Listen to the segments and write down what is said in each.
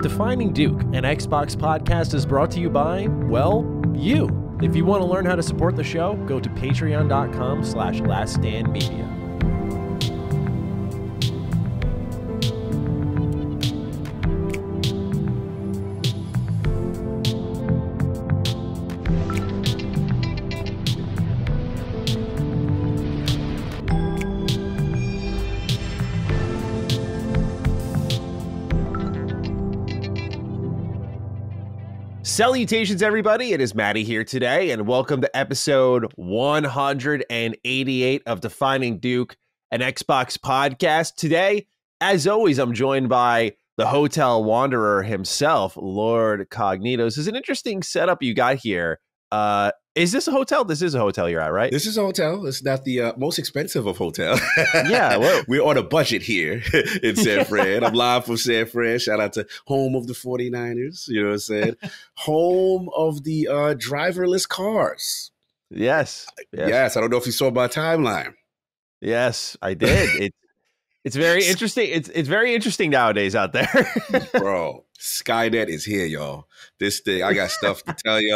Defining Duke, an Xbox podcast, is brought to you by, well, you. If you want to learn how to support the show, go to patreon.com/laststandmedia. Salutations, everybody. It is Maddie here today, and welcome to episode 188 of Defining Duke, an Xbox podcast. Today, as always, I'm joined by the Hotel Wanderer himself, Lord Cognito. This is an interesting setup you got here. Is this a hotel? This is a hotel you're at, right? This is a hotel. It's not the most expensive of hotels. Yeah, well, we're on a budget here in San Fran. I'm live from San Fran. Shout out to home of the 49ers. You know what I'm saying? Home of the driverless cars. Yes. Yes. I don't know if you saw my timeline. Yes, I did. It's very interesting. It's very interesting nowadays out there. Bro, Skynet is here, y'all. This thing, I got stuff to tell you.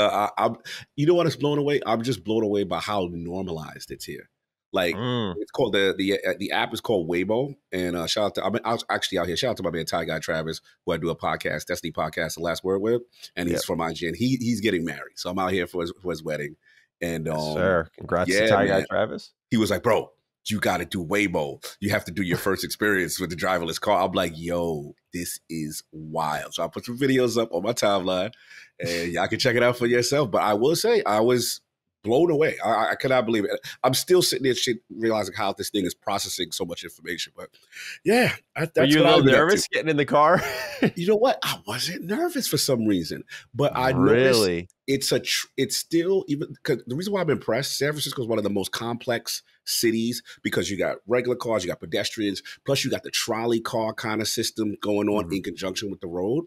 You know what is blown away? I'm just blown away by how normalized it's here. Like it's called the app is called Waymo, and shout out to I was actually out here. Shout out to my man Ty Guy Travis, who I do a podcast, Destiny Podcast, The Last Word with, and he's from IGN. He's getting married, so I'm out here for his wedding. And yes, sir, congrats to Ty Guy Travis. He was like, bro, you got to do Waymo. You have to do your first experience with the driverless car. I'm like, yo, this is wild. So I put some videos up on my timeline, and y'all can check it out for yourself. But I will say, I was blown away. I cannot believe it. I'm still sitting there realizing how this thing is processing so much information. But yeah, that's Were you a little nervous getting in the car? You know what? I wasn't nervous for some reason, but I noticed it's still, even because the reason why I'm impressed, San Francisco is one of the most complex cities because you got regular cars, you got pedestrians, plus you got the trolley car kind of system going on in conjunction with the road.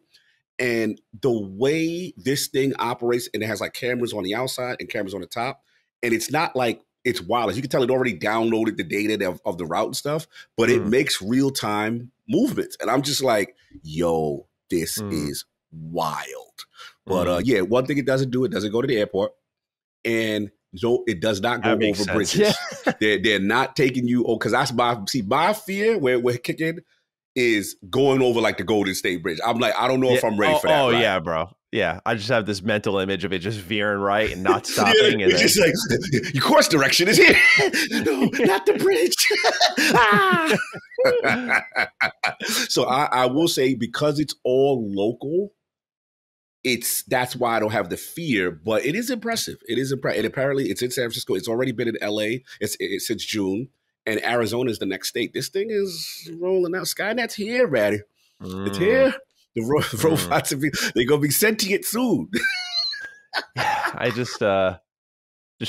And the way this thing operates, and it has like cameras on the outside and cameras on the top, and it's not like it's wireless. You can tell it already downloaded the data of the route and stuff, but it makes real-time movements. And I'm just like, yo, this is wild. But yeah, one thing it doesn't do, it doesn't go to the airport. And no, it does not go over bridges. Yeah. They're not taking you, because that's my fear where we're kicking is going over like the Golden State Bridge. I'm like, I don't know if I'm ready for that. Oh, yeah, bro. Yeah, I just have this mental image of it just veering right and not stopping. It's just like, your course direction is here. No, not the bridge. So I will say, because it's all local, that's why I don't have the fear, but it is impressive. It is impressive. And apparently it's in San Francisco. It's already been in LA. It's since June. And Arizona is the next state. This thing is rolling out. Skynet's here, Ratty. It's here. The robots, they're going to be sentient soon. I just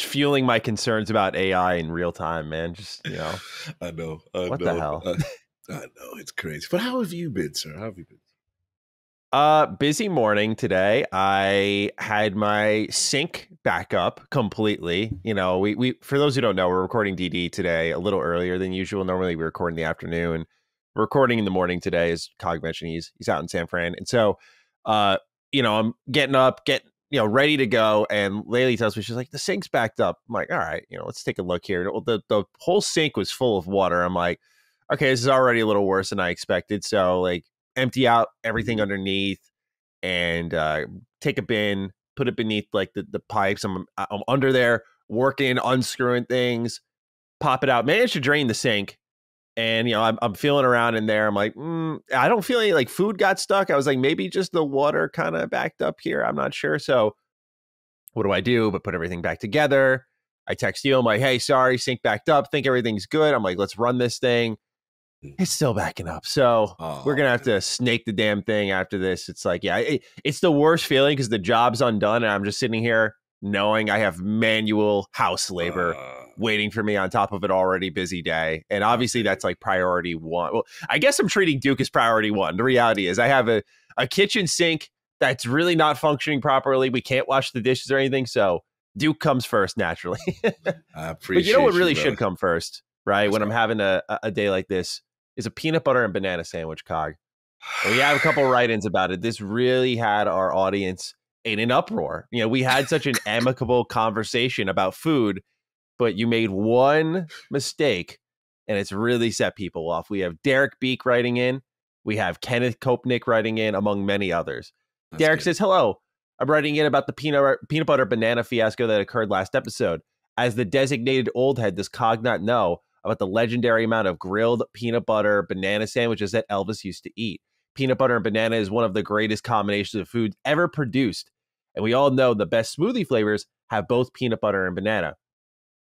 fueling my concerns about AI in real time, man. Just, you know. I know. What the hell? I know. It's crazy. But how have you been, sir? How have you been? Busy morning today. I had my sync back up completely. You know, we for those who don't know, we're recording DD today a little earlier than usual. Normally we record in the afternoon. We're recording in the morning today, as Cog mentioned. He's out in San Fran. And so you know, I'm getting up, ready to go. And Laylee tells me, she's like, the sink's backed up. I'm like, all right, let's take a look here. The whole sink was full of water. I'm like, okay, this is already a little worse than I expected. So like, empty out everything underneath and take a bin, put it beneath like the pipes. I'm under there working, unscrewing things, pop it out, managed to drain the sink. And, I'm feeling around in there. I'm like, I don't feel any like food got stuck. I was like, maybe just the water kind of backed up here. I'm not sure. So what do I do? But put everything back together. I text you. I'm like, hey, sorry, sink backed up. Think everything's good. I'm like, let's run this thing. It's still backing up. So we're going to have to snake the damn thing after this. It's like, yeah, it's the worst feeling because the job's undone. And I'm just sitting here knowing I have manual house labor waiting for me on top of an already busy day. And obviously that's like priority one. Well, I guess I'm treating Duke as priority one. The reality is I have a kitchen sink that's really not functioning properly. We can't wash the dishes or anything. So Duke comes first naturally. I appreciate But you know what really bro. should come first, right? What's when I'm having a day like this is a peanut butter and banana sandwich, Cog. And we have a couple write-ins about it. This really had our audience in an uproar. You know, we had such an amicable conversation about food, but you made one mistake and it's really set people off. We have Derek Beek writing in. We have Kenneth Kopnick writing in, among many others. That's Derek good. says, hello. I'm writing in about the peanut butter banana fiasco that occurred last episode. As the designated old head, does Cog not know about the legendary amount of grilled peanut butter banana sandwiches that Elvis used to eat? Peanut butter and banana is one of the greatest combinations of food ever produced. And we all know the best smoothie flavors have both peanut butter and banana.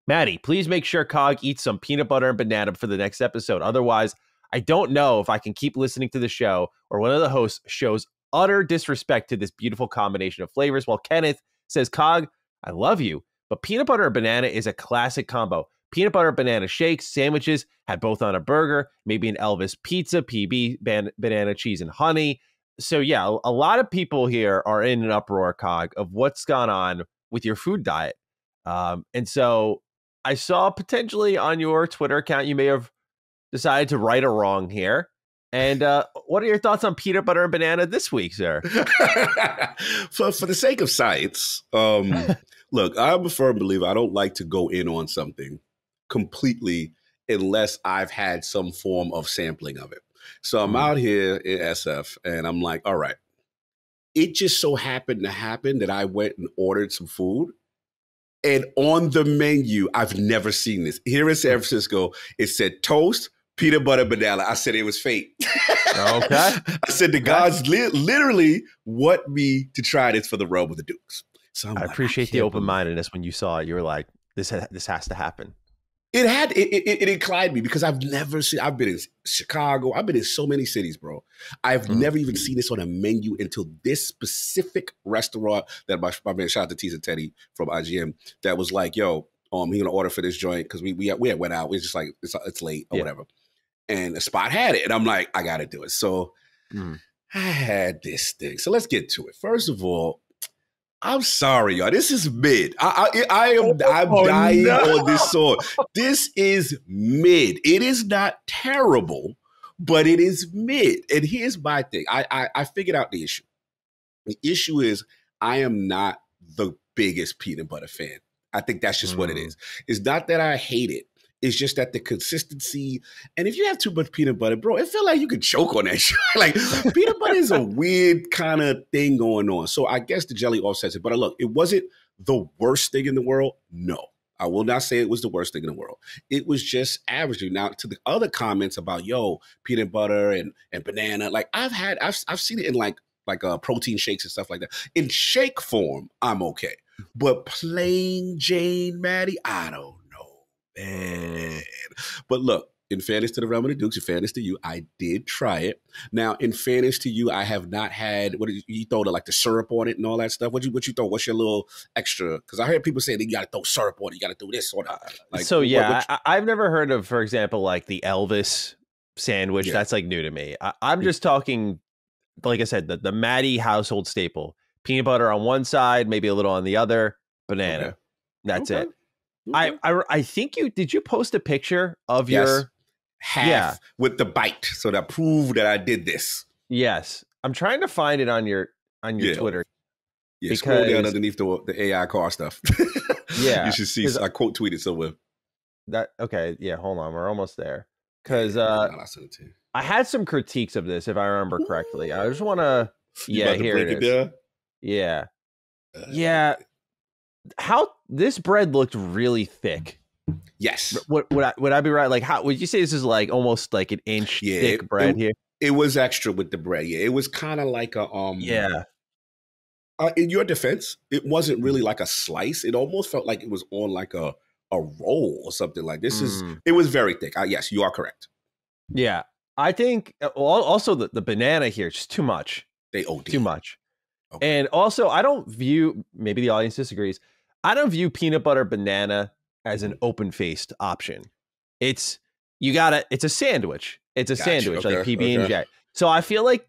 Maddie, please make sure Cog eats some peanut butter and banana for the next episode. Otherwise, I don't know if I can keep listening to the show or one of the hosts shows utter disrespect to this beautiful combination of flavors. While Kenneth says, Cog, I love you, but peanut butter and banana is a classic combo. Peanut butter banana shakes, sandwiches, had both on a burger, maybe an Elvis pizza, PB, banana cheese and honey. So yeah, a lot of people here are in an uproar, Cog, of what's gone on with your food diet. And so I saw potentially on your Twitter account, you may have decided to right a wrong here. And what are your thoughts on peanut butter and banana this week, sir? For the sake of science, look, I'm a firm believer. I don't like to go in on something completely unless I've had some form of sampling of it. So I'm out here in SF and I'm like, all right, it just so happened to happen that I went and ordered some food. And on the menu, I've never seen this. Here in San Francisco, it said toast, peanut butter, banana. I said it was fate. Okay. I said the gods literally want me to try this for the rub of the Dukes. So I appreciate the open-mindedness when you saw it. You were like, this has to happen. It inclined me because I've never seen, I've been in Chicago. I've been in so many cities, bro. I've never even seen this on a menu until this specific restaurant that my man, shout out to Tease and Teddy from IGM, that was like, yo, he gonna order for this joint because we had went out. We was just like, it's late or whatever. And the spot had it. And I'm like, I got to do it. So I had this thing. So let's get to it. First of all, I'm sorry, y'all. This is mid. I'm dying on this sword. This is mid. It is not terrible, but it is mid. And here's my thing. I figured out the issue. The issue is I am not the biggest peanut butter fan. I think that's just what it is. It's not that I hate it. It's just that the consistency, and if you have too much peanut butter, bro, it feels like you could choke on that shit. Like peanut butter is a weird kind of thing going on. So I guess the jelly offsets it. But look, it wasn't the worst thing in the world. No, I will not say it was the worst thing in the world. It was just average. Now to the other comments about peanut butter and banana, like I've seen it in like protein shakes and stuff like that. In shake form, I'm okay, but plain Jane Maddie, I don't know. Man. But look, in fairness to the Realm of the Dukes, in fairness to you, I did try it. Now, in fairness to you, I have not had, what did you throw like the syrup on it and all that stuff? What you throw? What's your little extra? Because I heard people say that you got to throw syrup on it, you got to do this or that. Like, so yeah, I've never heard of, for example, like the Elvis sandwich. That's like new to me. I'm just talking, like I said, the Maddie household staple: peanut butter on one side, maybe a little on the other, banana. Okay. That's it. Okay. I think did you post a picture of your half with the bite so that proved that I did this? Yes, I'm trying to find it on your Twitter. Yeah, because, scroll down underneath the AI car stuff. Yeah, you should see. I quote tweeted somewhere. Okay, yeah. Hold on, we're almost there. Because I had some critiques of this, if I remember correctly. I just want to. Yeah, here it is. Yeah, yeah. How this bread looked really thick. Yes. Would I be right? Like, how would you say this is like almost like an inch thick bread here? It was extra with the bread. Yeah, it was kind of like a in your defense, it wasn't really like a slice. It almost felt like it was on like a roll or something. Like this it was very thick. Yes, you are correct. Yeah, I think also the banana here just too much. They OD. Too much. Okay. And also, I don't view, maybe the audience disagrees, I don't view peanut butter banana as an open-faced option. It's a sandwich. It's a sandwich, like PB and J. So I feel like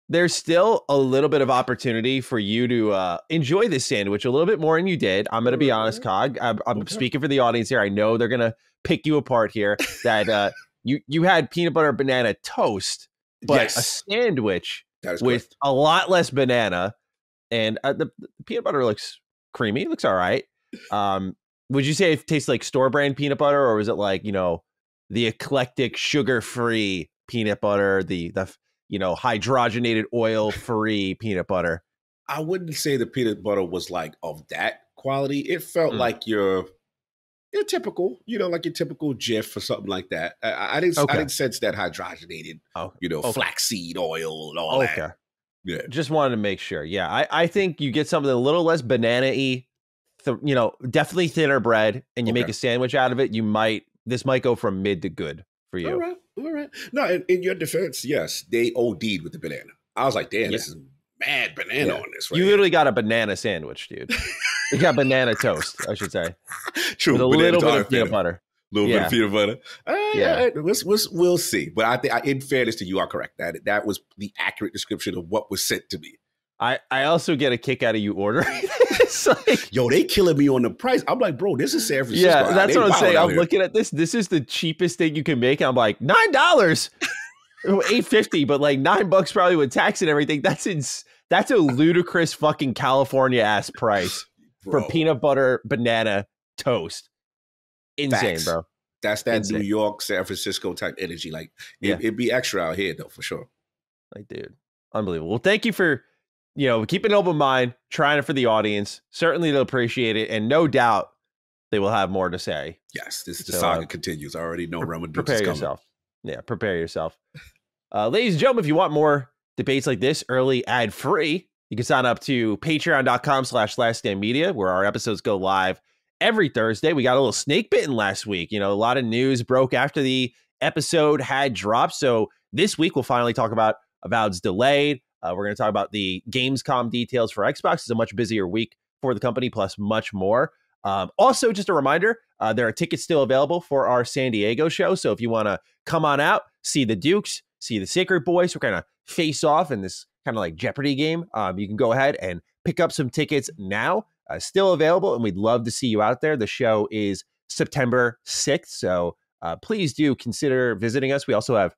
there's still a little bit of opportunity for you to enjoy this sandwich a little bit more than you did. I'm going to be honest, Cog. I'm speaking for the audience here. I know they're going to pick you apart here. That you had peanut butter banana toast but a sandwich with a lot less banana, and the peanut butter looks creamy. It looks all right. Would you say it tastes like store brand peanut butter, or is it like, you know, the eclectic sugar-free peanut butter, the hydrogenated oil-free peanut butter? I wouldn't say the peanut butter was like of that quality. It felt like your typical, like your typical Jif or something like that. I didn't sense that hydrogenated, flaxseed oil and all that. Yeah. Just wanted to make sure. Yeah, I think you get something a little less banana-y, definitely thinner bread, and you make a sandwich out of it. This might go from mid to good for you. All right. No, in your defense, yes, they OD'd with the banana. I was like, damn, this is mad banana on this. You literally got a banana sandwich, dude. You got banana toast, I should say. True. With a little bit of peanut butter. Little bit of peanut butter. We'll see. But I think, in fairness to you, are correct. That was the accurate description of what was sent to me. I also get a kick out of you ordering this. Yo, they killing me on the price. I'm like, bro, this is San Francisco. Yeah, that's what I'm saying. I'm looking at this. This is the cheapest thing you can make. And I'm like, $9, $8.50, but like $9 probably with tax and everything. That's a ludicrous fucking California ass price for peanut butter banana toast. Insane, bro. That's that New York, San Francisco type energy. Like it'd be extra out here though, for sure. Like, dude, unbelievable. Well, thank you for keeping an open mind, trying it for the audience. Certainly they'll appreciate it, and no doubt they will have more to say. Yes, the saga continues. I already know Roman Dukes is coming. Yourself. Yeah, prepare yourself. Ladies and gentlemen, if you want more debates like this early ad-free, you can sign up to patreon.com/laststandmedia, where our episodes go live every Thursday. We got a little snake bitten last week. A lot of news broke after the episode had dropped. So this week we'll finally talk about Avowed's delayed. We're going to talk about the Gamescom details for Xbox. It's a much busier week for the company, plus much more. Also, just a reminder, there are tickets still available for our San Diego show. So if you want to come on out, see the Dukes, see the Sacred Boys, we're going to face off in this kind of like Jeopardy game. You can go ahead and pick up some tickets now. Still available, and we'd love to see you out there. The show is September 6th, so please do consider visiting us. We also have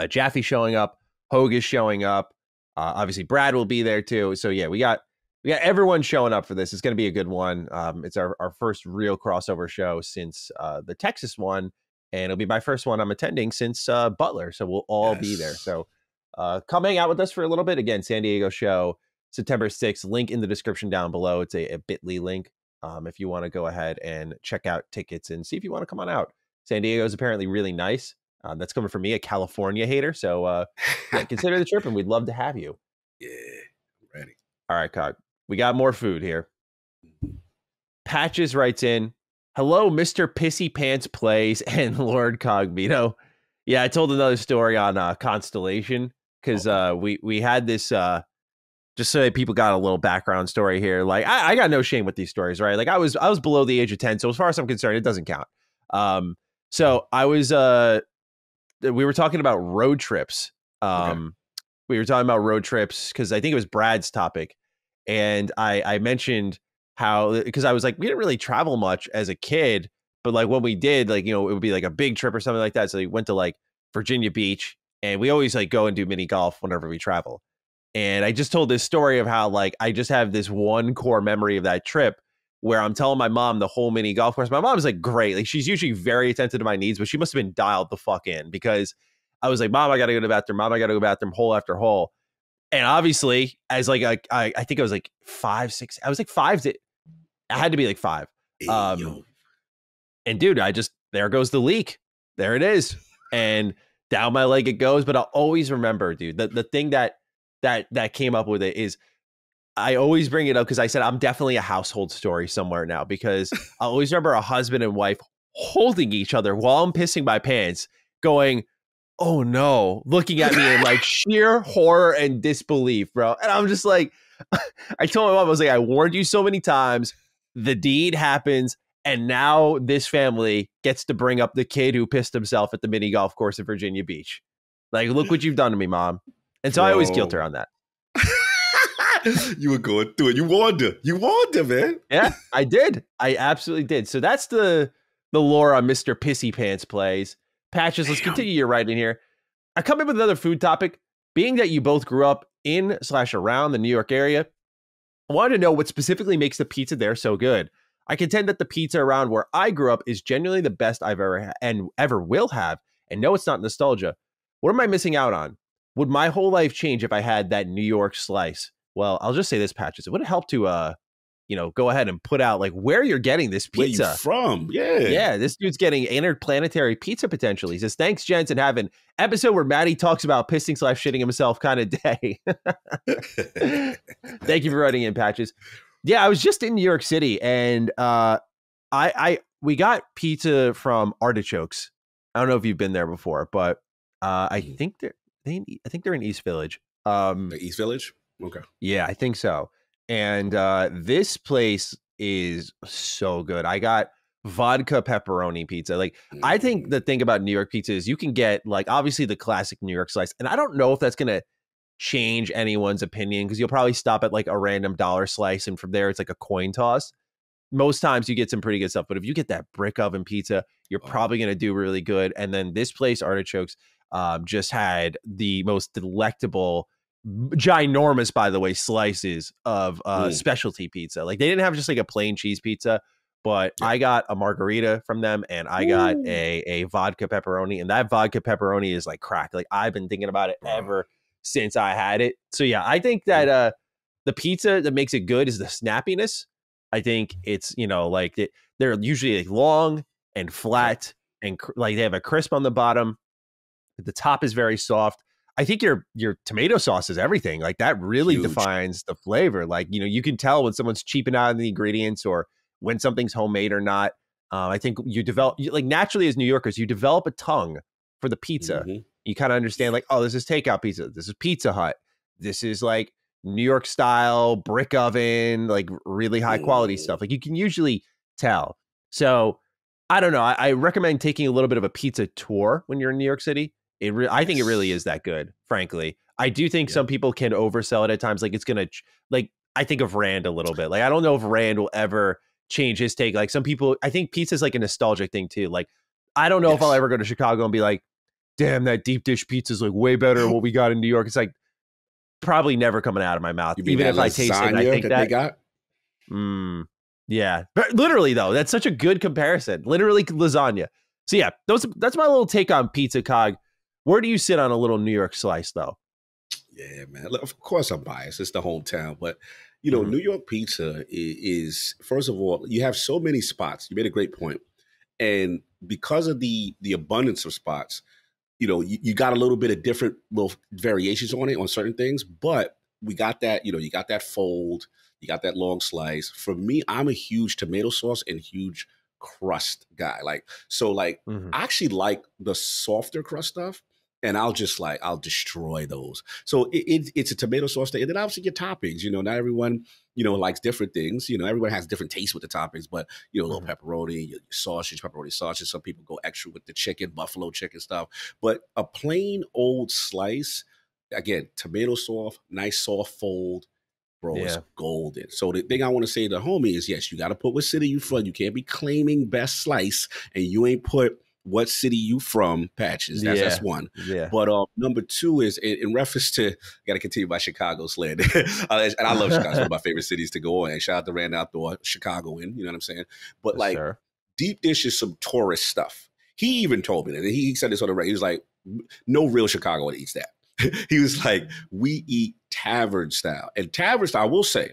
Jaffe showing up, Hogue is showing up, obviously Brad will be there too. So yeah, we got everyone showing up for this. It's going to be a good one. It's our first real crossover show since the Texas one, and it'll be my first one I'm attending since Butler, so we'll all be there. So come hang out with us for a little bit. Again, San Diego show, September 6th, link in the description down below. It's a bit.ly link if you want to go ahead and check out tickets and see if you want to come on out. San Diego is apparently really nice. That's coming from me, a California hater. So consider the trip, and we'd love to have you. Yeah, I'm ready. All right, Cog. We got more food here. Patches writes in, hello, Mr. Pissy Pants Plays and Lord Cognito. Yeah, I told another story on Constellation because we had this... just so that people got a little background story here. Like I got no shame with these stories, right? Like I was below the age of 10. So as far as I'm concerned, it doesn't count. So I was, we were talking about road trips. We were talking about road trips because I think it was Brad's topic. And I mentioned how, because I was like, we didn't really travel much as a kid, but like when we did, like, it would be like a big trip or something like that. So we went to like Virginia Beach, and we always like go and do mini golf whenever we travel. And I just told this story of how, like, I just have this one core memory of that trip where I'm telling my mom the whole mini golf course. My mom's like, great. Like, she's usually very attentive to my needs, but she must have been dialed the fuck in because I was like, Mom, I got to go to the bathroom. Mom, I got to go to the bathroom hole after hole. And obviously, as like, I think I was like 5, 6. I was like 5. I had to be like 5. And dude, there goes the leak. There it is. And down my leg it goes. But I'll always remember, dude, the thing that came up with it is I always bring it up because I said I'm definitely a household story somewhere now, because I always remember a husband and wife holding each other while I'm pissing my pants going, oh no, looking at me in like sheer horror and disbelief, bro. And I'm just like, I told my mom, I was like, I warned you so many times. The deed happens. And now this family gets to bring up the kid who pissed himself at the mini golf course in Virginia Beach. Like, look what you've done to me, Mom. And so I always guilt her on that. You were going through it. You warned her, man. Yeah, I did. I absolutely did. So that's the lore on Mr. Pissy Pants Plays. Patches, let's continue your writing here. I come in with another food topic. Being that you both grew up in/around the New York area, I wanted to know what specifically makes the pizza there so good. I contend that the pizza around where I grew up is genuinely the best I've ever and ever will have. And no, it's not nostalgia. What am I missing out on? Would my whole life change if I had that New York slice? Well, I'll just say this, Patches. It would help to, go ahead and put out like where you're getting this pizza where you from. Yeah, this dude's getting interplanetary pizza potential. He says, "Thanks, gents, and have an episode where Maddie talks about pissing/shitting himself kind of day." Thank you for writing in, Patches. Yeah, I was just in New York City, and we got pizza from Artichokes. I don't know if you've been there before, but I think they're in East Village. The East Village? Okay. Yeah, I think so. And this place is so good. I got vodka pepperoni pizza. Like, I think the thing about New York pizza is you can get like obviously the classic New York slice, and I don't know if that's gonna change anyone's opinion because you'll probably stop at like a random dollar slice, and from there it's like a coin toss. Most times you get some pretty good stuff, but if you get that brick oven pizza, you're probably gonna do really good. And then this place, Artichokes, just had the most delectable, ginormous, by the way, slices of specialty pizza. Like, they didn't have just like a plain cheese pizza, but I got a margarita from them, and I got a vodka pepperoni, and that vodka pepperoni is like crack. Like, I've been thinking about it ever since I had it. So yeah, I think that the pizza that makes it good is the snappiness. I think it's, like they're usually like long and flat, and like they have a crisp on the bottom. The top is very soft. I think your tomato sauce is everything. Like, that really defines the flavor. Like, you can tell when someone's cheaping out on the ingredients or when something's homemade or not. I think you develop, like, naturally as New Yorkers, you develop a tongue for the pizza. You kind of understand, like, oh, this is takeout pizza. This is Pizza Hut. This is like New York style brick oven, like really high quality stuff. Like, you can usually tell. So I don't know. I recommend taking a little bit of a pizza tour when you're in New York City. I think it really is that good, frankly. I do think some people can oversell it at times. Like, it's going to, like, I think of Rand a little bit. Like, I don't know if Rand will ever change his take. Like, some people, I think pizza is like a nostalgic thing too. Like, I don't know if I'll ever go to Chicago and be like, damn, that deep dish pizza is like way better than what we got in New York. It's like probably never coming out of my mouth. Even if I taste it, I think that they got. Yeah. But literally, though, that's such a good comparison. Literally lasagna. So yeah, that's my little take on Pizza Cog. Where do you sit on a little New York slice, though? Yeah, man. Of course, I'm biased. It's the hometown, but New York pizza is first of all, you have so many spots. You made a great point, and because of the abundance of spots, you got a little bit of different little variations on it on certain things. But we got that, you got that fold, you got that long slice. For me, I'm a huge tomato sauce and huge crust guy. I actually like the softer crust stuff. And I'll destroy those. So it's a tomato sauce thing. And then obviously your toppings, not everyone, likes different things. Everyone has different tastes with the toppings, but, a little pepperoni, your sausage, pepperoni sausage. Some people go extra with the chicken, buffalo chicken stuff. But a plain old slice, again, tomato sauce, nice soft fold, bro, it's golden. So the thing I want to say to the homie is, yes, you got to put what city you from. You can't be claiming best slice and you ain't put what city you from, Patches. That's one. Yeah. But number two is in reference to, got to continue my Chicago slander. And I love Chicago. It's one of my favorite cities to go on. And shout out to Rand Outdoor, Chicagoan, you know what I'm saying? But deep dish is some tourist stuff. He even told me that. He said this on the radio. He was like, no real Chicagoan eats that. He was like, we eat tavern style. And tavern style, I will say,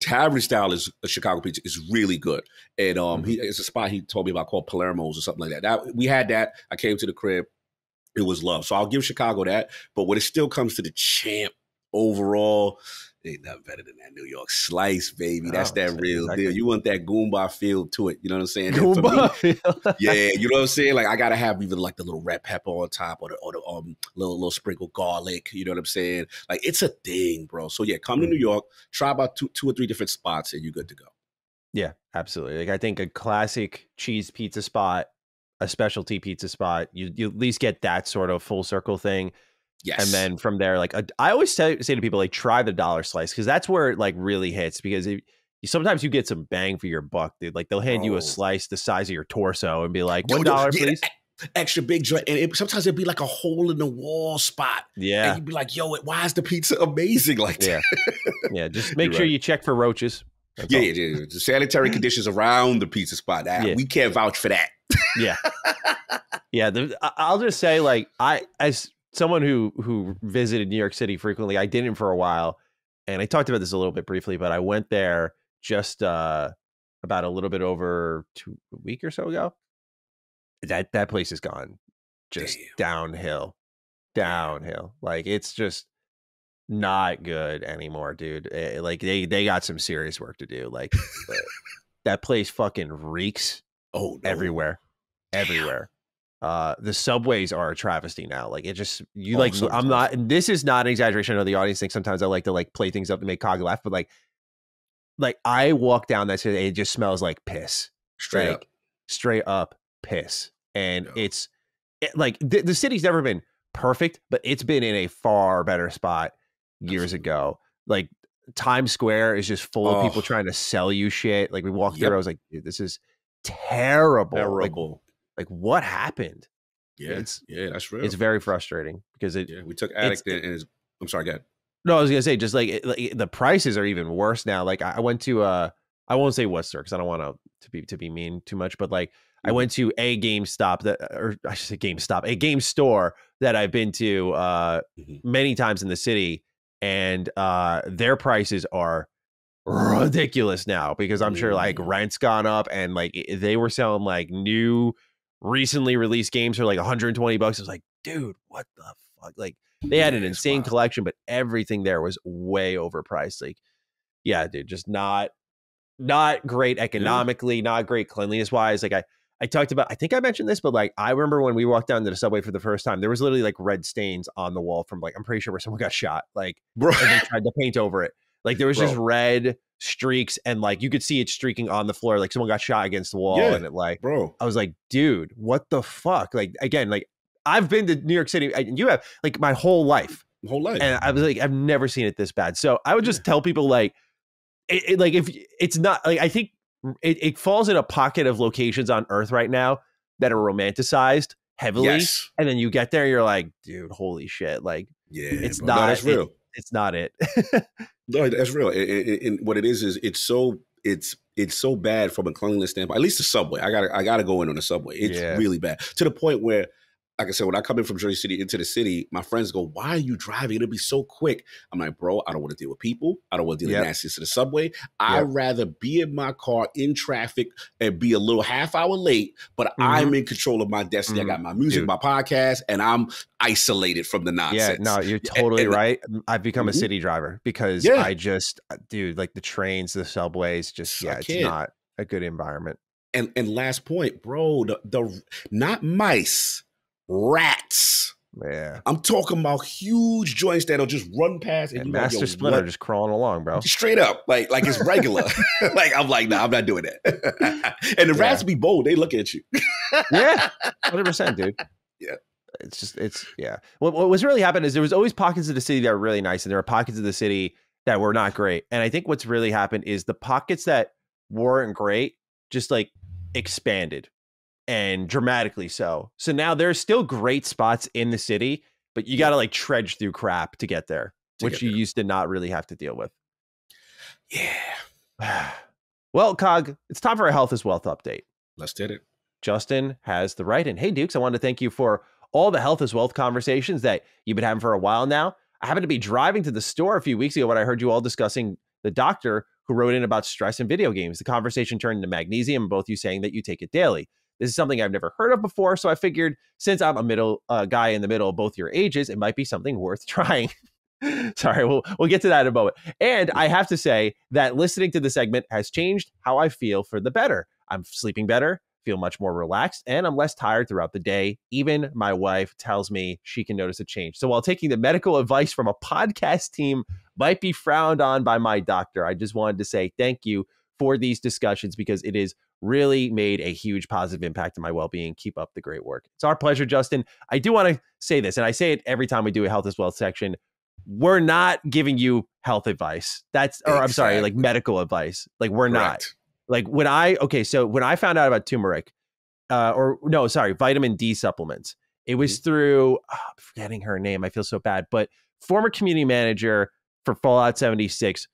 tavern style is a Chicago pizza is really good. And it's a spot he told me about called Palermo's or something like that. We had that. I came to the crib. It was love. So I'll give Chicago that. But when it still comes to the champ overall, ain't nothing better than that New York slice, baby. That's that real deal. You want that Goomba feel to it. You know what I'm saying? Goomba feel. Yeah, you know what I'm saying? Like, I got to have even like the little red pepper on top or the little sprinkle garlic. You know what I'm saying? Like, it's a thing, bro. So yeah, come to New York, try about two or three different spots and you're good to go. Yeah, absolutely. Like, I think a classic cheese pizza spot, a specialty pizza spot, you at least get that sort of full circle thing. Yes. And then from there, like, I always say to people, like, try the dollar slice, because that's where it like really hits, because sometimes you get some bang for your buck, dude. Like, they'll hand you a slice the size of your torso and be like, $1, please. extra big joint, and sometimes it'd be like a hole in the wall spot. Yeah, and you'd be like, "Yo, why is the pizza amazing like that?" Yeah. Just make sure you check for roaches. Yeah. The sanitary conditions around the pizza spot. We can't vouch for that. Yeah. I'll just say, like, as someone who visited New York City frequently, I didn't for a while, and I talked about this a little bit briefly, but I went there just about a little bit over a week or so ago. That place is gone just downhill. Like, it's just not good anymore, dude. Like, they got some serious work to do. Like, that place fucking reeks. Everywhere. The subways are a travesty now. Like, it just, I'm not, and this is not an exaggeration. I know the audience thinks sometimes I like to like play things up to make Cog laugh, but like I walk down that city, it just smells like piss. Straight up piss. And it's like the city's never been perfect, but it's been in a far better spot years ago. Like, Times Square is just full of people trying to sell you shit. Like, we walked through, I was like, dude, this is terrible. Like what happened? That's real. It's very frustrating because we took Addict and I'm sorry, go ahead. No, I was gonna say, just like the prices are even worse now. Like, I went to I won't say what store because I don't want to be mean too much, but like I went to a GameStop a game store that I've been to many times in the city, and their prices are ridiculous now because I'm sure like rent's gone up, and like they were selling like new recently released games for like $120. I was like, dude, what the fuck? Like, they had an insane collection, but everything there was way overpriced. Like, yeah, dude, just not great economically, not great cleanliness wise. Like, I talked about, I think I mentioned this, but like, I remember when we walked down to the subway for the first time, there was literally like red stains on the wall from like, I'm pretty sure where someone got shot. Like, and they tried to paint over it. Like, there was just red streaks, and like you could see it streaking on the floor. Like, someone got shot against the wall, and it like, I was like, dude, what the fuck? Like, again, like, I've been to New York City, and you have, like, my whole life, and I was like, I've never seen it this bad. So I would just tell people, like, like, if it's not like, I think it falls in a pocket of locations on Earth right now that are romanticized heavily, and then you get there, you're like, dude, holy shit, like, it's not. That's real. It's not it. No, that's real. And what it is it's so bad from a cleanliness standpoint. At least the subway. I gotta go in on the subway. It's really bad, to the point where, like I said, when I come in from Jersey City into the city, my friends go, "Why are you driving? It'll be so quick." I'm like, "Bro, I don't want to deal with people. I don't want to deal with nastiness to the subway. I'd rather be in my car in traffic and be a little half hour late, but I'm in control of my destiny. I got my music, my podcast, and I'm isolated from the nonsense." Yeah, no, you're totally right. I've become a city driver because I just, dude, like the trains, the subways, just it's not a good environment. And last point, bro, the not mice. Rats. Yeah. I'm talking about huge joints that'll just run past and you Master Splinter just crawling along, bro. Straight up. Like it's regular. Like, I'm like, nah, I'm not doing that. And the rats be bold. They look at you. Yeah. 100%, dude. Yeah. What was really happened is there was always pockets of the city that were really nice, and there were pockets of the city that were not great. And I think what's really happened is the pockets that weren't great just like expanded. And dramatically so. So now there's still great spots in the city, but you got to like trudge through crap to get there, which you used to not really have to deal with. Yeah. Well, Cog, it's time for a health is wealth update. Let's do it. Justin has the right. And hey, Dukes, I wanted to thank you for all the health is wealth conversations that you've been having for a while now. I happened to be driving to the store a few weeks ago when I heard you all discussing the doctor who wrote in about stress in video games. The conversation turned into magnesium, both you saying that you take it daily. This is something I've never heard of before, so I figured since I'm a middle guy in the middle of both your ages, it might be something worth trying. Sorry, we'll get to that in a moment. And I have to say that listening to the segment has changed how I feel for the better. I'm sleeping better, feel much more relaxed, and I'm less tired throughout the day. Even my wife tells me she can notice a change. So while taking the medical advice from a podcast team might be frowned on by my doctor, I just wanted to say thank you for these discussions because it is really made a huge positive impact on my well-being. Keep up the great work. It's our pleasure, Justin. I do want to say this, and I say it every time we do a health is wealth section. We're not giving you health advice. I'm sorry, like medical advice. Like we're not. Like when I found out about turmeric, or no, sorry, vitamin D supplements. It was through, I'm forgetting her name. I feel so bad, but former community manager for Fallout 76,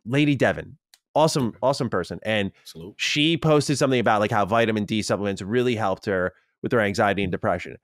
Lady Devon. Awesome person. And she posted something about like how vitamin D supplements really helped her with her anxiety and depression.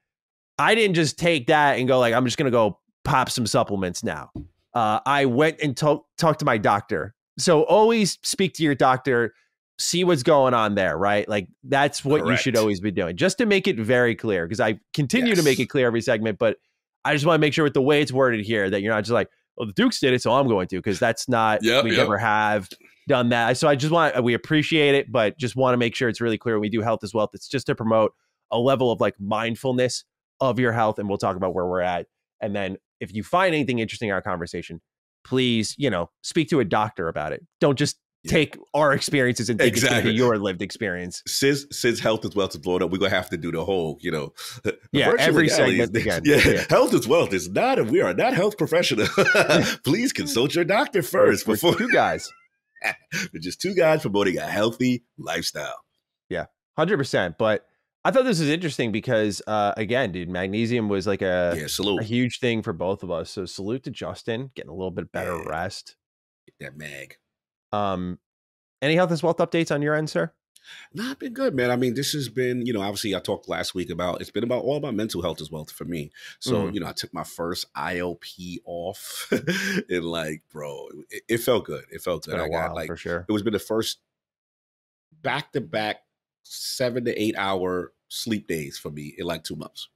I didn't just take that and go like, I'm just going to go pop some supplements now. I went and talked to my doctor. So always speak to your doctor, see what's going on there, right? Like that's what you should always be doing, just to make it very clear. Because I continue to make it clear every segment, but I just want to make sure with the way it's worded here that you're not just like, well, the Dukes did it, so I'm going to, because that's not, we never have done that. So I just we appreciate it, but just want to make sure it's really clear when we do Health is Wealth. It's just to promote a level of like mindfulness of your health. And we'll talk about where we're at. And then if you find anything interesting in our conversation, please, speak to a doctor about it. Don't just take our experiences and think it's going to be your lived experience. Since Health is Wealth is blown up, we're going to have to do the whole, every segment again. Health is Wealth is not, we are not health professional. Please consult your doctor first. Before two guys. We're just two guys promoting a healthy lifestyle. Yeah, 100%. But I thought this was interesting because, again, dude, magnesium was like a huge thing for both of us. So salute to Justin, getting a little bit better rest. Get that mag. Any Health is Wealth updates on your end, sir? No, I've been good, man. I mean, this has been, obviously I talked last week about, it's been all about mental health as well for me. So, I took my first IOP off and like, bro, it felt good. It felt good. I got for sure. It was been the first back-to-back 7 to 8 hour sleep days for me in like 2 months.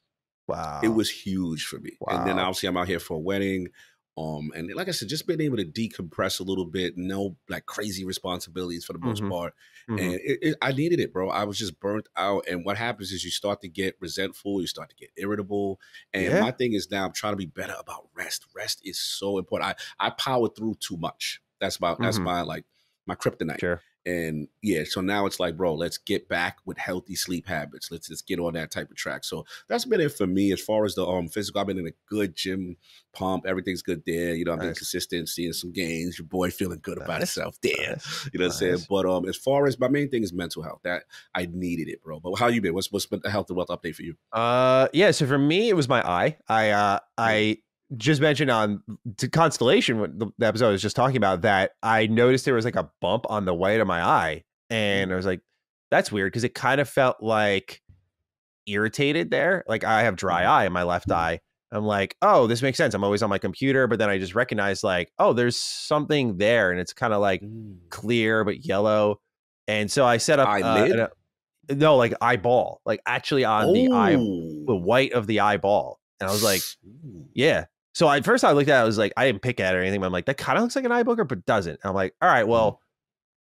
Wow. It was huge for me. Wow. And then obviously I'm out here for a wedding. And like I said, just being able to decompress a little bit, no like crazy responsibilities for the most part. And I needed it, bro. I was just burnt out. And what happens is you start to get resentful, you start to get irritable. And my thing is now I'm trying to be better about rest. Rest is so important. I powered through too much. That's my my kryptonite. Sure. And so now it's like, bro, let's get back with healthy sleep habits. Let's just get on that type of track. So that's been it for me as far as the physical. I've been in a good gym pump. Everything's good there. I've been consistent, seeing some gains. Your boy feeling good about himself there. You know what I'm saying? But as far as my main thing is mental health, that I needed it, bro. But how you been? What's been the Health and Wealth update for you? So for me, it was my eye. I just mentioned on Constellation, the episode I was just talking about, that I noticed there was like a bump on the white of my eye. And I was like, that's weird, because it kind of felt like irritated there. Like I have dry eye in my left eye. I'm like, oh, this makes sense. I'm always on my computer. But then I just recognized like, oh, there's something there. And it's kind of like clear, but yellow. And so I set up no, like eyeball, like actually on the white of the eyeball. And I was like, yeah. So at first I looked at it, I was like, I didn't pick at it or anything, but I'm like, that kind of looks like an eye booger, but doesn't. And I'm like, all right, well,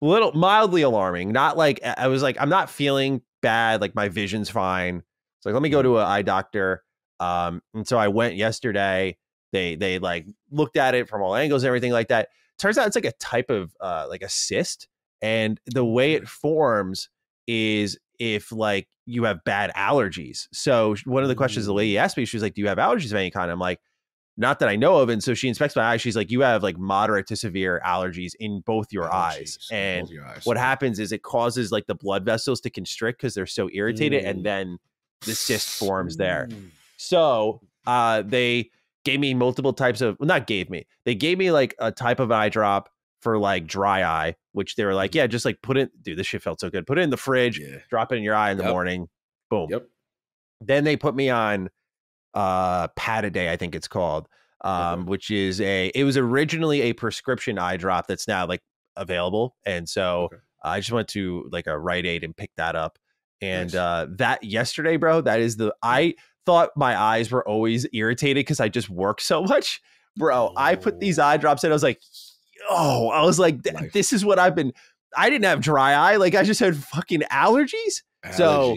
little mildly alarming. Not like, I was like, I'm not feeling bad. Like my vision's fine. It's like, let me go to an eye doctor. And so I went yesterday. They like looked at it from all angles and everything like that. Turns out it's like a type of like a cyst. And the way it forms is if like you have bad allergies. So one of the questions the lady asked me, she was like, do you have allergies of any kind? I'm like, not that I know of. And so she inspects my eyes. She's like, you have like moderate to severe allergies in both your eyes. And what happens is it causes like the blood vessels to constrict because they're so irritated. And then the cyst forms there. So they gave me multiple types of, they gave me like a type of eye drop for like dry eye, which they were like, yeah, just like put it, dude, this shit felt so good. Put it in the fridge, drop it in your eye in the morning. Boom. Then they put me on Pataday, I think it's called, which is it was originally a prescription eye drop that's now like available. And so I just went to like a Rite Aid and picked that up. And that yesterday, bro, I thought my eyes were always irritated because I just work so much, bro. I put these eye drops in. I was like, this is what I didn't have dry eye. Like I just had fucking allergies. So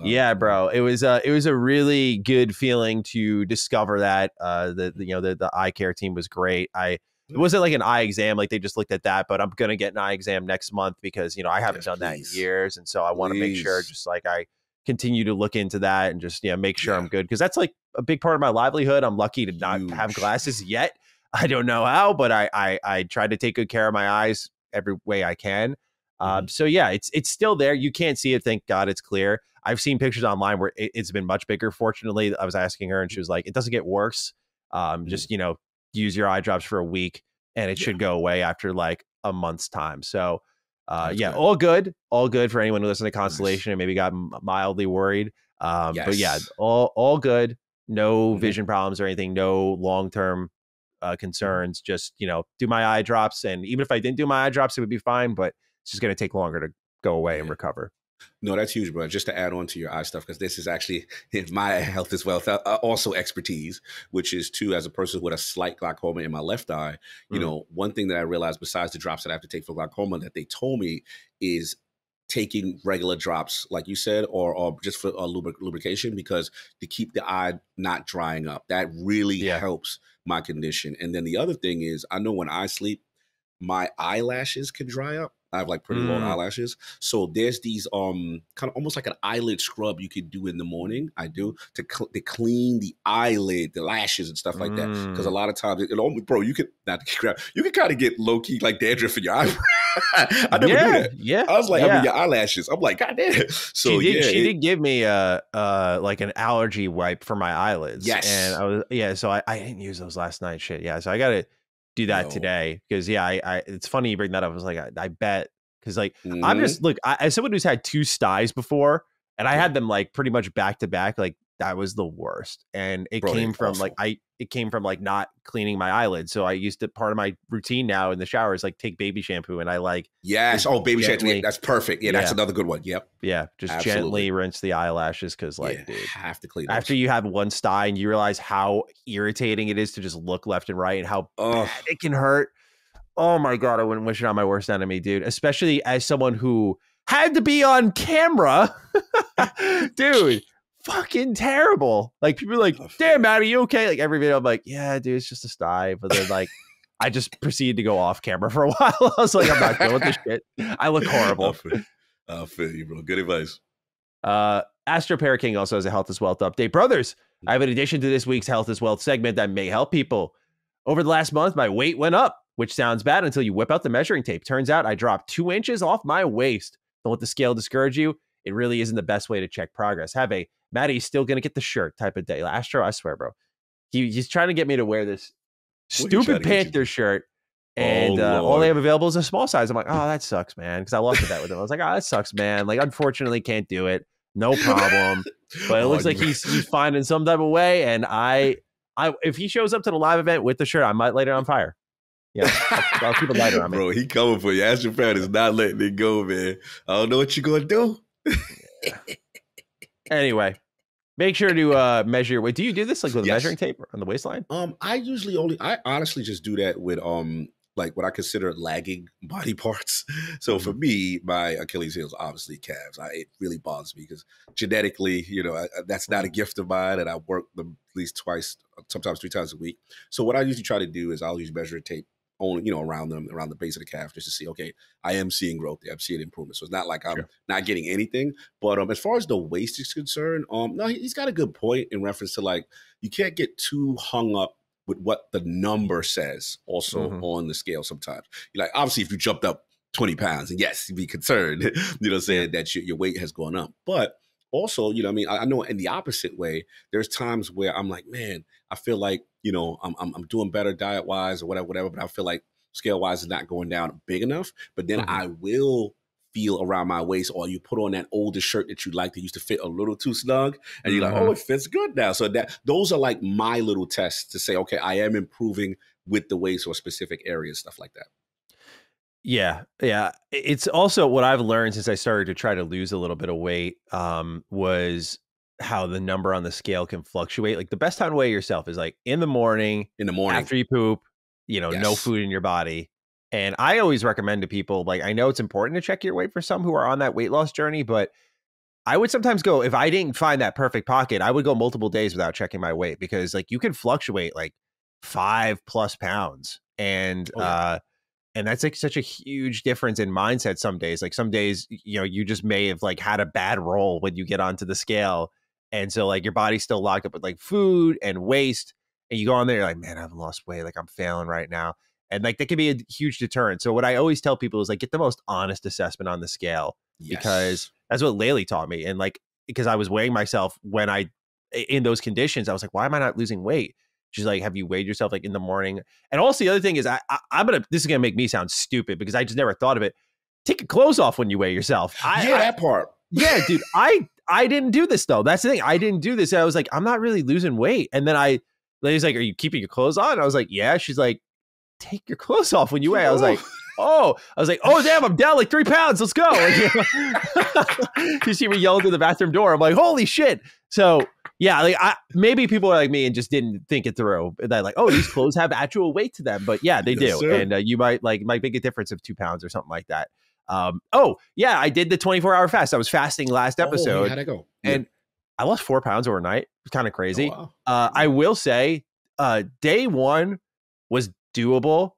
yeah, bro, it was a really good feeling to discover that the eye care team was great. It wasn't like an eye exam, like they just looked at that, but I'm going to get an eye exam next month because, I haven't done that in years. And so I want to make sure just like I continue to look into that and just, make sure I'm good. Cause that's like a big part of my livelihood. I'm lucky to not have glasses yet. I don't know how, but I try to take good care of my eyes every way I can. So yeah, it's still there. You can't see it. Thank God it's clear. I've seen pictures online where it's been much bigger. Fortunately, I was asking her and she was like, it doesn't get worse. Just, use your eye drops for a week and it should go away after like a month's time. So good. All good for anyone who listens to Constellation and maybe got mildly worried. But yeah, all good. No vision problems or anything. No long-term concerns. Just, do my eye drops. And even if I didn't do my eye drops, it would be fine, but it's just going to take longer to go away and recover. No, that's huge, bro. Just to add on to your eye stuff, because this is actually my health as well, also expertise, which is too, as a person with a slight glaucoma in my left eye, one thing that I realized besides the drops that I have to take for glaucoma that they told me is taking regular drops, like you said, or just for lubrication, because to keep the eye not drying up. That really helps my condition. And then the other thing is, I know when I sleep, my eyelashes can dry up. I have like pretty long eyelashes. So there's these kind of almost like an eyelid scrub you could do in the morning. I do to clean the eyelid, the lashes and stuff like that. Because a lot of times, bro, you could kind of get low key like dandruff in your eyebrow. I never knew that. Yeah. I was like, I mean, your eyelashes. I'm like, God damn. So she did give me like an allergy wipe for my eyelids. Yes. And so I didn't use those last night. Shit. Yeah. So I gotta do that today because it's funny you bring that up. I was like, I bet because like I'm just as someone who's had 2 styes before and I had them like pretty much back to back, like that was the worst. And it came from like not cleaning my eyelids. So I used to, part of my routine now in the shower is like take baby shampoo and I like baby shampoo. That's perfect. Yeah, that's another good one. Yep. Yeah, just gently rinse the eyelashes because like dude, have to clean after you have one sty and you realize how irritating it is to just look left and right and how bad it can hurt. Oh my God, I wouldn't wish it on my worst enemy, dude. Especially as someone who had to be on camera. Dude, fucking terrible. Like people are like, damn, Matt, are you okay? Like every video I'm like, yeah, dude, it's just a sty. But then like I just proceeded to go off camera for a while. I was like, I'm not doing this shit. I look horrible. I feel you, bro. Good advice. Astro Paraking also has a Health is Wealth update. Brothers, I have an addition to this week's Health is Wealth segment that may help people. Over the last month, my weight went up, which sounds bad until you whip out the measuring tape. Turns out I dropped 2 inches off my waist. Don't let the scale discourage you. It really isn't the best way to check progress. Have a Maddie's still going to get the shirt type of day. Astro, I swear, bro. He's trying to get me to wear this stupid Panther shirt. And all they have available is a small size. I'm like, oh, that sucks, man. Because I lost a bet with him. I was like, oh, that sucks, man. Like, unfortunately, can't do it. No problem. But it looks like he's finding some type of way. And I if he shows up to the live event with the shirt, I might light it on fire. Yeah, I'll keep a lighter on me. Bro, he coming for you. Astro Fan is not letting it go, man. I don't know what you're going to do. Anyway, make sure to measure your weight. Do you do this like with a measuring tape on the waistline? I honestly just do that with like what I consider lagging body parts. So for me, my Achilles heel is obviously calves. It really bothers me because genetically, that's not a gift of mine, and I work them at least twice, sometimes 3 times a week. So what I usually try to do is I'll use measuring tape only, around the base of the calf just to see, okay, I am seeing growth there. I'm seeing improvement. So it's not like I'm not getting anything. But as far as the waist is concerned, no, he's got a good point in reference to like, you can't get too hung up with what the number says also on the scale sometimes. Like, obviously, if you jumped up 20 pounds, and yes, you'd be concerned, saying that your weight has gone up. But also, I know in the opposite way, there's times where I'm like, man, I feel like, I'm doing better diet-wise or whatever, but I feel like scale-wise is not going down big enough. But then I will feel around my waist, or you put on that older shirt that you like that used to fit a little too snug, and you're like, oh, it fits good now. So those are like my little tests to say, okay, I am improving with the waist or specific areas, stuff like that. Yeah. It's also what I've learned since I started to try to lose a little bit of weight was how the number on the scale can fluctuate. Like the best time to weigh yourself is like in the morning after you poop, no food in your body. And I always recommend to people, like, I know it's important to check your weight for some who are on that weight loss journey, but I would sometimes go, if I didn't find that perfect pocket, I would go multiple days without checking my weight because like you can fluctuate like 5+ pounds. And that's like such a huge difference in mindset some days. Like some days, you just may have like had a bad roll when you get onto the scale. And so like your body's still locked up with like food and waste. And you go on there, you're like, man, I haven't lost weight. Like I'm failing right now. And like that could be a huge deterrent. So what I always tell people is like get the most honest assessment on the scale, because that's what Laylee taught me. And like because I was weighing myself when I in those conditions, I was like, why am I not losing weight? She's like, have you weighed yourself like in the morning? And also the other thing is I'm gonna this is gonna make me sound stupid because I just never thought of it. Take your clothes off when you weigh yourself. That part. Yeah, dude. I didn't do this though. That's the thing. I didn't do this. I was like, I'm not really losing weight. And then Lady's like, are you keeping your clothes on? I was like, yeah. She's like, take your clothes off when you weigh. I was like, oh, damn, I'm down like 3 pounds. Let's go. Like, you see me yelling to the bathroom door. I'm like, holy shit. So yeah, like maybe people are like me and just didn't think it through. That like, oh, these clothes have actual weight to them. But yeah, they do. Sir. And you might make a difference of 2 pounds or something like that. Oh yeah, I did the 24-hour fast. I was fasting last episode. How'd it go? And I lost 4 pounds overnight. It was kind of crazy. Oh, wow. I will say, day 1 was doable.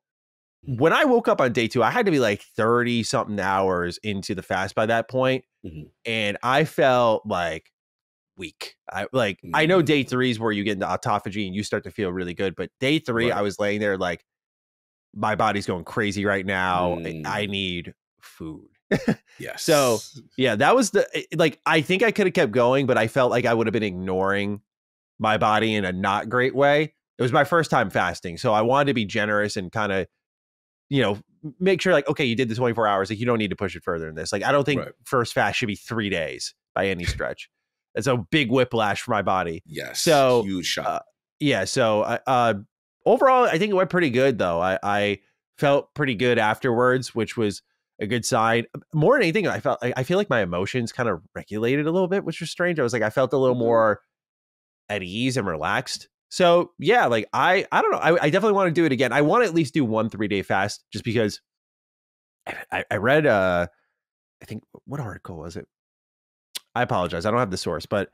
When I woke up on day 2, I had to be like 30 something hours into the fast by that point. Mm-hmm. And I felt like weak. I know day 3 is where you get into autophagy and you start to feel really good. But day 3, I was laying there like, my body's going crazy right now. I need food. Yes. So yeah, that was I think I could have kept going, but I felt like I would have been ignoring my body in a not great way. It was my first time fasting. So I wanted to be generous and kind of, make sure like, okay, you did the 24 hours. Like you don't need to push it further than this. Like, I don't think first fast should be 3 days by any stretch. It's a big whiplash for my body. Yes. So huge shot. So overall, I think it went pretty good though. I felt pretty good afterwards, which was a good sign. More than anything, I feel like my emotions kind of regulated a little bit, which was strange. I was like, I felt a little more at ease and relaxed. So yeah, like I don't know. I definitely want to do it again. I want to at least do 1 3-day fast just because I read, I think, what article was it? I apologize. I don't have the source, but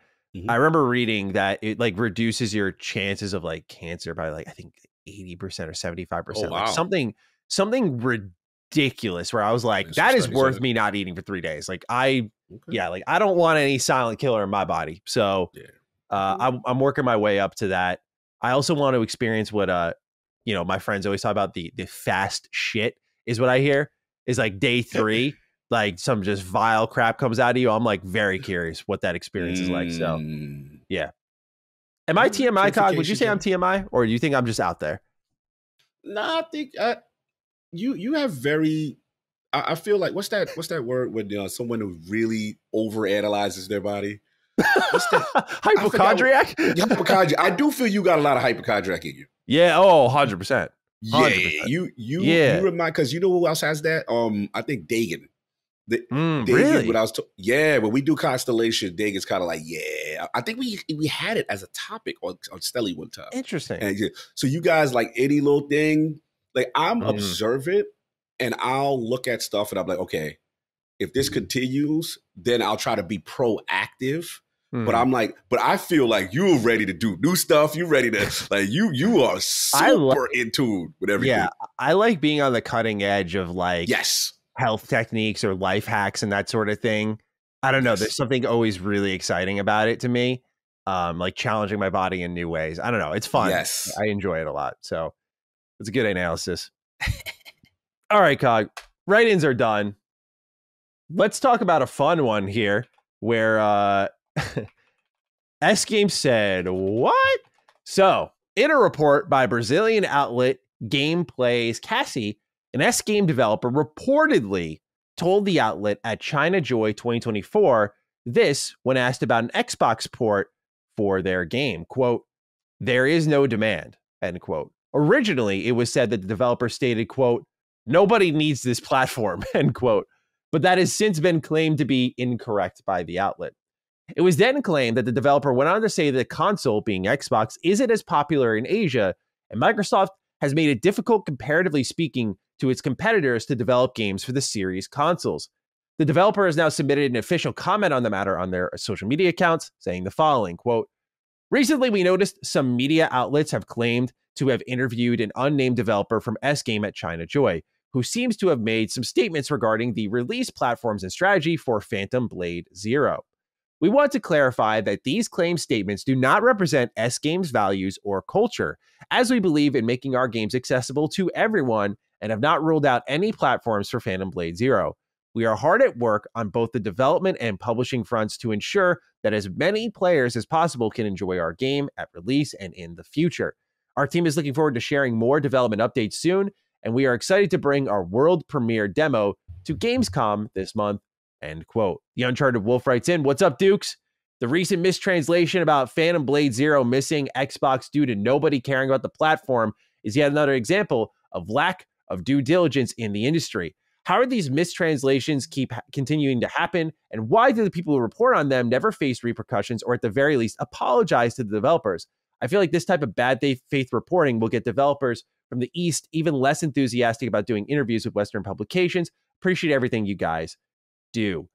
I remember reading that it like reduces your chances of like cancer by like, I think 80% or 75%. Oh, wow. Like something ridiculous where I was like, that is worth me not eating for 3 days. Like I don't want any silent killer in my body. So I'm working my way up to that. I also want to experience what, my friends always talk about the fast shit is what I hear is like day 3, like some just vile crap comes out of you. I'm like very curious what that experience is like. So yeah. Am I TMI, Cog? Would you say I'm TMI or do you think I'm just out there? No, I think you have very. I feel like what's that word when someone who really overanalyzes their body? What's that? Hypochondriac? Hypochondriac. I do feel you got a lot of hypochondriac in you. Yeah. Oh, 100%. Yeah. You remind, because you know who else has that? I think Dagan. Dagan, really? When we do Constellation, Dagan's kind of like, yeah. I think we had it as a topic on Stelly one time. Interesting. And so you guys like any little thing, like I'm observant and I'll look at stuff and I'm like, okay, if this continues, then I'll try to be proactive. But I'm like, I feel like you're ready to do new stuff. You're ready to like you are super in tune with everything. Yeah, I like being on the cutting edge of like health techniques or life hacks and that sort of thing. I don't know. There's something always really exciting about it to me. Like challenging my body in new ways. I don't know. It's fun. Yes. I enjoy it a lot. So it's a good analysis. All right, Cog. Write-ins are done. Let's talk about a fun one here where S Game said, what? So, in a report by Brazilian outlet Gameplays Cassie, an S Game developer reportedly told the outlet at China Joy 2024 this when asked about an Xbox port for their game. Quote, there is no demand, end quote. Originally, it was said that the developer stated, quote, nobody needs this platform, end quote. But that has since been claimed to be incorrect by the outlet. It was then claimed that the developer went on to say that the console, being Xbox, isn't as popular in Asia, and Microsoft has made it difficult, comparatively speaking, to its competitors to develop games for the series consoles. The developer has now submitted an official comment on the matter on their social media accounts, saying the following, quote, recently we noticed some media outlets have claimed to have interviewed an unnamed developer from S Game at China Joy, who seems to have made some statements regarding the release platforms and strategy for Phantom Blade Zero. We want to clarify that these claim statements do not represent S Games values or culture, as we believe in making our games accessible to everyone and have not ruled out any platforms for Phantom Blade Zero. We are hard at work on both the development and publishing fronts to ensure that as many players as possible can enjoy our game at release and in the future. Our team is looking forward to sharing more development updates soon, and we are excited to bring our world premiere demo to Gamescom this month, end quote. The Uncharted Wolf writes in, what's up, Dukes? The recent mistranslation about Phantom Blade Zero missing Xbox due to nobody caring about the platform is yet another example of lack of due diligence in the industry. How are these mistranslations keep continuing to happen, and why do the people who report on them never face repercussions or at the very least apologize to the developers? I feel like this type of bad faith reporting will get developers from the East even less enthusiastic about doing interviews with Western publications. Appreciate everything you guys do.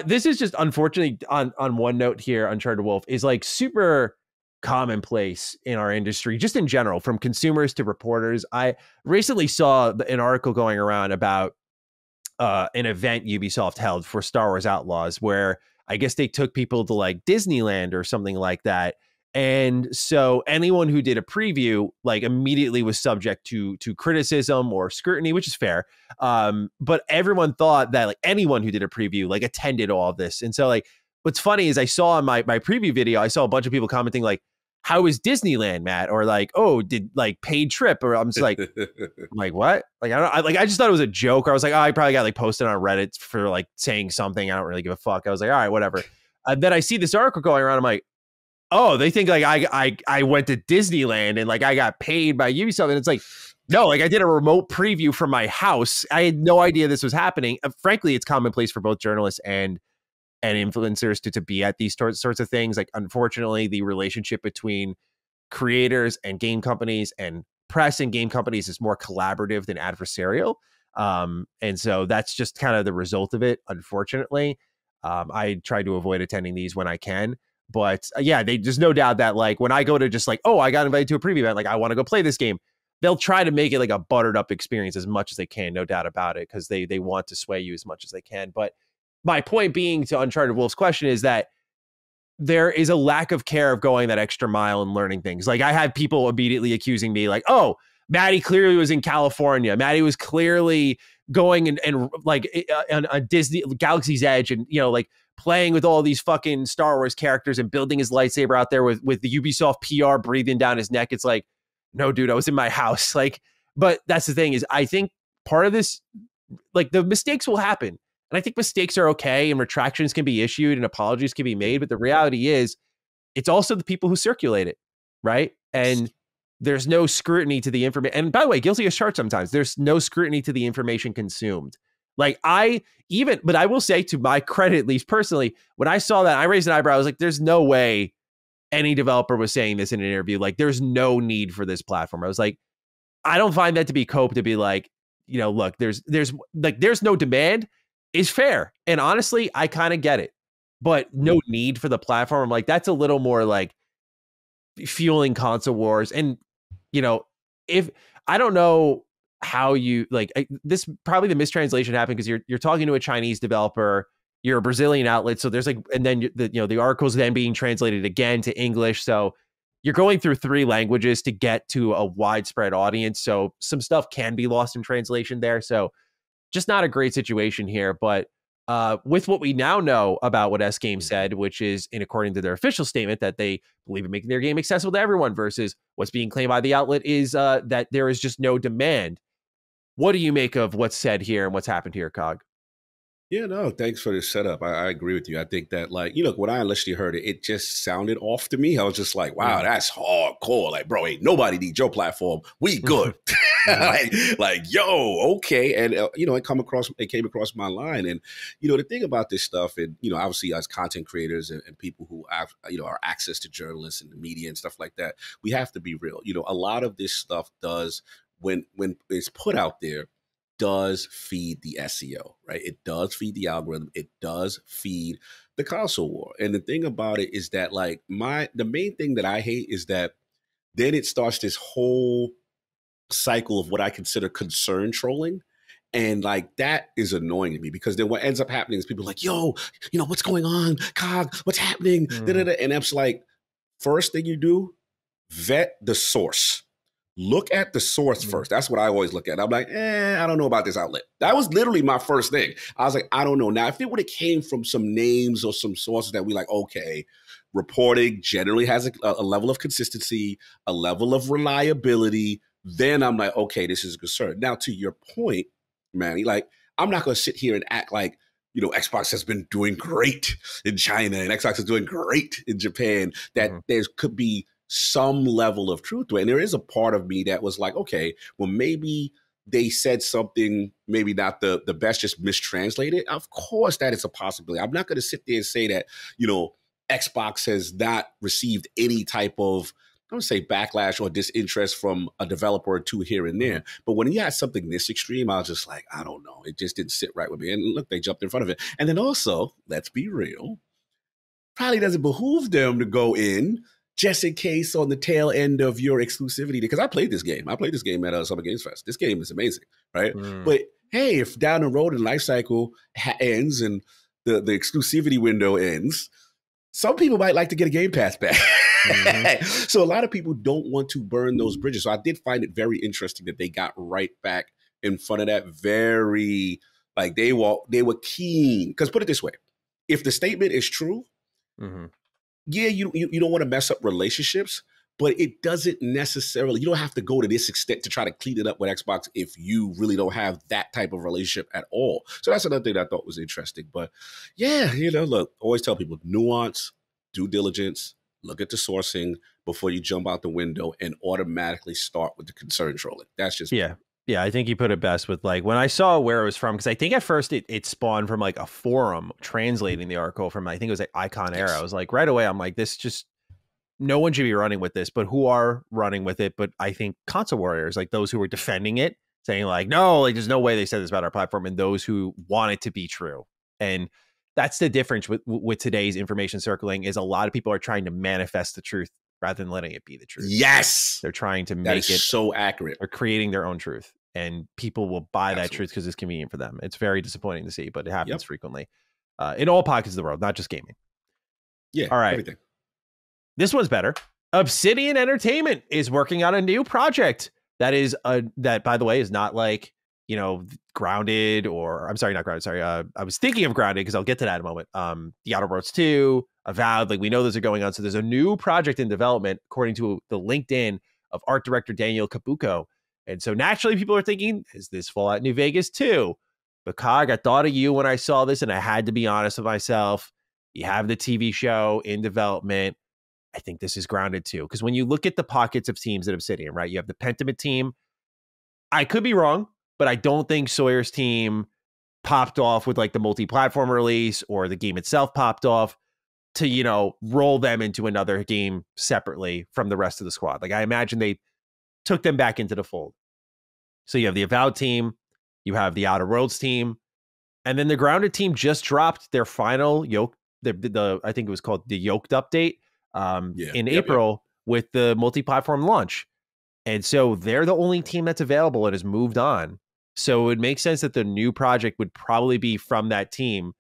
This is just, unfortunately, on one note here, Uncharted Wolf is like super commonplace in our industry, just in general, from consumers to reporters. I recently saw an article going around about an event Ubisoft held for Star Wars Outlaws, where I guess they took people to like Disneyland or something like that. And so anyone who did a preview, like, immediately was subject to criticism or scrutiny, which is fair. But everyone thought that like anyone who did a preview like attended all of this. And so like, what's funny is I saw in my preview video, I saw a bunch of people commenting like, how is Disneyland, Matt? Or like, oh, did like paid trip? Or I'm just like, what? Like, I just thought it was a joke. Or I was like, oh, I probably got like posted on Reddit for like saying something. I don't really give a fuck. I was like, all right, whatever. Then I see this article going around. I'm like, oh, they think like I went to Disneyland and like I got paid by Ubisoft. And it's like, no, like I did a remote preview from my house. I had no idea this was happening. Frankly, it's commonplace for both journalists and influencers to be at these sorts of things. Like, unfortunately, the relationship between creators and game companies and press and game companies is more collaborative than adversarial. And so that's just kind of the result of it, unfortunately. I try to avoid attending these when I can. But yeah, there's no doubt that like when I go to just like, oh, I got invited to a preview event, like I want to go play this game, they'll try to make it like a buttered up experience as much as they can, no doubt about it, because they want to sway you as much as they can. But my point being to Uncharted Wolf's question is that there is a lack of care of going that extra mile and learning things. Like, I had people immediately accusing me like, oh, Maddie clearly was in California. Maddie was clearly going and like on a Disney Galaxy's Edge and, you know, like playing with all these fucking Star Wars characters and building his lightsaber out there with the Ubisoft PR breathing down his neck. It's like, no, dude, I was in my house. Like, but that's the thing is, I think part of this, like, the mistakes will happen. And I think mistakes are okay and retractions can be issued and apologies can be made. But the reality is, it's also the people who circulate it, right? And there's no scrutiny to the information. And by the way, guilty as charged sometimes. There's no scrutiny to the information consumed. Like, but I will say, to my credit, at least personally, when I saw that, I raised an eyebrow. I was like, there's no way any developer was saying this in an interview. Like, there's no need for this platform. I was like, I don't find that to be cope to be like, you know, look, there's no demand is fair. And honestly, I kind of get it, but no need for the platform. I'm like, that's a little more like fueling console wars. And, you know, if I don't know how you like this, probably the mistranslation happened because you're talking to a Chinese developer, you're a Brazilian outlet. So there's like, and then the article's then being translated again to English. So you're going through 3 languages to get to a widespread audience. So some stuff can be lost in translation there. So just not a great situation here. But with what we now know about what S Games said, which is according to their official statement that they believe in making their game accessible to everyone, versus what's being claimed by the outlet is that there is just no demand. What do you make of what's said here and what's happened here, Cog? Yeah, no, thanks for the setup. I agree with you. I think that, like, you know, when I initially heard it, it just sounded off to me. I was just like, wow, that's hardcore. Like, bro, ain't nobody needs your platform. We good. like, yo, okay. And, you know, it came across my line. And, you know, the thing about this stuff, and, you know, obviously as content creators and people who have, you know, our access to journalists and the media and stuff like that, we have to be real. You know, a lot of this stuff does, when it's put out there, does feed the SEO, right? It does feed the algorithm. It does feed the console war. And the thing about it is that, like, the main thing that I hate is that then it starts this whole cycle of what I consider concern trolling. And like that is annoying to me because then what ends up happening is people are like, yo, what's going on? COG, what's happening? Mm. And I'm just like, first thing you do, vet the source. Look at the source first. That's what I always look at. I'm like, I don't know about this outlet. That was literally my first thing. I was like, I don't know. Now, if it would have came from some names or some sources that we like, okay, reporting generally has a level of consistency, a level of reliability, then I'm like, okay, this is a concern. Now, to your point, Manny, like, I'm not going to sit here and act like, Xbox has been doing great in China and Xbox is doing great in Japan, that there could be some level of truth to it. And there is a part of me that was like, okay, well, maybe they said something, maybe not the best, just mistranslated. Of course, that is a possibility. I'm not going to sit there and say that, Xbox has not received any type of, I don't say backlash or disinterest from a developer or two here and there. But when you had something this extreme, I was just like, I don't know. It just didn't sit right with me. And look, they jumped in front of it. And then also, let's be real, probably doesn't behoove them to go in just in case on the tail end of your exclusivity. Because I played this game. I played this game at Summer Games Fest. This game is amazing, right? But hey, if down the road the life cycle ends and the exclusivity window ends, some people might like to get a Game Pass back. So a lot of people don't want to burn those bridges. So I did find it very interesting that they got right back in front of that. Very, like, they were keen. Because put it this way, if the statement is true, yeah, you don't want to mess up relationships, but it doesn't necessarily, you don't have to go to this extent to try to clean it up with Xbox if you really don't have that type of relationship at all. So that's another thing that I thought was interesting. But yeah, look, always tell people nuance, due diligence, look at the sourcing before you jump out the window and automatically start with the concern trolling. That's just yeah. Yeah, I think you put it best with, like, when I saw where it was from, because I think at first it spawned from like a forum translating the article from, I think it was like Icon Era. I was like, right away, I'm like, this just, no one should be running with this, but who are running with it? But I think console warriors, like those who were defending it, saying like, no, like there's no way they said this about our platform, and those who want it to be true. And that's the difference with today's information circling, is a lot of people are trying to manifest the truth rather than letting it be the truth. Yes. They're trying to make it so accurate. Or creating their own truth. And people will buy that truth because it's convenient for them. It's very disappointing to see, but it happens frequently in all pockets of the world, not just gaming. Yeah. All right. Everything. This one's better. Obsidian Entertainment is working on a new project that, by the way, is not like, Grounded, or I'm sorry, not Grounded. Sorry. I was thinking of Grounded because I'll get to that in a moment. The Outer Worlds 2, Avowed, like we know those are going on. So there's a new project in development, according to the LinkedIn of art director Daniel Cabuco. And so naturally people are thinking, is this Fallout New Vegas 2? But COG, I thought of you when I saw this, and I had to be honest with myself. You have the TV show in development. I think this is Grounded 2. Because when you look at the pockets of teams at Obsidian, right, you have the Pentiment team. I could be wrong, but I don't think Sawyer's team popped off with like the multi-platform release, or the game itself popped off to, roll them into another game separately from the rest of the squad. Like I imagine they took them back into the fold. So you have the Avowed team, you have the Outer Worlds team, and then the Grounded team just dropped their final yoke. I think it was called the Yoked update in April with the multi-platform launch. And so they're the only team that's available and has moved on. So it would make sense that the new project would probably be from that team,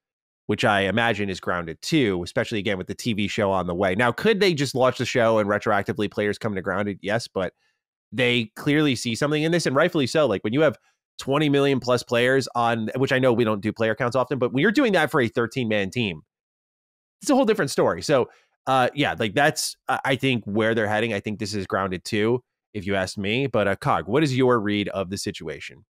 which I imagine is Grounded 2, especially again with the TV show on the way. Now, could they just launch the show and retroactively players come to Grounded? Yes, but they clearly see something in this, and rightfully so. Like when you have 20 million plus players on, which I know we don't do player counts often, but when you're doing that for a 13-man team, it's a whole different story. So like that's, I think, where they're heading. I think this is Grounded 2, if you ask me. But COG, what is your read of the situation?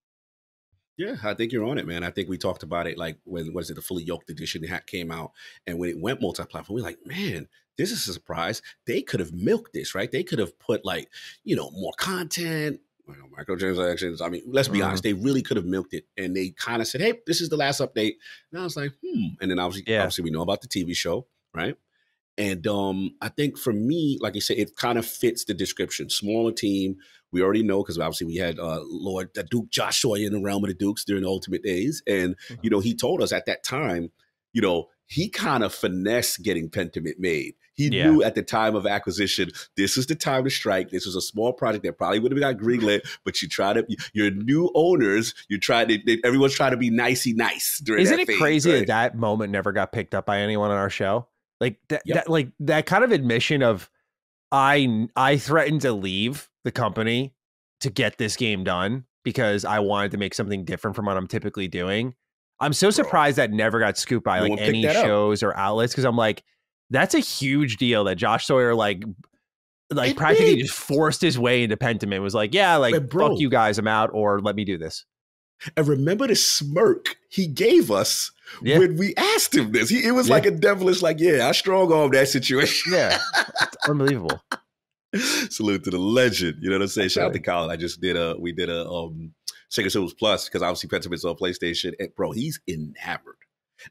Yeah, I think you're on it, man. I think we talked about it like when, the fully yoked edition came out, and when it went multi-platform, we were like, man, this is a surprise. They could have milked this, right? They could have put like, more content, microtransactions. I mean, let's be honest, they really could have milked it. And they kind of said, hey, this is the last update. And I was like, And then obviously we know about the TV show, right? And I think for me, like I said, it kind of fits the description. Smaller team. We already know, because obviously we had Lord Duke Joshua in the realm of the Dukes during the Ultimate days. And, he told us at that time, he kind of finessed getting Pentiment made. He Yeah. knew at the time of acquisition, this is the time to strike. This was a small project that probably would have got greenlit, but you try to, your new owners, you try to, everyone's trying to be nicey nice during Isn't that it phase, crazy right? that moment never got picked up by anyone on our show? Like that kind of admission of I threatened to leave the company to get this game done because I wanted to make something different from what I'm typically doing. I'm so surprised that never got scooped by like any shows or outlets, because I'm like, that's a huge deal that Josh Sawyer like practically just forced his way into Pentiment. Was like, yeah, like fuck you guys, I'm out, or let me do this. And remember the smirk he gave us when we asked him this. It was like a devilish, like, I strong armed that situation. Yeah, unbelievable. Salute to the legend. You know what I'm saying? Shout out to Colin. We did a Sega Souls Plus, because obviously Pentiment's on PlayStation. And bro, he's enamored.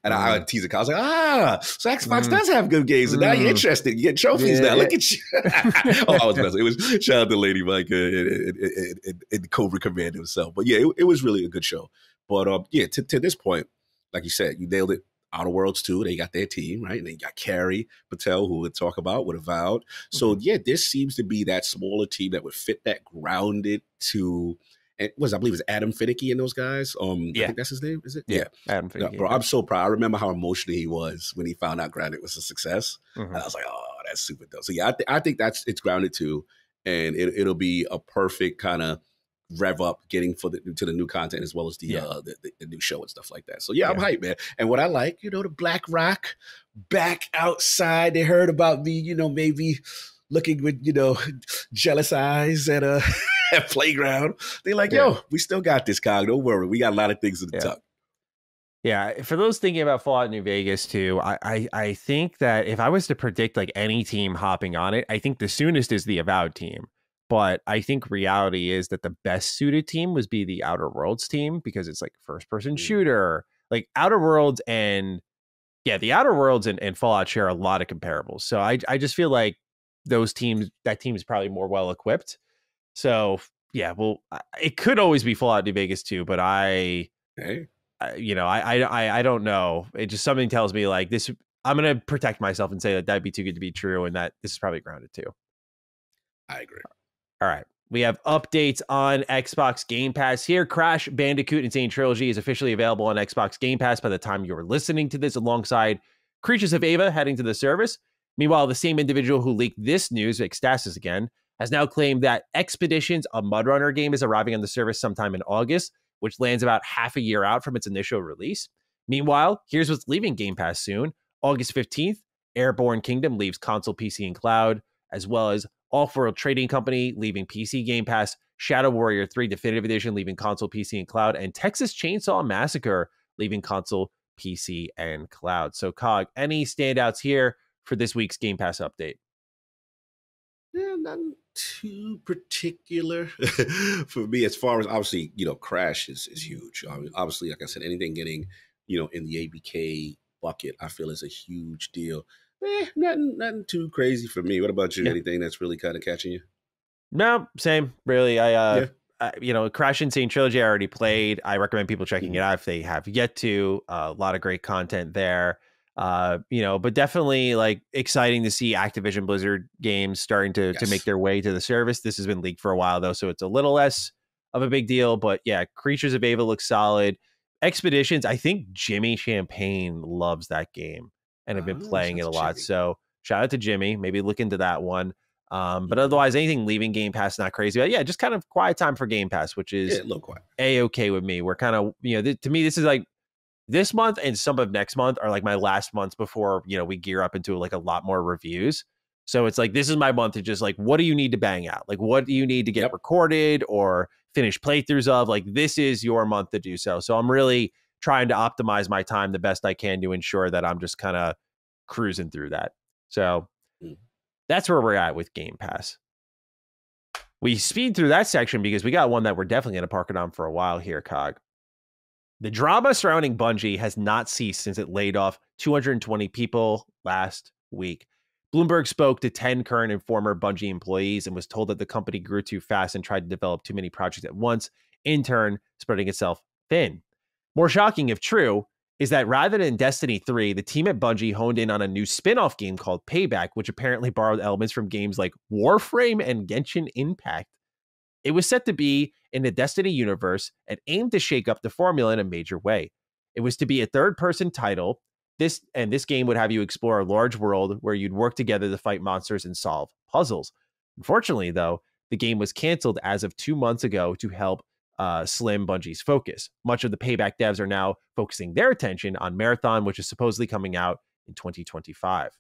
And I teased the Colin. I was like, so Xbox does have good games, and now you're interested. You get trophies now. Look at you. I was messing. It was shout out to Lady Mike and Cobra Command himself. But yeah, it was really a good show. But to this point, like you said, you nailed it. Outer Worlds 2, they got their team, right? And they got Carrie Patel, who we'll talk about with Avowed. So this seems to be that smaller team that would fit that grounded to, and I believe it's Adam Finicky and those guys. I think that's his name, is it? Yeah. Adam Finicky. No, bro, I'm so proud. I remember how emotional he was when he found out Grounded was a success. And I was like, oh, that's super dope. So yeah, I think it's Grounded too. And it'll be a perfect kind of rev up getting to the new content, as well as the new show and stuff like that. So I'm hyped, man. And what I like, the Black Rock back outside. They heard about me, maybe looking with, jealous eyes at a playground. They like, yo, we still got this, Cog. Don't worry. We got a lot of things in the tuck. Yeah, for those thinking about Fallout New Vegas too, I think that if I was to predict like any team hopping on it, I think the soonest is the Avowed team. But I think reality is that the best suited team would be the Outer Worlds team, because it's like first person shooter, like Outer Worlds the Outer Worlds and Fallout share a lot of comparables. So I just feel like that team is probably more well equipped. So it could always be Fallout New Vegas too, but I don't know. It just, something tells me like this. I'm going to protect myself and say that that'd be too good to be true, and that this is probably Grounded too. I agree. All right. We have updates on Xbox Game Pass here. Crash Bandicoot Insane Trilogy is officially available on Xbox Game Pass by the time you're listening to this, alongside Creatures of Ava heading to the service. Meanwhile, the same individual who leaked this news, Xtasis again, has now claimed that Expeditions, a Mudrunner game, is arriving on the service sometime in August, which lands about half a year out from its initial release. Meanwhile, here's what's leaving Game Pass soon. August 15th, Airborne Kingdom leaves console, PC, and cloud, as well as Off-World Trading Company leaving PC Game Pass, Shadow Warrior 3 Definitive Edition leaving console, PC, and cloud, and Texas Chainsaw Massacre leaving console, PC, and cloud. So, Cog, any standouts here for this week's Game Pass update? Yeah, nothing too particular for me. As far as, obviously, Crash is huge. I mean, obviously, like I said, anything getting, in the ABK bucket, I feel is a huge deal. Nothing too crazy for me. What about you? Yeah. Anything that's really kind of catching you? No, same. Really, Crash Insane Trilogy I already played. I recommend people checking it out if they have yet to. A lot of great content there. But definitely like exciting to see Activision Blizzard games starting to make their way to the service. This has been leaked for a while though, so it's a little less of a big deal. But yeah, Creatures of Ava looks solid. Expeditions, I think Jimmy Champagne loves that game and have been playing it a lot. So shout out to Jimmy. Maybe look into that one. But otherwise, anything leaving Game Pass, not crazy. But yeah, just kind of quiet time for Game Pass, which is A-okay with me. We're kind of, to me, this is like this month and some of next month are like my last months before, we gear up into like a lot more reviews. So it's like, this is my month to just like, what do you need to bang out? Like, what do you need to get recorded or finish playthroughs of? Like, this is your month to do so. So I'm really trying to optimize my time the best I can to ensure that I'm just kind of cruising through that. So that's where we're at with Game Pass. We speed through that section because we got one that we're definitely going to park it on for a while here, Cog. The drama surrounding Bungie has not ceased since it laid off 220 people last week. Bloomberg spoke to 10 current and former Bungie employees and was told that the company grew too fast and tried to develop too many projects at once, in turn spreading itself thin. More shocking if true, is that rather than Destiny 3, the team at Bungie honed in on a new spin-off game called Payback, which apparently borrowed elements from games like Warframe and Genshin Impact. It was set to be in the Destiny universe and aimed to shake up the formula in a major way. It was to be a third-person title. This game would have you explore a large world where you'd work together to fight monsters and solve puzzles. Unfortunately, though, the game was canceled as of 2 months ago to help slim Bungie's focus. Much of the Payback devs are now focusing their attention on Marathon, which is supposedly coming out in 2025.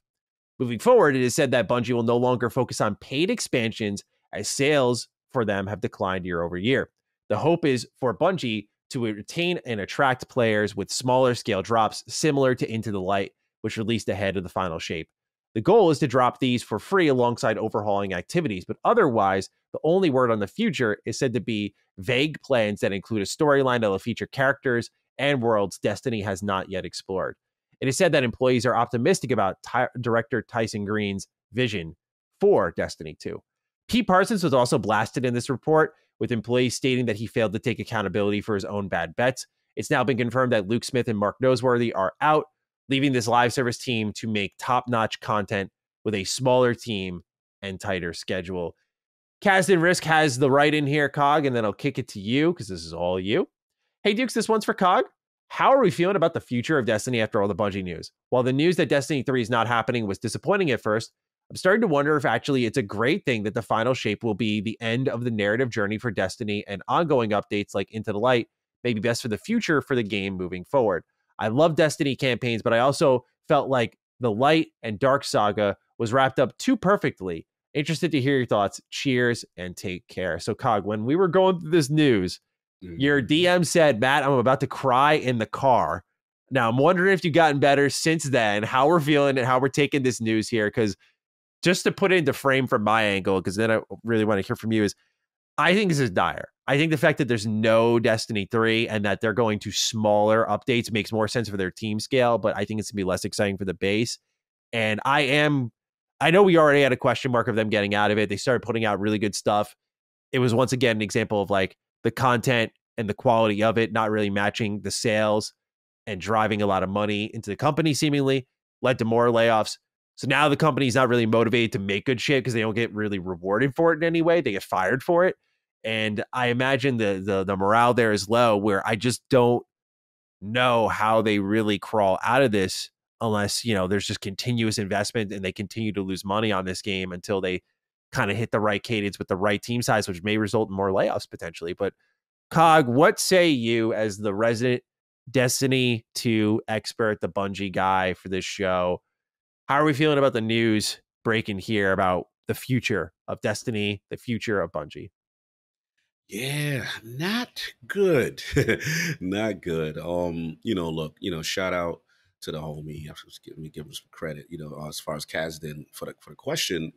Moving forward, it is said that Bungie will no longer focus on paid expansions as sales for them have declined year over year. The hope is for Bungie to retain and attract players with smaller scale drops similar to Into the Light, which released ahead of the final shape. The goal is to drop these for free alongside overhauling activities, but otherwise, the only word on the future is said to be vague plans that include a storyline that will feature characters and worlds Destiny has not yet explored. It is said that employees are optimistic about director Tyson Green's vision for Destiny 2. Pete Parsons was also blasted in this report, with employees stating that he failed to take accountability for his own bad bets. It's now been confirmed that Luke Smith and Mark Noseworthy are out, leaving this live service team to make top-notch content with a smaller team and tighter schedule. Kasdan Risk has the right in here, Cog, and then I'll kick it to you because this is all you. Hey, Dukes, this one's for Cog. How are we feeling about the future of Destiny after all the Bungie news? While the news that Destiny 3 is not happening was disappointing at first, I'm starting to wonder if actually it's a great thing that the final shape will be the end of the narrative journey for Destiny, and ongoing updates like Into the Light may be best for the future for the game moving forward. I love Destiny campaigns, but I also felt like the Light and Dark saga was wrapped up too perfectly. Interested to hear your thoughts. Cheers and take care. So, Cog, when we were going through this news, your DM said, Matt, I'm about to cry in the car. Now, I'm wondering if you've gotten better since then, how we're feeling and how we're taking this news here, because just to put it into frame from my angle, because then I really want to hear from you, is I think this is dire. I think the fact that there's no Destiny 3 and that they're going to smaller updates makes more sense for their team scale, but I think it's going to be less exciting for the base. And I know we already had a question mark of them getting out of it. They started putting out really good stuff. It was once again an example of like the content and the quality of it not really matching the sales and driving a lot of money into the company, seemingly led to more layoffs. So now the company's not really motivated to make good shit because they don't get really rewarded for it in any way. They get fired for it. And I imagine the morale there is low, where I just don't know how they really crawl out of this unless, there's just continuous investment and they continue to lose money on this game until they kind of hit the right cadence with the right team size, which may result in more layoffs potentially. But Cog, what say you as the resident Destiny 2 expert, the Bungie guy for this show? How are we feeling about the news breaking here about the future of Destiny, the future of Bungie? Yeah, not good. Not good. Look, shout out to the homie. Give him some credit, as far as Kasdan for the question,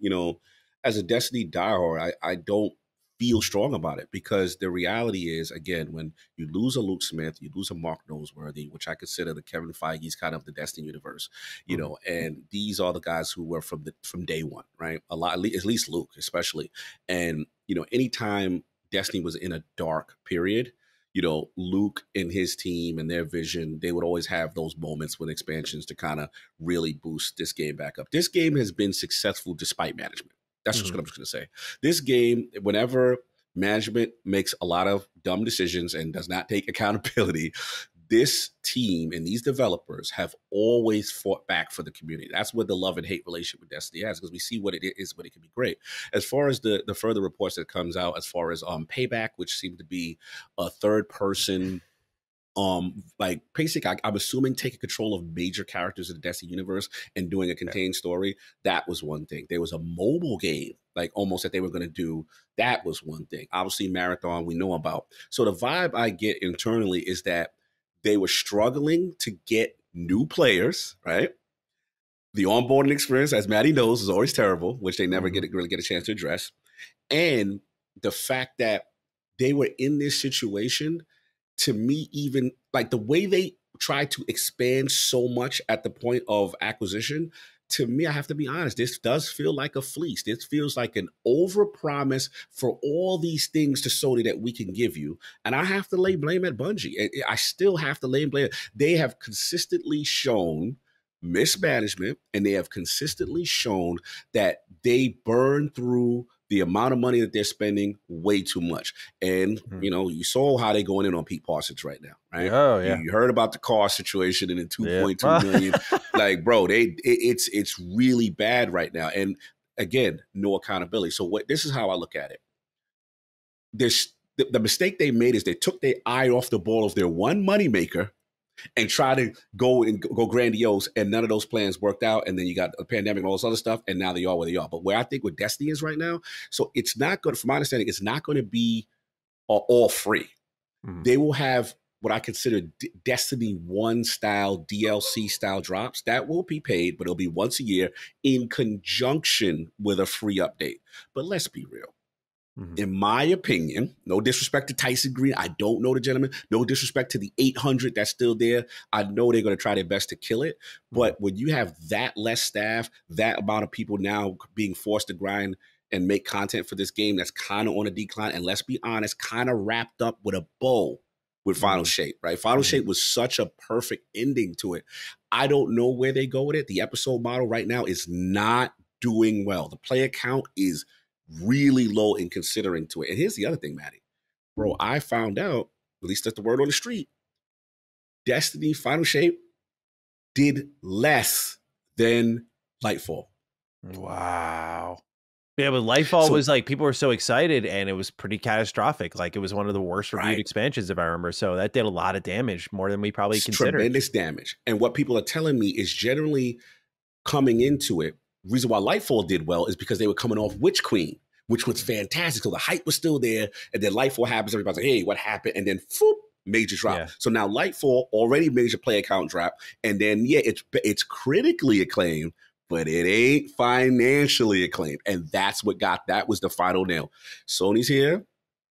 as a Destiny diehard, I don't feel strong about it, because the reality is, again, when you lose a Luke Smith, you lose a Mark Noseworthy, which I consider the Kevin Feige's kind of the Destiny universe, and these are the guys who were from day one, right? A lot, at least Luke, especially. And, anytime Destiny was in a dark period, Luke and his team and their vision, they would always have those moments with expansions to kind of really boost this game back up. This game has been successful despite management. That's just what I'm just going to say. This game, whenever management makes a lot of dumb decisions and does not take accountability, this team and these developers have always fought back for the community. That's what the love and hate relationship with Destiny has, because we see what it is, but it can be great. As far as the further reports that comes out, as far as Payback, which seemed to be a third person, like basically, I'm assuming taking control of major characters in the Destiny universe and doing a contained story. That was one thing. There was a mobile game, like almost that they were going to do. That was one thing. Obviously, Marathon we know about. So the vibe I get internally is that they were struggling to get new players, right? The onboarding experience, as Maddie knows, is always terrible, which they never really get a chance to address. And the fact that they were in this situation, to me, even like the way they tried to expand so much at the point of acquisition, to me, I have to be honest, this does feel like a fleece. This feels like an overpromise for all these things to Sony that we can give you. And I have to lay blame at Bungie. I still have to lay blame. They have consistently shown mismanagement, and they have consistently shown that they burn through the amount of money that they're spending way too much. And, you know, you saw how they're going in on Pete Parsons right now, right? Oh, yeah. You heard about the car situation and the 2.2 million. Like, bro, it's really bad right now. And again, no accountability. So this is how I look at it. The mistake they made is they took their eye off the ball of their one moneymaker and try to go grandiose, and none of those plans worked out. And then you got a pandemic and all this other stuff, and now they are where they are. But where I think where Destiny is right now, so it's not good, from my understanding, it's not going to be all free. Mm-hmm. They will have what I consider Destiny 1 style, DLC style drops. That will be paid, but it'll be once a year in conjunction with a free update. But let's be real. In my opinion, no disrespect to Tyson Green. I don't know the gentleman. No disrespect to the 800 that's still there. I know they're going to try their best to kill it. But when you have that less staff, that amount of people now being forced to grind and make content for this game that's kind of on a decline, and let's be honest, kind of wrapped up with a bow with Final Shape, right? Final Shape was such a perfect ending to it. I don't know where they go with it. The episode model right now is not doing well. The player count is really low in considering to it. And here's the other thing, Maddie. Bro, I found out, at least that's the word on the street, Destiny Final Shape did less than Lightfall. Wow. Yeah, but Lightfall was like, people were so excited and it was pretty catastrophic. Like, it was one of the worst reviewed expansions, if I remember. So that did a lot of damage, more than we probably considered. Tremendous damage. And what people are telling me is generally coming into it, the reason why Lightfall did well is because they were coming off Witch Queen, which was fantastic. So the hype was still there. And then Lightfall happens. Everybody's like, hey, what happened? And then, whoop, major drop. Yeah. So now Lightfall already major player count drop. And then, yeah, it's critically acclaimed, but it ain't financially acclaimed. And that's what that was the final nail. Sony's here.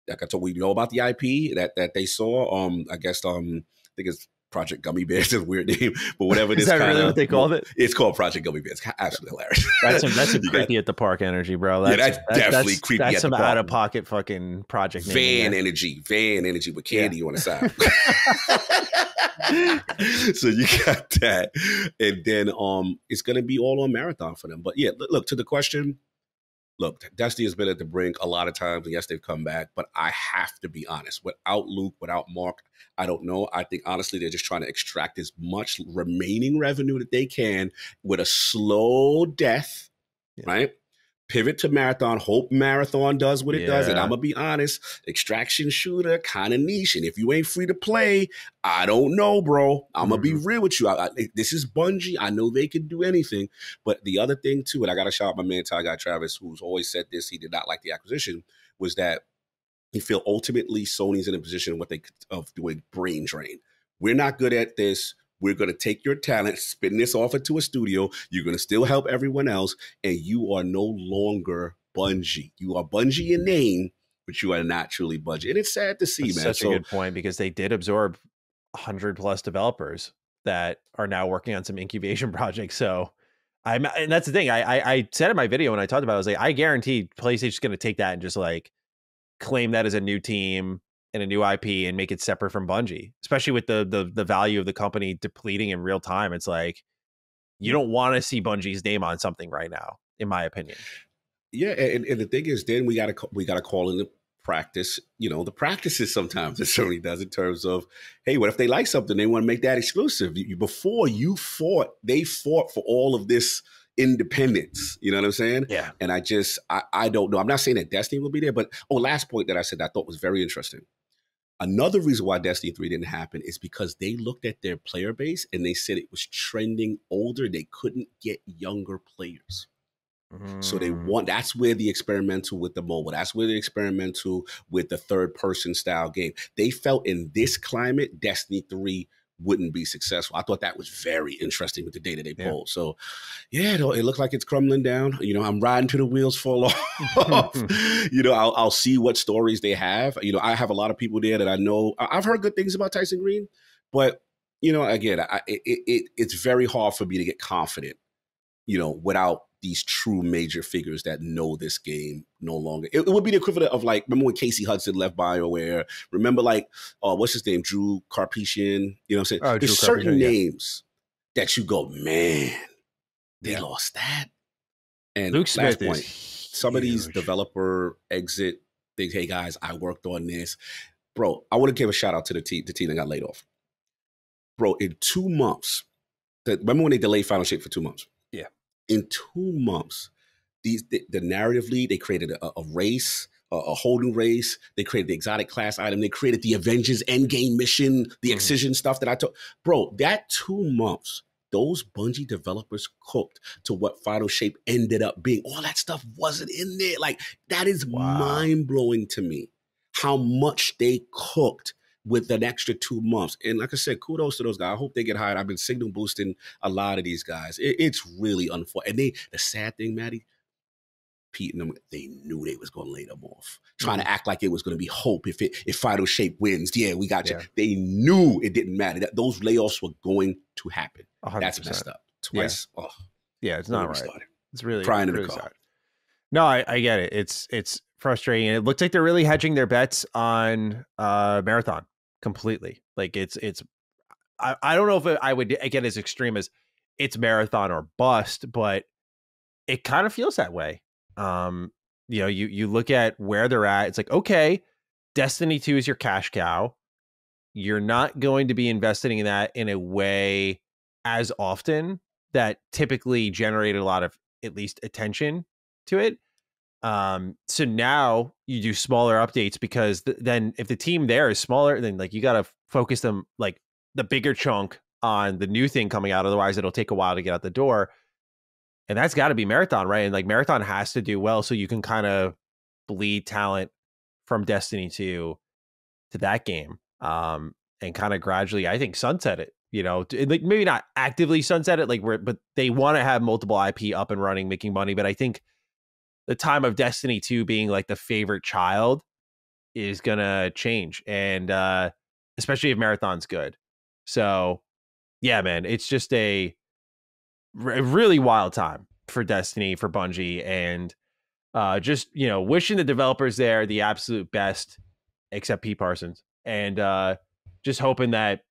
Like I told you, know about the IP that they saw. I guess, I think it's Project Gummy Bears is a weird name, but whatever it is. Is that really what they called it? It's called Project Gummy Bears. Absolutely hilarious. That's some creepy at the park energy, bro. That's definitely creepy. That's some out of pocket fucking project van energy with candy on the side. So you got that, and then it's gonna be all on Marathon for them. But yeah, look to the question. Look, Destiny has been at the brink a lot of times, and yes, they've come back, but I have to be honest. Without Luke, without Mark, I don't know. I think, honestly, they're just trying to extract as much remaining revenue that they can with a slow death, right? Pivot to Marathon. Hope Marathon does what it does. And I'm going to be honest, extraction shooter, kind of niche. And if you ain't free to play, I don't know, bro. I'm going to be real with you. This is Bungie. I know they can do anything. But the other thing, too, and I got to shout out my man, Ty Guy Travis, who's always said this, he did not like the acquisition, was that he feel ultimately Sony's in a position of doing brain drain. We're not good at this. We're going to take your talent, spin this off into a studio. You're going to still help everyone else, and you are no longer Bungie. You are Bungie in name, but you are not truly Bungie. And it's sad to see, That's man. Such a good point, because they did absorb 100+ developers that are now working on some incubation projects. So and that's the thing. I said in my video when I talked about it, I was like, I guarantee PlayStation's going to take that and just like claim that as a new team and a new IP and make it separate from Bungie, especially with the value of the company depleting in real time. It's like, you don't want to see Bungie's name on something right now, in my opinion. Yeah. And the thing is, then we got to call in the practice, the practices sometimes it certainly does, in terms of, hey, what if they like something? They want to make that exclusive. Before they fought for all of this independence, you know what I'm saying? Yeah. And I don't know. I'm not saying that Destiny will be there, but last point that I said that I thought was very interesting. Another reason why Destiny 3 didn't happen is because they looked at their player base and they said it was trending older. They couldn't get younger players. So that's where the experimental with the mobile, that's where the experimental with the third person style game. They felt in this climate, Destiny 3 wouldn't be successful. I thought that was very interesting with the data they pulled. So yeah, it looks like it's crumbling down. I'm riding till the wheels fall off. I'll see what stories they have. I have a lot of people there that I know. I've heard good things about Tyson Green, but again, it's very hard for me to get confident, without these true major figures that know this game no longer. It would be the equivalent of like, remember when Casey Hudson left BioWare? Remember like, what's his name? Drew Karpyshyn? You know what I'm saying? There's certain names that you go, man, they lost that. And Luke Smith point, some of these developer exit things, hey guys, I worked on this. Bro, I want to give a shout out to the team that got laid off. Bro, in 2 months, remember when they delayed Final Shape for 2 months? Yeah. In 2 months, the narrative lead, they created a race, a whole new race. They created the exotic class item. They created the Avengers Endgame mission, the Excision stuff that I took. Bro, that 2 months, those Bungie developers cooked to what Final Shape ended up being. All that stuff wasn't in there. Like, that is mind-blowing to me, how much they cooked with an extra 2 months. And like I said, kudos to those guys. I hope they get hired. I've been signal boosting a lot of these guys. It's really unfortunate. And the sad thing, Maddie, Pete and them, they knew they was going to lay them off. Trying to act like it was going to be hope if Final Shape wins. Yeah, we got you. They knew it didn't matter. That those layoffs were going to happen. 100%. That's messed up. Twice. Yeah, it's not right. It's really crying in really the car. Sad. No, I get it. It's frustrating. And it looks like they're really hedging their bets on Marathon completely. Like it's I don't know if I would get as extreme as it's Marathon or bust, but it kind of feels that way. You look at where they're at. It's like, okay, Destiny 2 is your cash cow. You're not going to be investing in that in a way as often that typically generated a lot of at least attention to it. So now you do smaller updates because then if the team there is smaller, then like you got to focus them like the bigger chunk on the new thing coming out. Otherwise it'll take a while to get out the door. And that's got to be Marathon, right? And like Marathon has to do well so you can kind of bleed talent from Destiny 2 to that game. And kind of gradually, I think, sunset it, like maybe not actively sunset it, but they want to have multiple IP up and running, making money. But I think the time of Destiny 2 being like the favorite child is going to change. And especially if Marathon's good. So yeah, man, it's just a really wild time for Destiny, for Bungie, and just, wishing the developers there the absolute best, except Pete Parsons, and just hoping that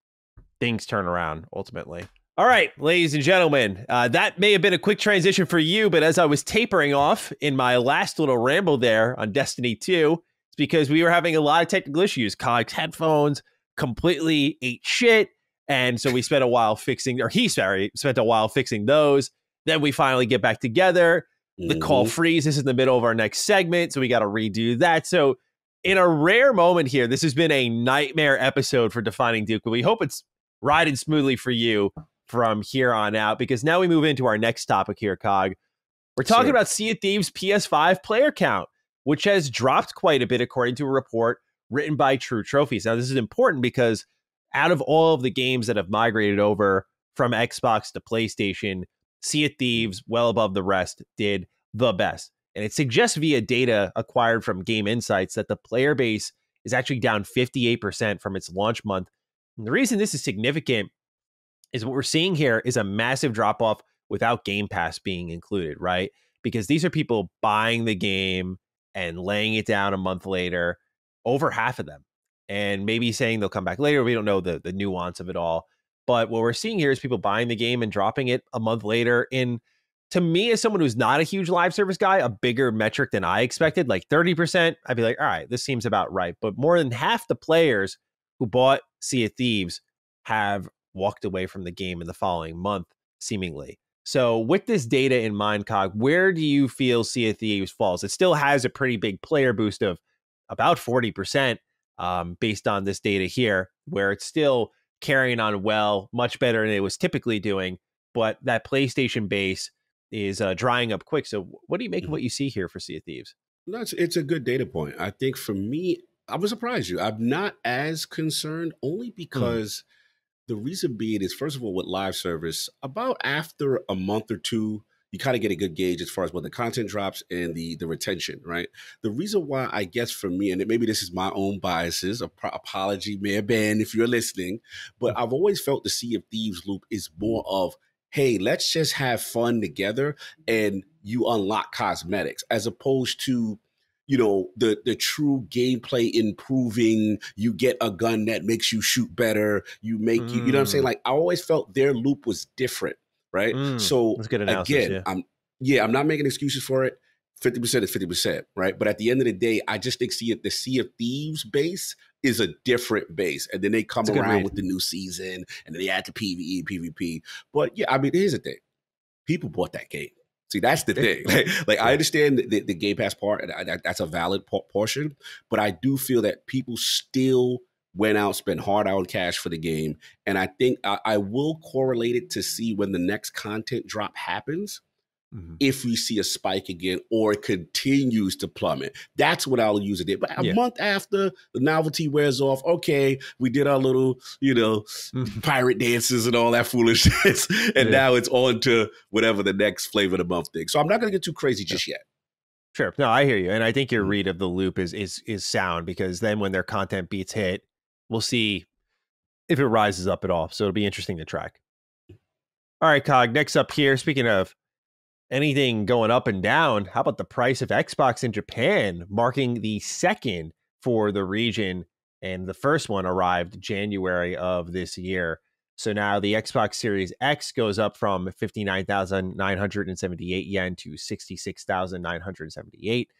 things turn around ultimately. All right, ladies and gentlemen, that may have been a quick transition for you, but as I was tapering off in my last little ramble there on Destiny 2, it's because we were having a lot of technical issues. Cog's headphones completely ate shit, and so we spent a while fixing, or he spent a while fixing those. Then we finally get back together. The call freezes in the middle of our next segment, so we got to redo that. So in a rare moment here, this has been a nightmare episode for Defining Duke, but we hope it's riding smoothly for you from here on out, because now we move into our next topic here, Cog. We're talking about Sea of Thieves PS5 player count, which has dropped quite a bit according to a report written by True Trophies. Now, this is important because out of all of the games that have migrated over from Xbox to PlayStation, Sea of Thieves, well above the rest, did the best. And it suggests via data acquired from Game Insights that the player base is actually down 58% from its launch month. And the reason this is significant is what we're seeing here is a massive drop-off without Game Pass being included, right? Because these are people buying the game and laying it down a month later, over half of them, and maybe saying they'll come back later. We don't know the nuance of it all. But what we're seeing here is people buying the game and dropping it a month later in, to me, as someone who's not a huge live service guy, a bigger metric than I expected, like 30%, I'd be like, all right, this seems about right. But more than half the players who bought Sea of Thieves have walked away from the game in the following month, seemingly. So with this data in mind, Cog, where do you feel Sea of Thieves falls? It still has a pretty big player boost of about 40% based on this data here, where it's still carrying on well, much better than it was typically doing. But that PlayStation base is drying up quick. So what do you make of what you see here for Sea of Thieves? No, it's a good data point. I think for me, I would surprise you. I'm not as concerned, only because the reason being is, first of all, with live service, about after a month or two, you kind of get a good gauge as far as when the content drops and the retention, right? The reason why, I guess for me, and maybe this is my own biases, apology, Mayor Ben, if you're listening, but I've always felt the Sea of Thieves loop is more of hey, let's just have fun together, and you unlock cosmetics as opposed to, the true gameplay improving. You get a gun that makes you shoot better. You know what I'm saying? Like, I always felt their loop was different, right? So that's good analysis. again, Yeah. I'm not making excuses for it. 50% is 50%, right? But at the end of the day, I just think the Sea of Thieves base is a different base. And then they come around with the new season, and then they add the PvE, PvP. But yeah, I mean, here's the thing. People bought that game. See, that's the thing. Like I understand the Game Pass part, and that's a valid portion, but I do feel that people still went out, spent hard out cash for the game. And I think I will correlate it to see when the next content drop happens. If we see a spike again or it continues to plummet, that's what I'll use it. But a month after the novelty wears off, okay, we did our little, pirate dances and all that foolishness. And now it's on to whatever the next flavor of the month thing. So I'm not going to get too crazy just yet. Sure. No, I hear you. And I think your read of the loop is sound, because then when their content beats hit, we'll see if it rises up at all. So it'll be interesting to track. All right, Cog, next up here, speaking of anything going up and down, how about the price of Xbox in Japan, marking the second for the region, and the first one arrived January of this year. So now the Xbox Series X goes up from 59,978 yen to 66,978.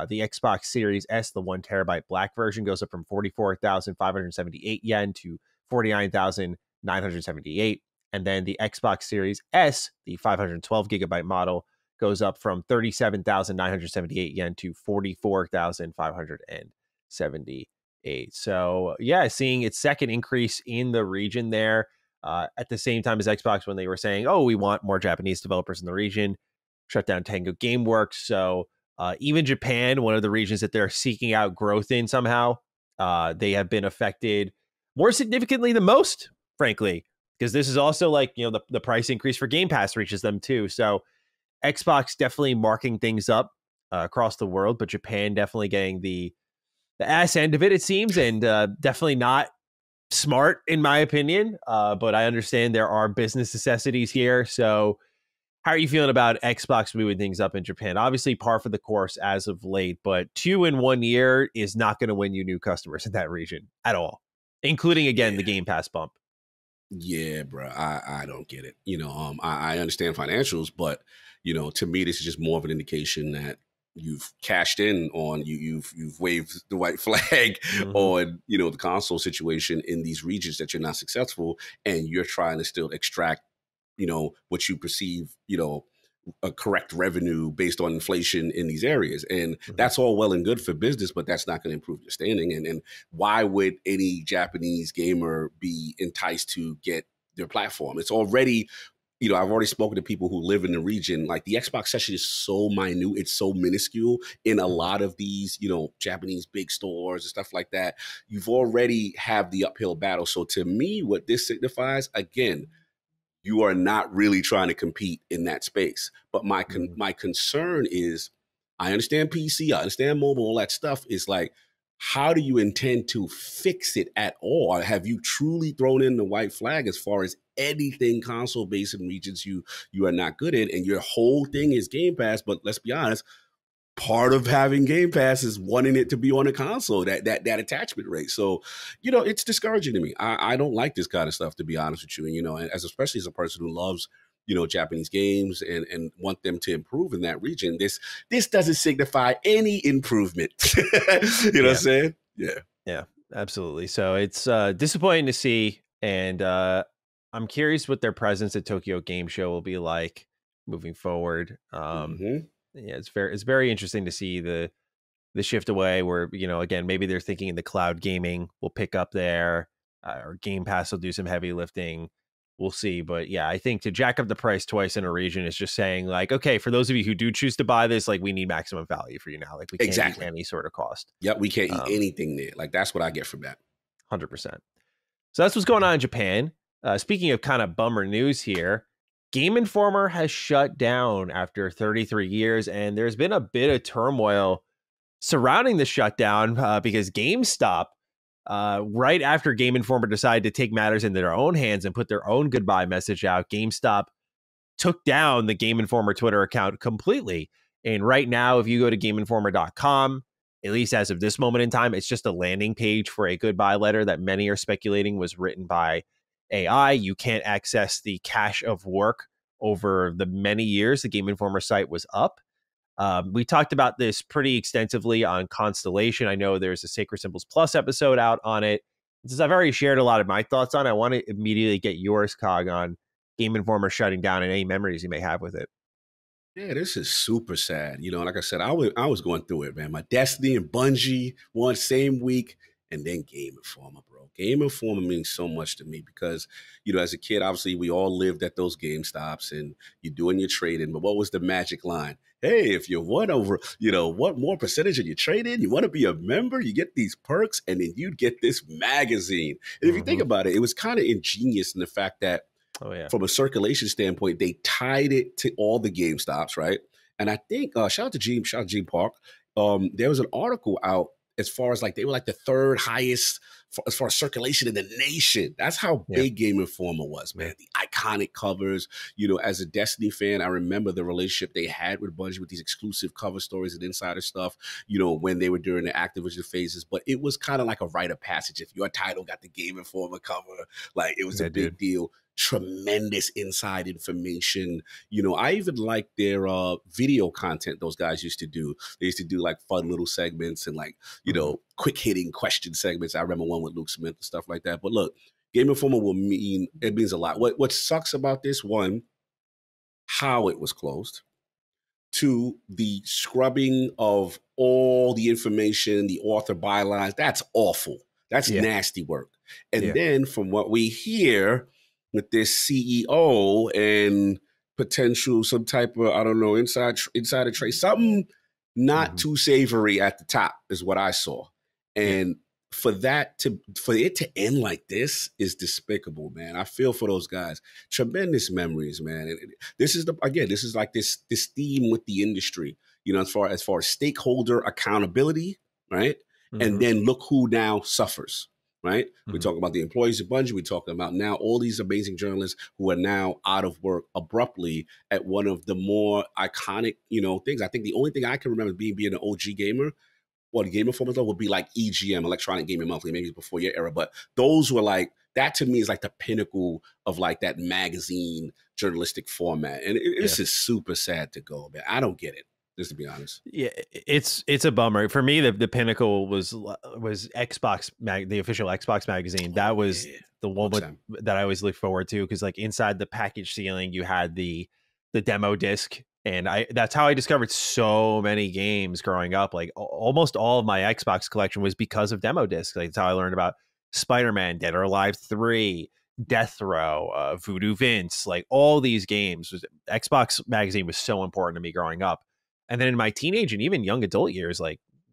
The Xbox Series S, the 1 terabyte black version, goes up from 44,578 yen to 49,978. And then the Xbox Series S, the 512 gigabyte model, goes up from 37,978 yen to 44,578. So yeah, seeing its second increase in the region there, at the same time as Xbox, when they were saying, oh, we want more Japanese developers in the region, shut down Tango Gameworks. So even Japan, one of the regions that they're seeking out growth in somehow, they have been affected more significantly than most, frankly, because this is also like, the price increase for Game Pass reaches them too. So Xbox definitely marking things up across the world, but Japan definitely getting the ass end of it, it seems, and definitely not smart in my opinion. But I understand there are business necessities here. So how are you feeling about Xbox moving things up in Japan? Obviously par for the course as of late, but 2 in 1 year is not going to win you new customers in that region at all, including, again, the Game Pass bump. Yeah, bro. I don't get it. I understand financials, but to me, this is just more of an indication that you've cashed in on you've waved the white flag on the console situation in these regions that you're not successful, and you're trying to still extract what you perceive a correct revenue based on inflation in these areas. And that's all well and good for business, but that's not going to improve your standing. And why would any Japanese gamer be enticed to get their platform? It's already, I've already spoken to people who live in the region. Like, the Xbox session is so minute, it's so minuscule in a lot of these, Japanese big stores and stuff like that. You've already have the uphill battle. So to me, what this signifies, again, you are not really trying to compete in that space. But my concern is, I understand PC, I understand mobile, all that stuff is like, how do you intend to fix it at all? Or have you truly thrown in the white flag as far as anything console-based in regions you are not good in, and your whole thing is Game Pass? But let's be honest, part of having Game Pass is wanting it to be on a console, that attachment rate. So, it's discouraging to me. I don't like this kind of stuff, to be honest with you. And, especially as a person who loves, Japanese games and want them to improve in that region, this doesn't signify any improvement. What I'm saying? Yeah, absolutely. So it's disappointing to see. And I'm curious what their presence at Tokyo Game Show will be like moving forward. Yeah, it's very interesting to see the shift away where, again, maybe they're thinking the cloud gaming will pick up there, or Game Pass will do some heavy lifting. We'll see. But yeah, I think to jack up the price twice in a region is just saying, like, okay, for those of you who do choose to buy this, like, we need maximum value for you now. Like, we can't eat any sort of cost. Yep, we can't eat anything there. Like, that's what I get from that. 100%. So that's what's going on in Japan. Speaking of kind of bummer news here, Game Informer has shut down after 33 years, and there's been a bit of turmoil surrounding the shutdown because GameStop, right after Game Informer decided to take matters into their own hands and put their own goodbye message out, GameStop took down the Game Informer Twitter account completely. And right now, if you go to GameInformer.com, at least as of this moment in time, it's just a landing page for a goodbye letter that many are speculating was written by AI. You can't access the cache of work over the many years the Game Informer site was up. We talked about this pretty extensively on Constellation. I know there's a Sacred Symbols Plus episode out on it. Since I've already shared a lot of my thoughts on it, I want to immediately get yours, Cog, on Game Informer shutting down and any memories you may have with it. Yeah, this is super sad. Like I said, I was going through it, man. My Destiny and Bungie one same week, and then Game Informer, bro. Game Informer means so much to me because, as a kid, obviously we all lived at those GameStops and you're doing your trading. But what was the magic line? Hey, if you won over, what more percentage of your trade-in, you want to be a member, you get these perks, and then you'd get this magazine. And if you think about it, it was kind of ingenious in the fact that from a circulation standpoint, they tied it to all the GameStops, right? And I think, shout out to Gene Park. There was an article out as far as they were the third highest as far as circulation in the nation. That's how big Game Informer was, man. The iconic covers, as a Destiny fan, I remember the relationship they had with Bungie with these exclusive cover stories and insider stuff, when they were during the Activision phases. But it was kind of like a rite of passage. If your title got the Game Informer cover, it was a big deal. Tremendous inside information. I even like their video content those guys used to do. They used to do fun little segments and quick hitting question segments. I remember one with Luke Smith and stuff like that. But look, Game Informer means a lot. What sucks about this, one, how it was closed. Two, the scrubbing of all the information, the author bylines. That's awful. That's nasty work. And then from what we hear, with this CEO and potential some type of, I don't know, insider trade, something not too savory at the top is what I saw. And for it to end like this is despicable, man. I feel for those guys. Tremendous memories, man. And this is this theme with the industry, as far as stakeholder accountability, right? And then look who now suffers. Right? We talk about the employees of Bungie. We're talking about now all these amazing journalists who are now out of work abruptly at one of the more iconic, things. I think the only thing I can remember being an OG gamer, the Game Informer would be EGM, Electronic Gaming Monthly, maybe before your era. But those were that to me is the pinnacle of that magazine journalistic format. And this is super sad to go, man. I don't get it. Just to be honest. Yeah, it's a bummer. For me, the pinnacle was Xbox the official Xbox magazine. That was the one that I always look forward to because inside the package ceiling you had the demo disc, and that's how I discovered so many games growing up. Almost all of my Xbox collection was because of demo discs. That's how I learned about Spider-Man, Dead or Alive 3, Death Row, Voodoo Vince, all these games. Xbox magazine was so important to me growing up. And then in my teenage and even young adult years,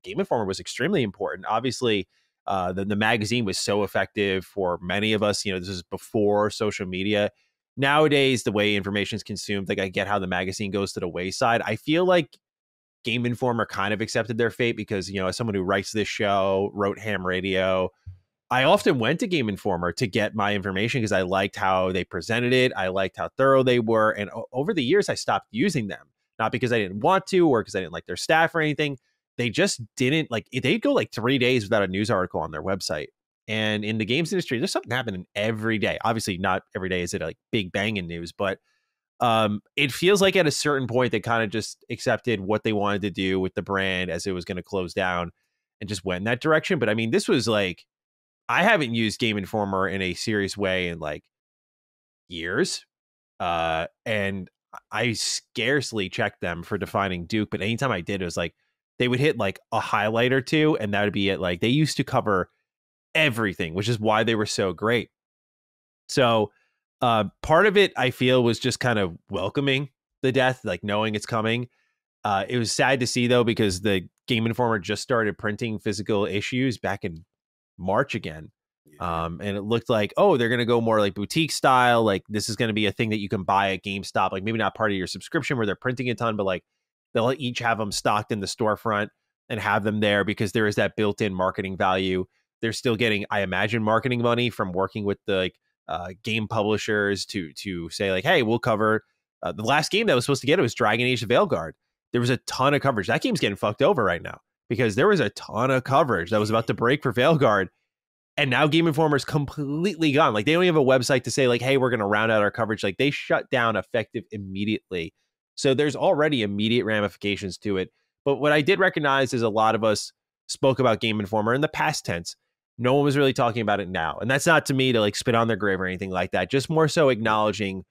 Game Informer was extremely important. Obviously, the magazine was so effective for many of us. This is before social media. Nowadays, the way information is consumed, I get how the magazine goes to the wayside. I feel like Game Informer kind of accepted their fate because, as someone who writes this show, wrote Ham Radio, I often went to Game Informer to get my information because I liked how they presented it. I liked how thorough they were. And over the years, I stopped using them. Not because I didn't want to or because I didn't like their staff or anything. They just didn't they'd go 3 days without a news article on their website. And in the games industry, there's something happening every day. Obviously, not every day is it big banging news, but it feels like at a certain point, they kind of just accepted what they wanted to do with the brand as it was going to close down and just went in that direction. But I mean, this was I haven't used Game Informer in a serious way in years. And I scarcely checked them for defining Duke, but anytime I did, it was they would hit a highlight or two, and that would be it. They used to cover everything, which is why they were so great. So part of it, I feel, was just kind of welcoming the death, knowing it's coming. It was sad to see, though, because the Game Informer just started printing physical issues back in March again. And it looked they're going to go more boutique style. This is going to be a thing that you can buy at GameStop, maybe not part of your subscription where they're printing a ton, but they'll each have them stocked in the storefront and have them there because there is that built-in marketing value. They're still getting, I imagine, marketing money from working with the game publishers to say hey, we'll cover the last game that was supposed to get it was Dragon Age: The Veilguard. There was a ton of coverage. That game's getting fucked over right now because there was a ton of coverage that was about to break for Veilguard. And now Game Informer's completely gone. Like, they don't even have a website to say, like, hey, we're going to round out our coverage. Like, they shut down effective immediately. So there's already immediate ramifications to it. But what I did recognize is a lot of us spoke about Game Informer in the past tense. No one was really talking about it now. And that's not to me to like spit on their grave or anything like that. Just more so acknowledging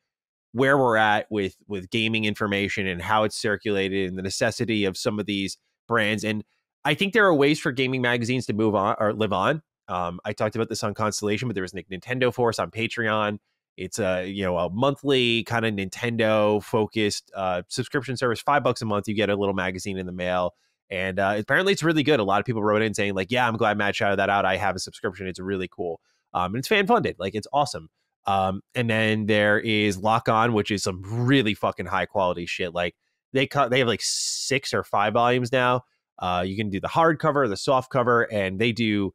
where we're at with gaming information and how it's circulated and the necessity of some of these brands. And I think there are ways for gaming magazines to move on or live on. I talked about this on Constellation, but there was Nintendo Force on Patreon. It's a monthly kind of Nintendo focused subscription service, $5 a month. You get a little magazine in the mail. And apparently it's really good. A lot of people wrote in saying like, yeah, I'm glad Matt shouted that out. I have a subscription. It's really cool. And it's fan funded. Like, it's awesome. And then there is Lock On, which is some really fucking high quality shit. Like, they have like 6 or 5 volumes now. You can do the hardcover, the soft cover, and they do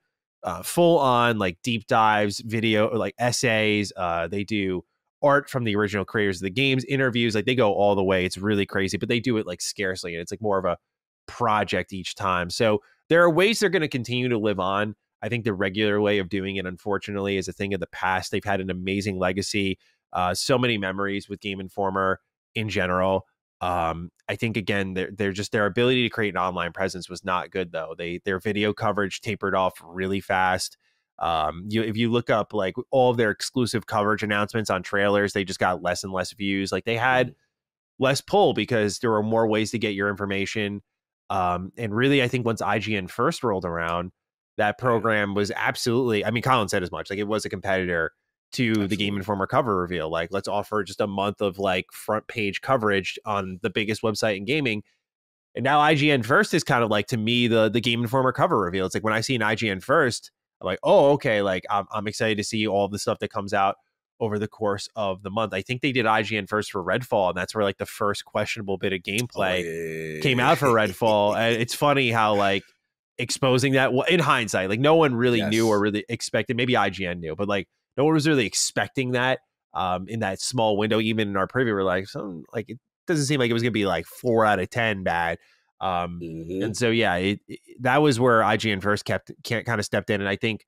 full on like deep dives, video, or like essays. They do art from the original creators of the games, interviews. Like, they go all the way. It's really crazy, but they do it like scarcely, and it's like more of a project each time. So there are ways they're going to continue to live on. I think the regular way of doing it, unfortunately, is a thing of the past. They've had an amazing legacy, so many memories with Game Informer in general. I think again, their ability to create an online presence was not good though. Their video coverage tapered off really fast. If you look up like all of their exclusive coverage announcements on trailers, they just got less and less views. Like, they had less pull because there were more ways to get your information. And really, I think once IGN first rolled around, that program was absolutely, I mean, Colin said as much, like, it was a competitor to the Game Informer cover reveal. Like, let's offer just a month of like front page coverage on the biggest website in gaming. And now IGN first is kind of like, to me, the Game Informer cover reveal. It's like, when I see an IGN first, I'm like, oh, okay. Like, I'm excited to see all the stuff that comes out over the course of the month. I think they did IGN first for Redfall, and that's where like the first questionable bit of gameplay came out for Redfall. And it's funny how like exposing that in hindsight, like no one really knew or really expected. Maybe IGN knew, but like no one was really expecting that in that small window. Even in our preview, we're like, it doesn't seem like it was gonna be like 4 out of 10 bad. And so yeah, that was where IGN first kind of stepped in, and I think,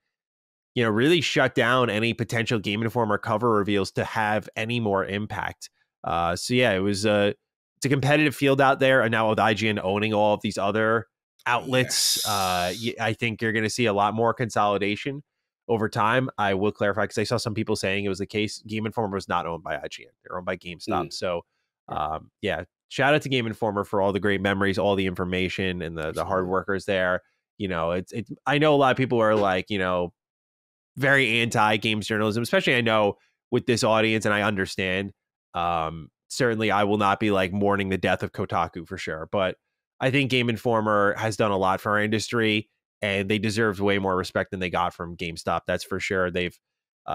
really shut down any potential Game Informer cover reveals to have any more impact. So yeah, it's a competitive field out there, and now with IGN owning all of these other outlets, I think you're going to see a lot more consolidation over time. I will clarify, because I saw some people saying it was the case. Game Informer was not owned by IGN; they're owned by GameStop. So yeah, shout out to Game Informer for all the great memories, all the information, and the hard workers there. I know a lot of people are like, very anti games journalism, especially I know with this audience, and I understand. Certainly I will not be like mourning the death of Kotaku for sure, but I think Game Informer has done a lot for our industry, and they deserve way more respect than they got from GameStop. That's for sure. They've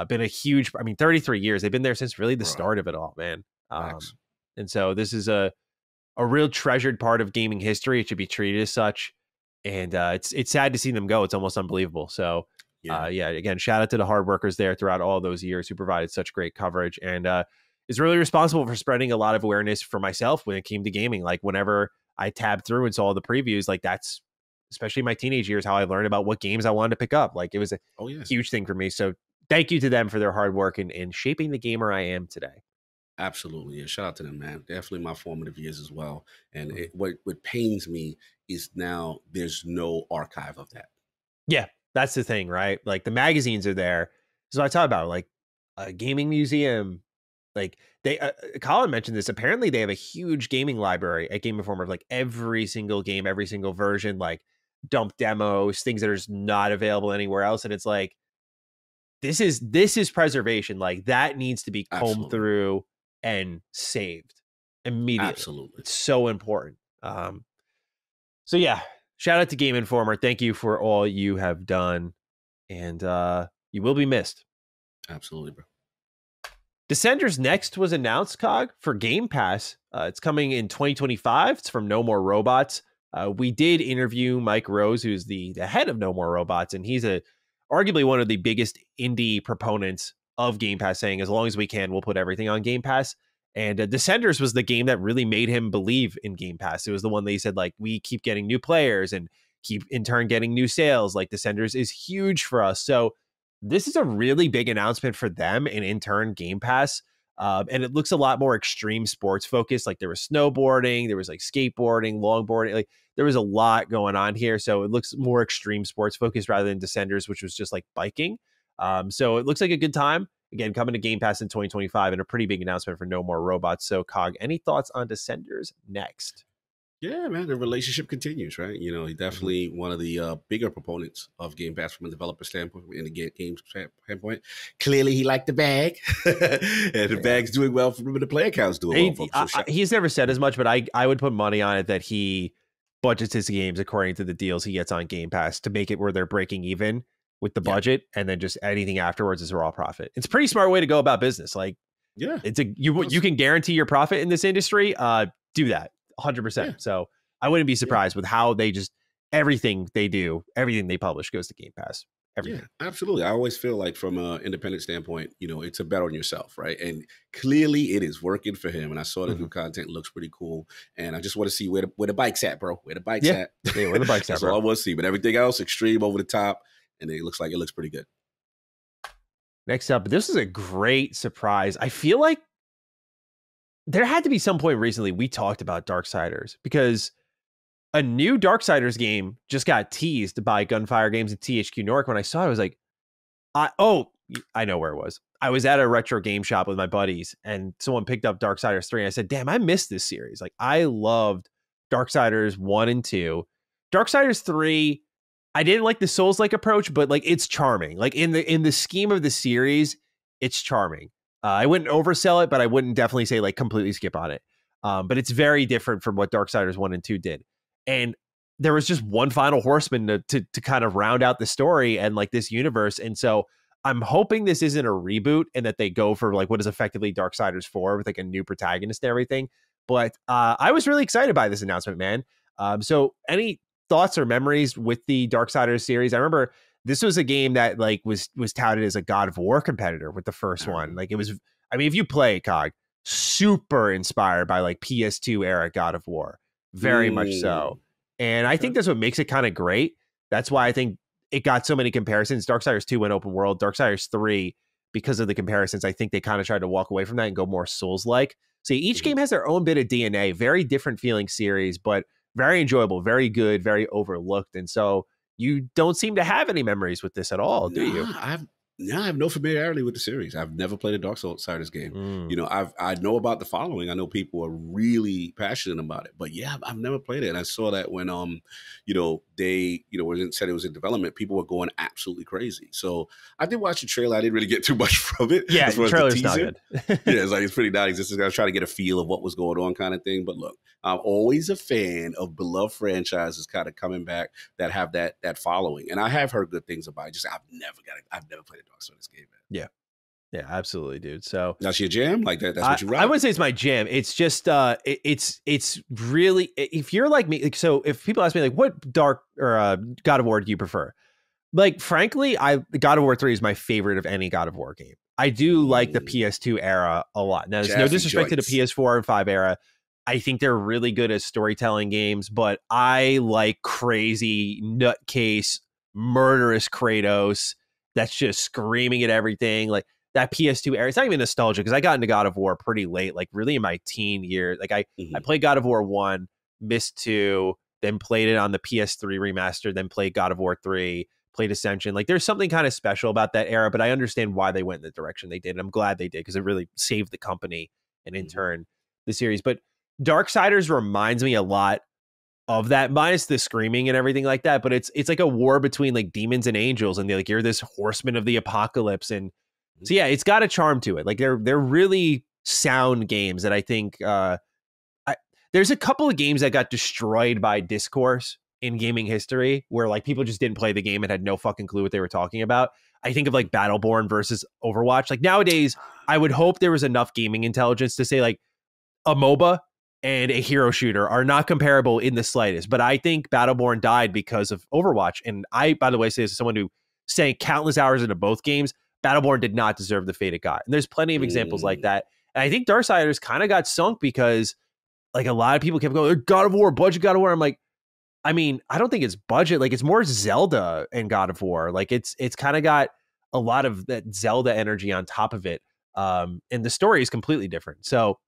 been a huge, 33 years. They've been there since really the start of it all, man. And so this is a real treasured part of gaming history. It should be treated as such. And it's sad to see them go. It's almost unbelievable. So again, shout out to the hard workers there throughout all those years who provided such great coverage, and is really responsible for spreading a lot of awareness for myself when it came to gaming. Like, whenever I tabbed through and saw the previews, like, that's especially my teenage years, how I learned about what games I wanted to pick up. Like, it was a huge thing for me. So thank you to them for their hard work in shaping the gamer I am today. Absolutely. Yeah. Shout out to them, man. Definitely my formative years as well. And what pains me is now there's no archive of that. Yeah. That's the thing, right? Like, the magazines are there. So I talk about like a gaming museum. Like, they, Colin mentioned this. Apparently, they have a huge gaming library at Game Informer of like every single game, every single version, like dump demos, things that are just not available anywhere else. And it's like, this is preservation. Like, that needs to be combed through and saved immediately. Absolutely, it's so important. So yeah. Shout out to Game Informer. Thank you for all you have done. And you will be missed. Absolutely, bro. Descenders Next was announced, Cog, for Game Pass. It's coming in 2025. It's from No More Robots. We did interview Mike Rose, who's the head of No More Robots, and he's arguably one of the biggest indie proponents of Game Pass, saying as long as we can, we'll put everything on Game Pass. And Descenders was the game that really made him believe in Game Pass. It was the one that he said, like, we keep getting new players and keep in turn getting new sales. Like, Descenders is huge for us. So this is a really big announcement for them and in turn Game Pass. And it looks a lot more extreme sports focused. Like there was snowboarding, there was like skateboarding, longboarding, like there was a lot going on here. So it looks more extreme sports focused rather than Descenders, which was just like biking. So it looks like a good time. Again, coming to Game Pass in 2025 and a pretty big announcement for No More Robots. So Cog, any thoughts on Descenders next? Yeah, man, the relationship continues, right? You know, he definitely one of the bigger proponents of Game Pass from a developer standpoint, in the game standpoint. Clearly, he liked the bag, and the bag's doing well for him, and the player count's doing well for him. He's never said as much, but I would put money on it that he budgets his games according to the deals he gets on Game Pass to make it where they're breaking even with the budget, and then just anything afterwards is raw profit. It's a pretty smart way to go about business. Like, yeah, it's you can guarantee your profit in this industry. Do that. 100%. Yeah. So I wouldn't be surprised with how they just everything they do, everything they publish goes to Game Pass. Everything. Yeah, absolutely. I always feel like from an independent standpoint, you know, it's a bet on yourself, right? And clearly it is working for him. And I saw the new content looks pretty cool. And I just want to see where the bike's at, bro. Where the bike's at. Yeah, where the bike's at, That's all I want to see. But everything else, extreme, over the top. And it looks pretty good. Next up, this is a great surprise. I feel like there had to be some point recently we talked about Darksiders because a new Darksiders game just got teased by Gunfire Games and THQ Nordic. When I saw it, I was like, I know where it was. I was at a retro game shop with my buddies and someone picked up Darksiders 3 and I said, damn, I missed this series. Like I loved Darksiders 1 and 2. Darksiders 3, I didn't like the Souls-like approach, but like it's charming. Like in the scheme of the series, it's charming. I wouldn't oversell it, but I wouldn't definitely say like completely skip on it. But it's very different from what Darksiders 1 and 2 did. And there was just one final horseman to kind of round out the story and like this universe. And so I'm hoping this isn't a reboot and that they go for like what is effectively Darksiders 4 with like a new protagonist and everything. But I was really excited by this announcement, man. So any thoughts or memories with the Darksiders series? I remember this was a game that like was touted as a God of War competitor with the first one. Like it was, I mean, if you play COG, super inspired by like PS2 era God of War, very much so. And I think that's what makes it kind of great. That's why I think it got so many comparisons. Darksiders 2 went open world. Darksiders 3, because of the comparisons, I think they kind of tried to walk away from that and go more Souls-like. So each game has their own bit of DNA, very different feeling series, but very enjoyable, very good, very overlooked. And so you don't seem to have any memories with this at all, do you? I have no familiarity with the series. I've never played a Darksiders game. You know, I know about the following. I know people are really passionate about it, but yeah, I've never played it. And I saw that when, you know, they, you know, when it said it was in development, people were going absolutely crazy. So I did watch the trailer. I didn't really get too much from it. Yeah, the trailer's not good. Yeah, it's like, it's pretty non-existent. I was trying to get a feel of what was going on kind of thing. But look, I'm always a fan of beloved franchises kind of coming back that have that following. And I have heard good things about it. Just I've never played a Darksiders game, man. Yeah, absolutely, dude. So that's your jam, like that. That's what you rock. I wouldn't say it's my jam. It's just it's really, if you're like me. So if people ask me like, what God of War do you prefer? Like, frankly, God of War 3 is my favorite of any God of War game. I do like the PS2 era a lot. Now, there's no disrespect to the PS4 and 5 era. I think they're really good as storytelling games, but I like crazy nutcase murderous Kratos that's just screaming at everything. Like that PS2 era, it's not even nostalgia because I got into God of War pretty late, like really in my teen years. Like I played God of War 1, missed 2, then played it on the PS3 remaster, then played God of War 3, played Ascension. Like there's something kind of special about that era, but I understand why they went in the direction they did. And I'm glad they did because it really saved the company and in turn the series. But Darksiders reminds me a lot of that, minus the screaming and everything like that. But it's like a war between like demons and angels, and you're this horseman of the apocalypse. And so yeah, it's got a charm to it. Like they're really sound games that I think there's a couple of games that got destroyed by discourse in gaming history where like people just didn't play the game and had no fucking clue what they were talking about. I think of like Battleborn versus Overwatch. Like nowadays, I would hope there was enough gaming intelligence to say like a MOBA and a hero shooter are not comparable in the slightest. But I think Battleborn died because of Overwatch. And I, by the way, say this as someone who sank countless hours into both games, Battleborn did not deserve the fate it got. And there's plenty of examples like that. And I think Darksiders kind of got sunk because like a lot of people kept going, God of War, budget God of War. I'm like, I mean, I don't think it's budget. Like it's more Zelda and God of War. Like it's kind of got a lot of that Zelda energy on top of it. And the story is completely different. So,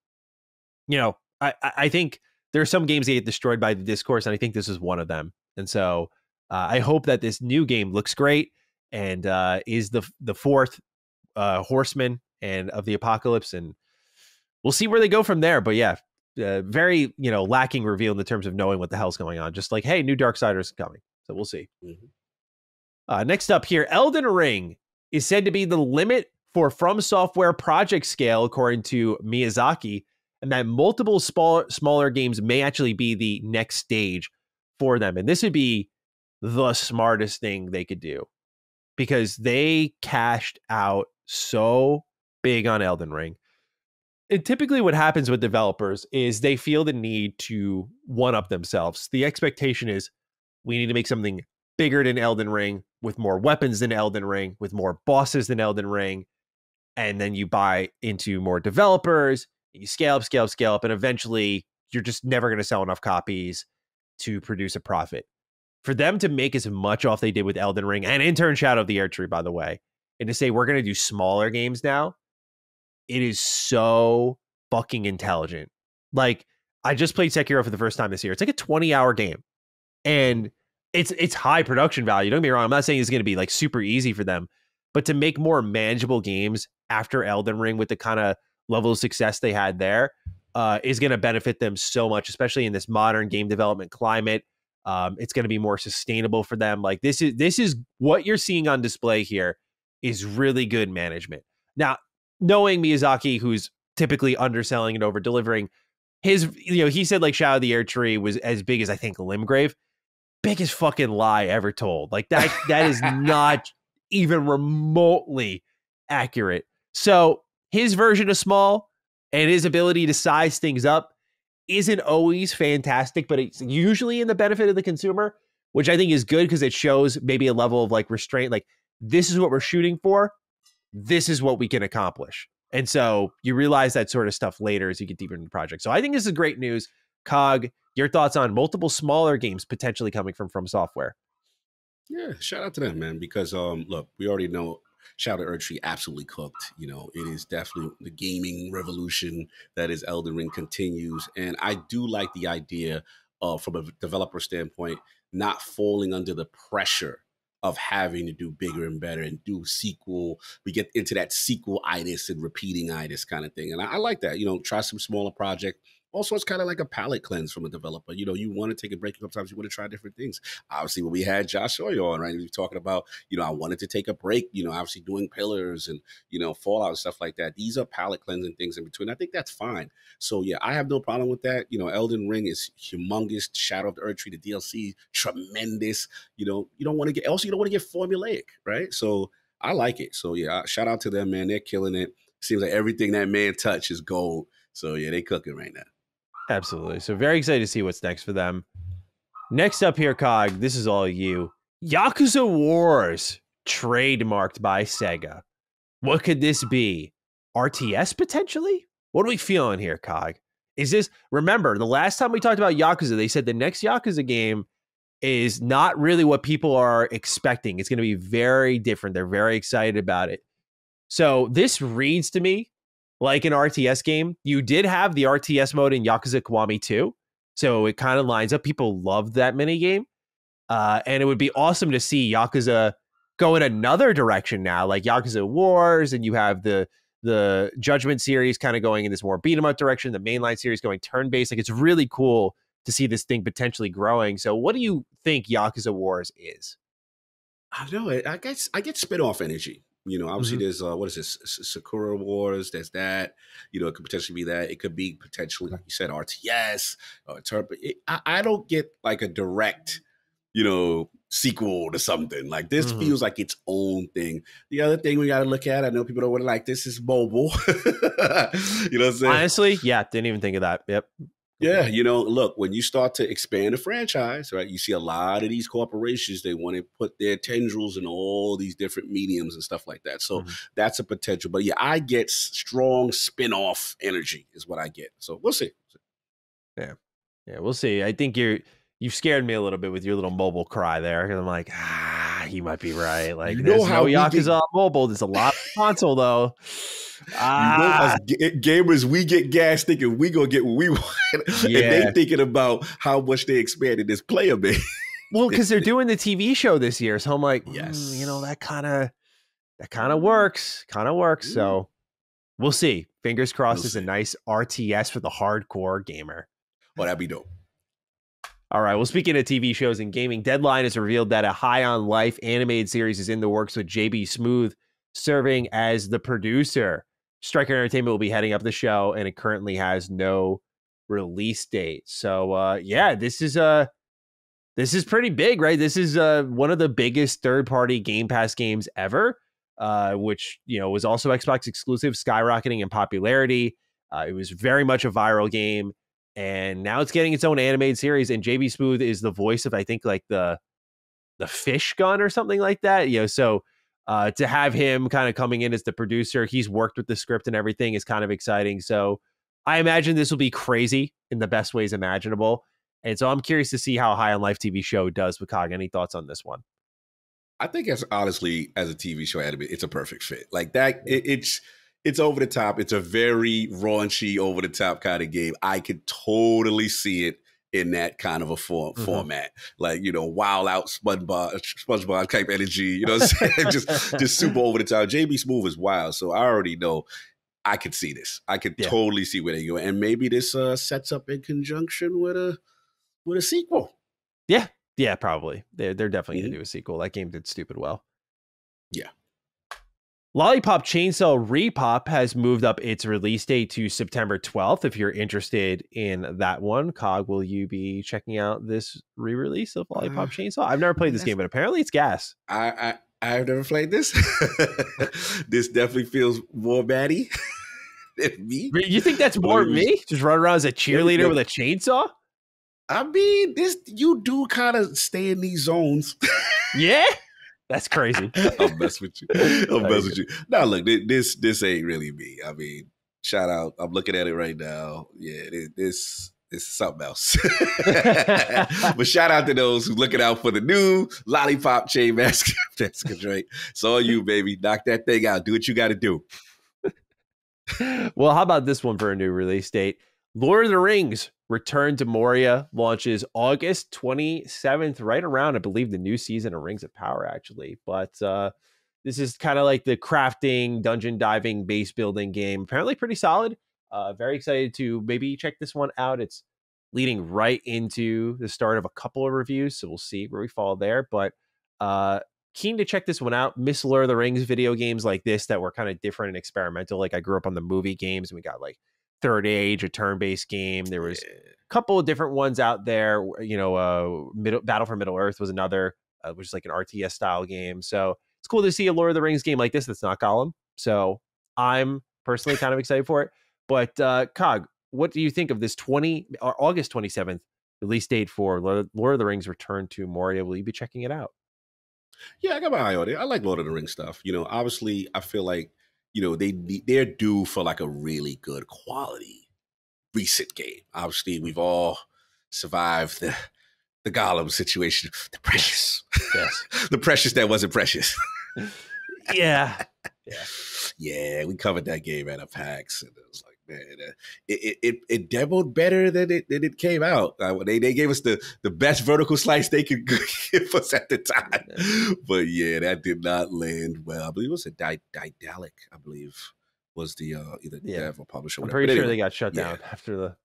I think there are some games that get destroyed by the discourse, and I think this is one of them. And so I hope that this new game looks great and is the fourth horseman and of the apocalypse, and we'll see where they go from there. But yeah, very lacking reveal in the terms of knowing what the hell's going on. Just like, hey, new Darksiders coming, so we'll see. Mm-hmm. Next up here, Elden Ring is said to be the limit for From Software project scale, according to Miyazaki, and that multiple smaller games may actually be the next stage for them. And this would be the smartest thing they could do because they cashed out so big on Elden Ring. And typically what happens with developers is they feel the need to one-up themselves. The expectation is we need to make something bigger than Elden Ring, with more weapons than Elden Ring, with more bosses than Elden Ring. And then you buy into more developers, you scale up, and eventually you're just never going to sell enough copies to produce a profit. For them to make as much off they did with Elden Ring and in turn Shadow of the Erdtree, by the way, and to say we're going to do smaller games now, it is so fucking intelligent. Like, I just played Sekiro for the first time this year. It's like a 20-hour game. And it's high production value. Don't get me wrong. I'm not saying it's going to be like super easy for them, but to make more manageable games after Elden Ring with the kind of level of success they had there is going to benefit them so much, especially in this modern game development climate. It's going to be more sustainable for them. Like this is what you're seeing on display here is really good management. Now, knowing Miyazaki, who's typically underselling and over delivering, he said like Shadow of the Erdtree was as big as I think Limgrave. Biggest fucking lie ever told. Like that is not even remotely accurate. So his version of small and his ability to size things up isn't always fantastic, but it's usually in the benefit of the consumer, which I think is good because it shows maybe a level of like restraint. Like, this is what we're shooting for. This is what we can accomplish. And so you realize that sort of stuff later as you get deeper into the project. So I think this is great news. Cog, your thoughts on multiple smaller games potentially coming from Software? Yeah, shout out to them, man, because look, we already know Shadow of Erdtree absolutely cooked. It is definitely the gaming revolution that is Elden Ring continues. And I do like the idea of, from a developer standpoint, not falling under the pressure of having to do bigger and better and do sequel. We get into that sequel-itis and repeating-itis kind of thing. And I like that, try some smaller project. Also, it's kind of like a palate cleanse from a developer. You want to take a break. Sometimes you want to try different things. Obviously, when we had Josh Sawyer on, right, he was talking about, I wanted to take a break, obviously doing Pillars and, Fallout and stuff like that. These are palate cleansing things in between. I think that's fine. So, yeah, I have no problem with that. Elden Ring is humongous. Shadow of the Erdtree, the DLC, tremendous. You don't want to get formulaic, right? So I like it. So, yeah, shout out to them, man. They're killing it. Seems like everything that man touch is gold. So, yeah, they cooking right now. Absolutely. So very excited to see what's next for them. Next up here, Cog, this is all you. Yakuza Wars, trademarked by Sega. What could this be? RTS potentially? What are we feeling here, Cog? Is this, remember, the last time we talked about Yakuza, they said the next Yakuza game is not really what people are expecting. It's going to be very different. They're very excited about it. So this reads to me like an RTS game. You did have the RTS mode in Yakuza Kiwami 2, so it kind of lines up. People loved that minigame. And it would be awesome to see Yakuza go in another direction now, like Yakuza Wars, and you have the Judgment series kind of going in this more beat-em-up direction, the mainline series going turn-based. Like, it's really cool to see this thing potentially growing. So what do you think Yakuza Wars is? I don't know. I get spin-off energy. Obviously there's, what is this? Sakura Wars. There's that. It could potentially be that. It could be potentially, like you said, RTS. I don't get like a direct, sequel to something. Like, this feels like its own thing. The other thing we got to look at, I know people don't want to like this, is mobile. You know what I'm saying? Honestly, yeah, didn't even think of that. Yep. Yeah, look, when you start to expand a franchise, right, you see a lot of these corporations, they want to put their tendrils in all these different mediums and stuff like that. So that's a potential. But yeah, I get strong spin-off energy is what I get. So we'll see. Yeah. Yeah, we'll see. I think you've scared me a little bit with your little mobile cry there. Because I'm like, you might be right. Like, there's no Yakuza on mobile. There's a lot of console, though. Us gamers, we get gas thinking we gonna get what we want, and they thinking about how much they expanded this player base. Well, because they're doing the TV show this year, so I'm like, yes, that kind of works, So we'll see. Fingers crossed. It's a nice RTS for the hardcore gamer. Well, that'd be dope. All right. Well, speaking of TV shows and gaming, Deadline has revealed that a High on Life animated series is in the works with JB Smoove serving as the producer. Striker Entertainment will be heading up the show, and it currently has no release date. So, this is pretty big, right? This is one of the biggest third-party Game Pass games ever, which was also Xbox exclusive, skyrocketing in popularity. It was very much a viral game. And now it's getting its own animated series, and JB Smoove is the voice of, I think, like the fish gun or something like that. So to have him kind of coming in as the producer, he's worked with the script and everything, is kind of exciting. So I imagine this will be crazy in the best ways imaginable. And so I'm curious to see how High on Life TV show does. Wakag, any thoughts on this one? I think honestly, as a TV show anime, it's a perfect fit. Like that, it's over the top. It's a very raunchy, over the top kind of game. I could totally see it in that kind of a format, like wild out SpongeBob type energy. You know what I'm saying? just super over the top. JB Smoove is wild, so I already know. I could see this. I could totally see where they go, and maybe this sets up in conjunction with a sequel. Yeah, probably. They're definitely gonna do a sequel. That game did stupid well. Yeah. Lollipop Chainsaw Repop has moved up its release date to September 12th. If you're interested in that one, Cog, will you be checking out this re-release of Lollipop Chainsaw? I've never played this game, but apparently it's gas. I've never played this. This definitely feels more baddie than me. You think that's more me? Just run around as a cheerleader with a chainsaw? I mean, you do kind of stay in these zones. Yeah? That's crazy. I'll mess with you. Now, look, this ain't really me. I mean, shout out. I'm looking at it right now. Yeah, this is something else. But shout out to those who looking out for the new Lollipop Chain Massacre joint. It's all you, baby. Knock that thing out. Do what you got to do. Well, how about this one for a new release date? Lord of the Rings Return to Moria launches August 27th, right around, I believe, the new season of Rings of Power, actually. But this is kind of like the crafting, dungeon diving, base building game. Apparently pretty solid. Very excited to maybe check this one out. It's leading right into the start of a couple of reviews, so we'll see where we fall there. But keen to check this one out. Miss Lord of the Rings video games like this that were kind of different and experimental. Like I grew up on the movie games, and we got like Third Age, a turn-based game. There was a couple of different ones out there. Battle for Middle Earth was another, which is like an RTS style game. So it's cool to see a Lord of the Rings game like this that's not Gollum. So I'm personally kind of excited for it. But Cog, what do you think of this August 27th release date for Lord of the Rings Return to Moria? Will you be checking it out? Yeah, I got my eye on it. I like Lord of the Rings stuff. Obviously, I feel like they're due for like a really good quality recent game. Obviously, we've all survived the Gollum situation, the precious, the precious that wasn't precious. Yeah. We covered that game at a PAX, and it was like, man, it demoed better than it came out. They gave us the best vertical slice they could give us at the time, but yeah, that did not land well. I believe it was a Daedalic, I believe, was the either dev or publisher. I'm pretty sure they got shut down after the.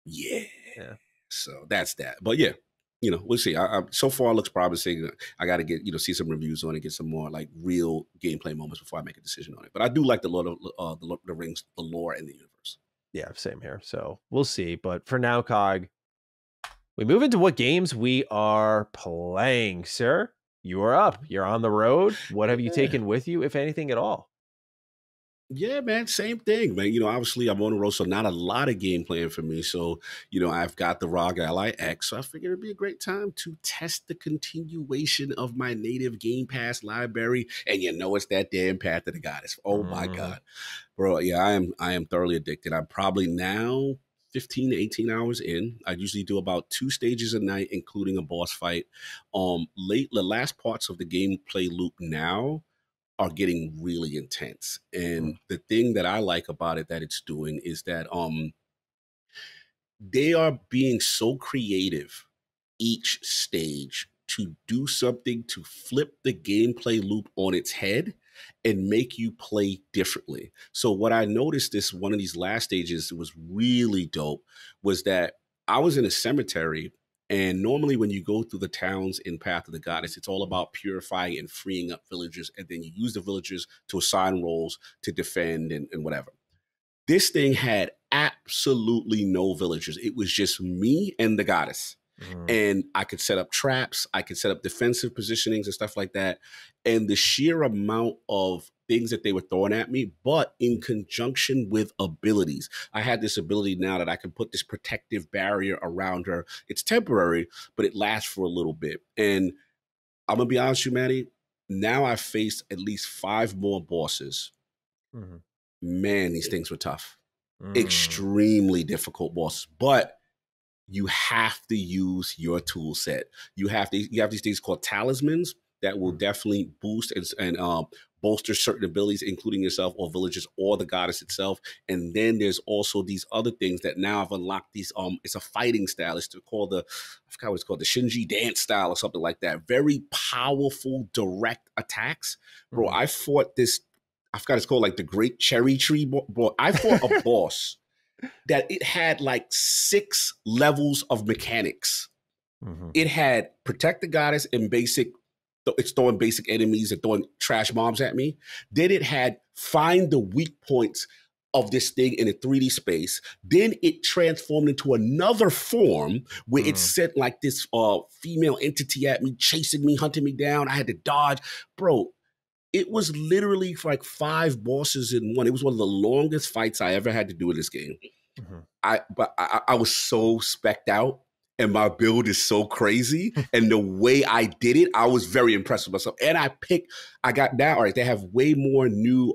Yeah. So that's that. But yeah, we'll see. So far it looks promising. I got to get see some reviews on it, get some more like real gameplay moments before I make a decision on it. But I do like the Lord of the Rings, the lore and the universe. Yeah, same here. So we'll see. But for now, Cog, we move into what games we are playing, sir. You are up. You're on the road. What have you taken with you, if anything at all? Yeah, man, same thing, man. Obviously I'm on the road, so not a lot of game playing for me. So, I've got the ROG Ally X, so I figured it'd be a great time to test the continuation of my native Game Pass library. And it's that damn Path of the Goddess. Oh my Mm. God. Bro, yeah, I am thoroughly addicted. I'm probably now 15 to 18 hours in. I usually do about 2 stages a night, including a boss fight. The last parts of the gameplay loop now are getting really intense. And Mm. the thing that I like about it that it's doing is that they are being so creative each stage to do something to flip the gameplay loop on its head and make you play differently. So what I noticed this one of these last stages was really dope was that I was in a cemetery, and normally when you go through the towns in Path of the Goddess, it's all about purifying and freeing up villagers, and then you use the villagers to assign roles to defend and whatever. This thing had absolutely no villagers. It was just me and the goddess. Mm. And I could set up traps, I could set up defensive positionings and stuff like that. And the sheer amount of things that they were throwing at me, but in conjunction with abilities. I had this ability now that I can put this protective barrier around her. It's temporary, but it lasts for a little bit. And I'm gonna be honest with you, Maddie. Now I've faced at least 5 more bosses. Mm. Man, these things were tough. Mm. Extremely difficult bosses. But you have to use your tool set. You have these things called talismans that will Mm. definitely boost and bolster certain abilities, including yourself or villages or the goddess itself. And then there's also these other things that now I've unlocked these. It's a fighting style. It's called I forgot what it's called, the Shinji dance style or something like that. Very powerful, direct attacks. Bro, Mm. I fought this. I forgot it's called like the Great Cherry Tree. Bro, I fought a boss that it had like 6 levels of mechanics. Mm-hmm. It had protect the goddess and basic. It's throwing basic enemies and throwing trash bombs at me. Then it had find the weak points of this thing in a 3D space. Then it transformed into another form where it Mm. sent like this female entity at me, chasing me, hunting me down. I had to dodge. Bro, it was literally like 5 bosses in one. It was one of the longest fights I ever had to do in this game. Mm-hmm. I was so specced out, and my build is so crazy, and the way I did it, I was very impressed with myself. And I got now. All right, they have way more new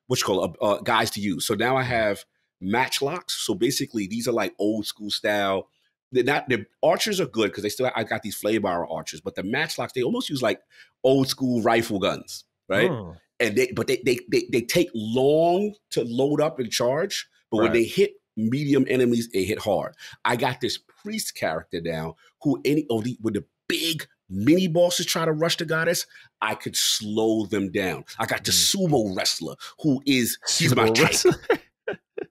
what you call guys to use. So now I have match locks. So basically, these are like old school style. The archers are good because I got these flame arrow archers, but the matchlocks they almost use like old school rifle guns, right? Mm. And they take long to load up and charge, but when Right. they hit medium enemies, they hit hard. I got this priest character now who when the big mini bosses try to rush the goddess, I could slow them down. I got the sumo wrestler he's my tank.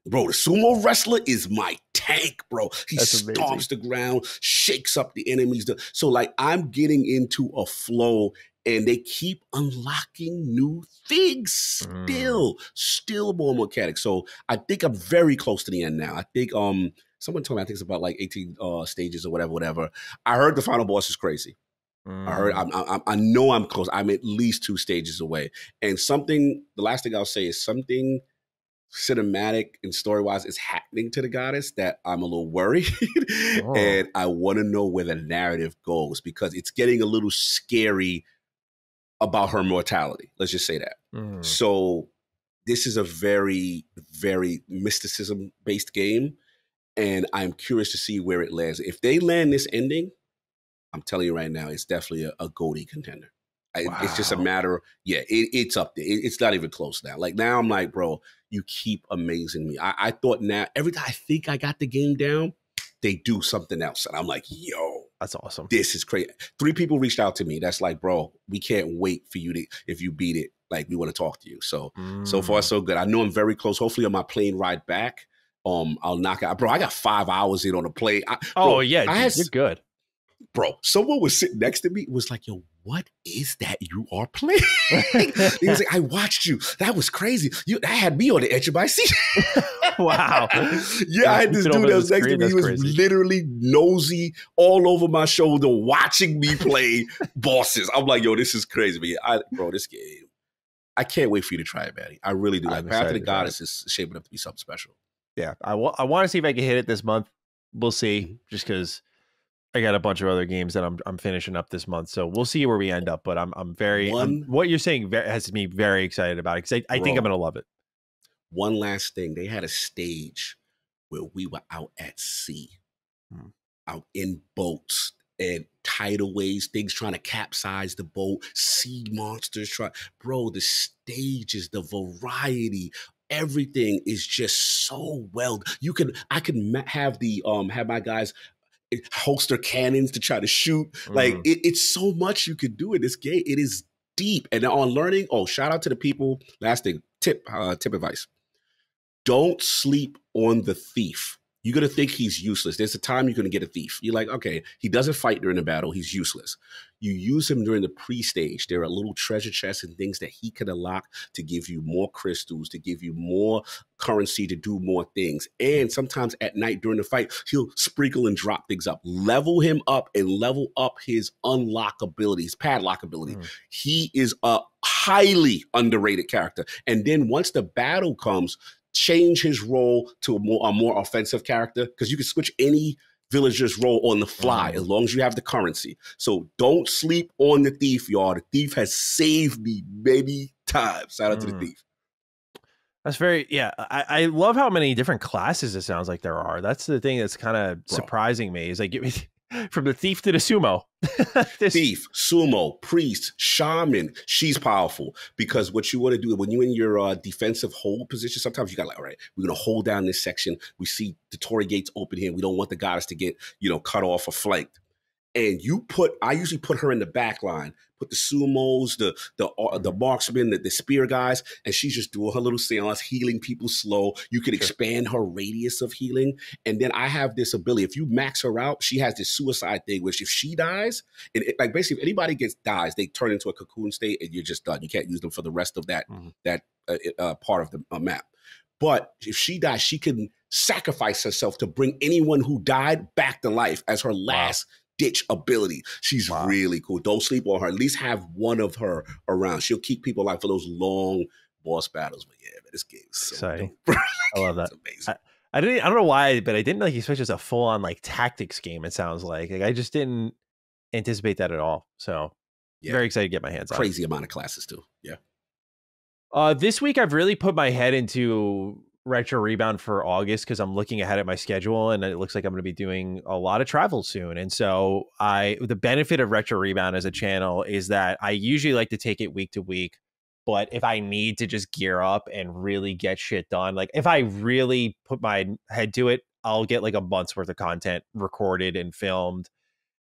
Bro, the sumo wrestler is my tank, bro. He That's stomps amazing. the ground, shakes up the enemies. So, like, I'm getting into a flow, and they keep unlocking new things Mm. still more mechanics. So, I think I'm very close to the end now. I think someone told me I think it's about like 18 stages or whatever. I heard the final boss is crazy. I heard. Mm. I know I'm close. I'm at least 2 stages away. And the last thing I'll say is something cinematic and story wise is happening to the goddess that I'm a little worried. Oh. And I want to know where the narrative goes because it's getting a little scary about her mortality. Let's just say that. Mm. So this is a very, very mysticism based game. And I'm curious to see where it lands. If they land this ending, I'm telling you right now, it's definitely a GOTY contender. It's just a Wow. matter of, it's up there. It's not even close now. Like now I'm like, bro, you keep amazing me. I thought now, every time I think I got the game down, they do something else. And I'm like, yo, That's awesome. this is crazy. 3 people reached out to me. That's like, bro, we can't wait for you if you beat it, like we want to talk to you. So far, Mm. so good. I know I'm very close. Hopefully on my plane ride back, I'll knock out. Bro, I got 5 hours in on a plane. Oh yeah, you're good. Bro, someone was sitting next to me, was like, yo, what is that you are playing? He was like, I watched you. That was crazy. That had me on the edge of my seat. Wow. Yeah, I had this dude that was next to me. He was literally nosy all over my shoulder watching me play bosses. I'm like, yo, this is crazy. Bro, this game, I can't wait for you to try it, Manny. I really do. Like, Path of the Goddess is shaping up to be something special. Yeah, I want to see if I can hit it this month. We'll see, just because I got a bunch of other games that I'm finishing up this month, so we'll see where we end up. But what you're saying has me very excited about it, because I think I'm gonna love it. One last thing, they had a stage where we were out at sea, out in boats and tidal waves, things trying to capsize the boat, sea monsters bro, the stages, the variety, everything is just so well. I can have have my guys holster cannons to try to shoot. Like it's so much you could do in this game. It is deep. And on learning, shout out to the people. Last thing, tip advice. Don't sleep on the thief. You're going to think he's useless. There's a time you're going to get a thief. You're like, okay, he doesn't fight during the battle. He's useless. You use him during the pre-stage. There are little treasure chests and things that he can unlock to give you more crystals, to give you more currency, to do more things. And sometimes at night during the fight, he'll sprinkle and drop things up. Level him up and level up his unlock ability, his padlock ability. He is a highly underrated character. And then once the battle comes, change his role to a more offensive character, because you can switch any villager's role on the fly as long as you have the currency. So don't sleep on the thief, y'all. The thief has saved me many times. Shout out to the thief. That's I love how many different classes it sounds like there are. That's the thing that's kind of surprising me. Is like from the thief to the sumo. Thief, sumo, priest, shaman. She's powerful, because what you want to do when you're in your defensive hold position, sometimes you got like, all right, we're going to hold down this section. We see the Torii gates open here. We don't want the goddess to get, cut off or flanked. And I usually put her in the back line, put the sumos, the marksmen, the spear guys, and she's just doing her little seance, healing people slow. You can expand her radius of healing. And then I have this ability. If you max her out, she has this suicide thing, which if she dies, like basically if anybody dies, they turn into a cocoon state and you're just done. You can't use them for the rest of that part of the map. But if she dies, she can sacrifice herself to bring anyone who died back to life as her last ditch ability. She's really cool. Don't sleep on her. At least have one of her around. She'll keep people alive for those long boss battles. But yeah, man, this game is so exciting. Dope. I love that. It's amazing. I don't know why, but I didn't like you switch as a full on like tactics game. It sounds like I just didn't anticipate that at all. So very excited to get my hands on. Crazy amount of classes too. Yeah. This week I've really put my head into Retro Rebound for August, because I'm looking ahead at my schedule and it looks like I'm going to be doing a lot of travel soon. And so the benefit of Retro Rebound as a channel is that I usually like to take it week to week. But if I need to just gear up and really get shit done, like if I really put my head to it, I'll get like a month's worth of content recorded and filmed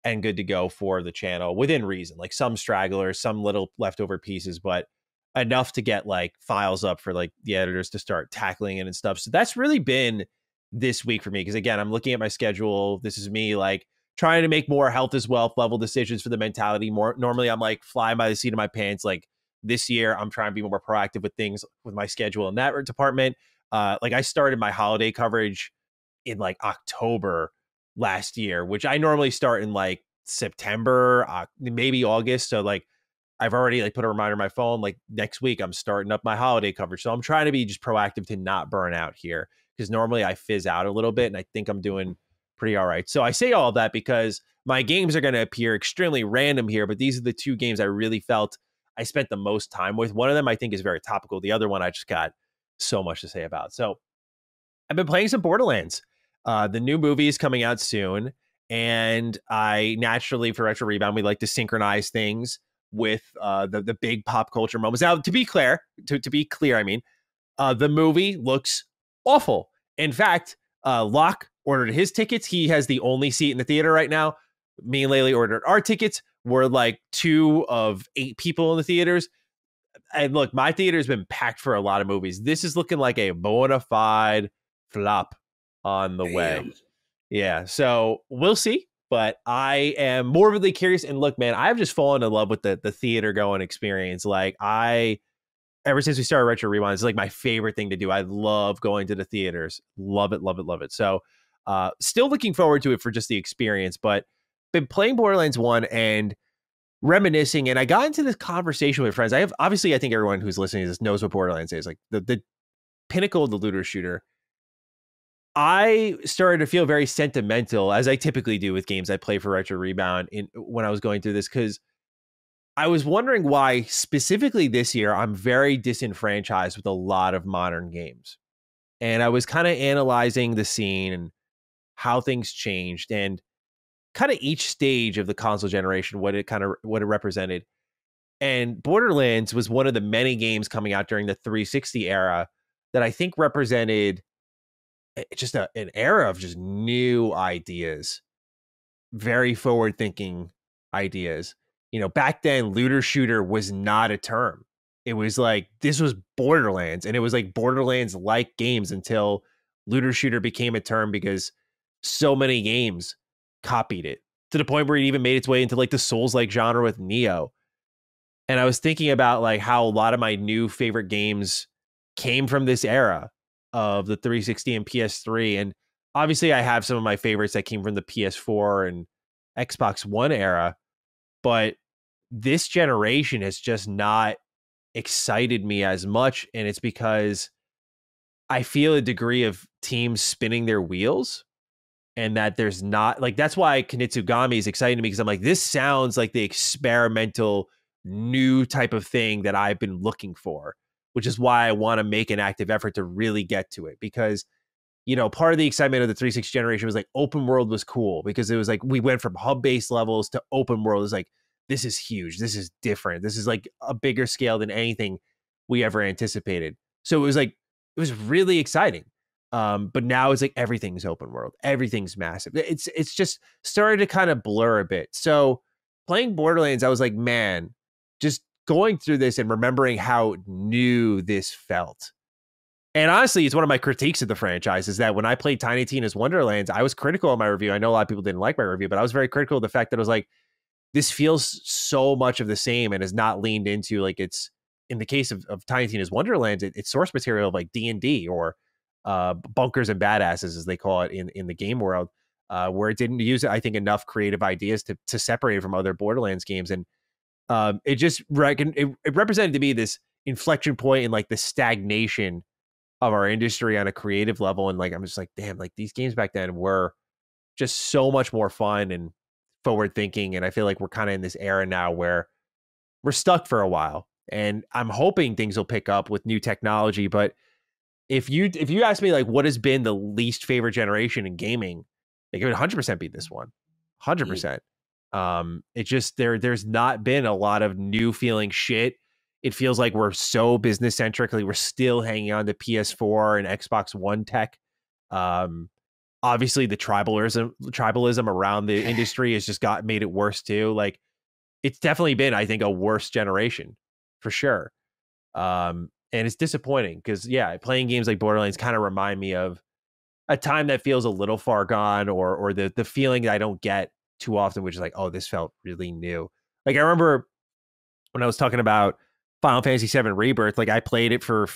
and good to go for the channel within reason. Like some stragglers, some little leftover pieces, but enough to get like files up for like the editors to start tackling it and stuff. So that's really been this week for me, because again, I'm looking at my schedule. This is me like trying to make more health as wealth level decisions for the mentality. More normally I'm like flying by the seat of my pants. Like this year I'm trying to be more proactive with things with my schedule in that department. Like I started my holiday coverage in like October last year, which I normally start in like September, maybe August. So like I've already like put a reminder on my phone, like next week I'm starting up my holiday coverage. So I'm trying to be just proactive to not burn out here, because normally I fizz out a little bit and I think I'm doing pretty all right. So I say all of that because my games are going to appear extremely random here, but these are the two games I really felt I spent the most time with. One of them I think is very topical. The other one I just got so much to say about. So I've been playing some Borderlands. The new movie is coming out soon. And I naturally, for Retro Rebound, we like to synchronize things with the big pop culture moments. Now, to be clear, I mean, the movie looks awful. In fact, Locke ordered his tickets. He has the only seat in the theater right now. Me and Laylee ordered our tickets. We're like 2 of 8 people in the theaters. And look, my theater's been packed for a lot of movies. This is looking like a bona fide flop on the way. Yeah, so we'll see. But I am morbidly curious. And look, man, I've just fallen in love with the theater going experience. Like ever since we started Retro Rewind, it's like my favorite thing to do. I love going to the theaters. Love it, love it, love it. So still looking forward to it for just the experience. But been playing Borderlands 1, and reminiscing, and I got into this conversation with friends. I think everyone who's listening to this knows what Borderlands is, like the pinnacle of the looter shooter. I started to feel very sentimental, as I typically do with games I play for Retro Rebound when I was going through this, because I was wondering why specifically this year I'm very disenfranchised with a lot of modern games. And I was kind of analyzing the scene and how things changed and kind of each stage of the console generation, what it represented. And Borderlands was one of the many games coming out during the 360 era that I think represented just an era of just new ideas, very forward thinking ideas. Back then, looter shooter was not a term. It was like, this was Borderlands, and it was like Borderlands like games until looter shooter became a term because so many games copied it to the point where it even made its way into like the Souls-like genre with Nioh. And I was thinking about like how a lot of my new favorite games came from this era of the 360 and PS3. And obviously I have some of my favorites that came from the PS4 and Xbox One era, but this generation has just not excited me as much. And it's because I feel a degree of teams spinning their wheels, and that there's not like, that's why Kunitsugami is exciting to me, because I'm like, this sounds like the experimental new type of thing that I've been looking for, which is why I want to make an active effort to really get to it. Because, part of the excitement of the 360 generation was like open world was cool, because it was like we went from hub-based levels to open world. It was like, this is huge. This is different. This is like a bigger scale than anything we ever anticipated. So it was like, it was really exciting. But now it's like everything's open world. Everything's massive. It's just started to kind of blur a bit. So playing Borderlands, I was like, man, just going through this and remembering how new this felt. And honestly, it's one of my critiques of the franchise is that when I played Tiny Tina's Wonderlands, I was critical of my review. I know a lot of people didn't like my review, but I was very critical of the fact that it was like, this feels so much of the same and is not leaned into, like, it's in the case of Tiny Tina's Wonderlands, it's source material of like D&D or Bunkers and Badasses, as they call it in the game world, where it didn't use, I think, enough creative ideas to separate it from other Borderlands games. And it just it represented to me this inflection point in like the stagnation of our industry on a creative level. And like, I'm just like, damn, like these games back then were just so much more fun and forward thinking. And I feel like we're kind of in this era now where we're stuck for a while, and I'm hoping things will pick up with new technology. But if you ask me like what has been the least favorite generation in gaming, like it would 100% be this one. 100%. It just there's not been a lot of new feeling shit. It feels like we're so business centric. Like we're still hanging on to PS4 and Xbox One tech. Obviously the tribalism around the industry has just made it worse too. Like it's definitely been, I think, a worse generation for sure. And it's disappointing because, yeah, playing games like Borderlands kind of remind me of a time that feels a little far gone, or the feeling that I don't get too often, which is like, oh, this felt really new. Like I remember when I was talking about Final Fantasy VII Rebirth, like I played it for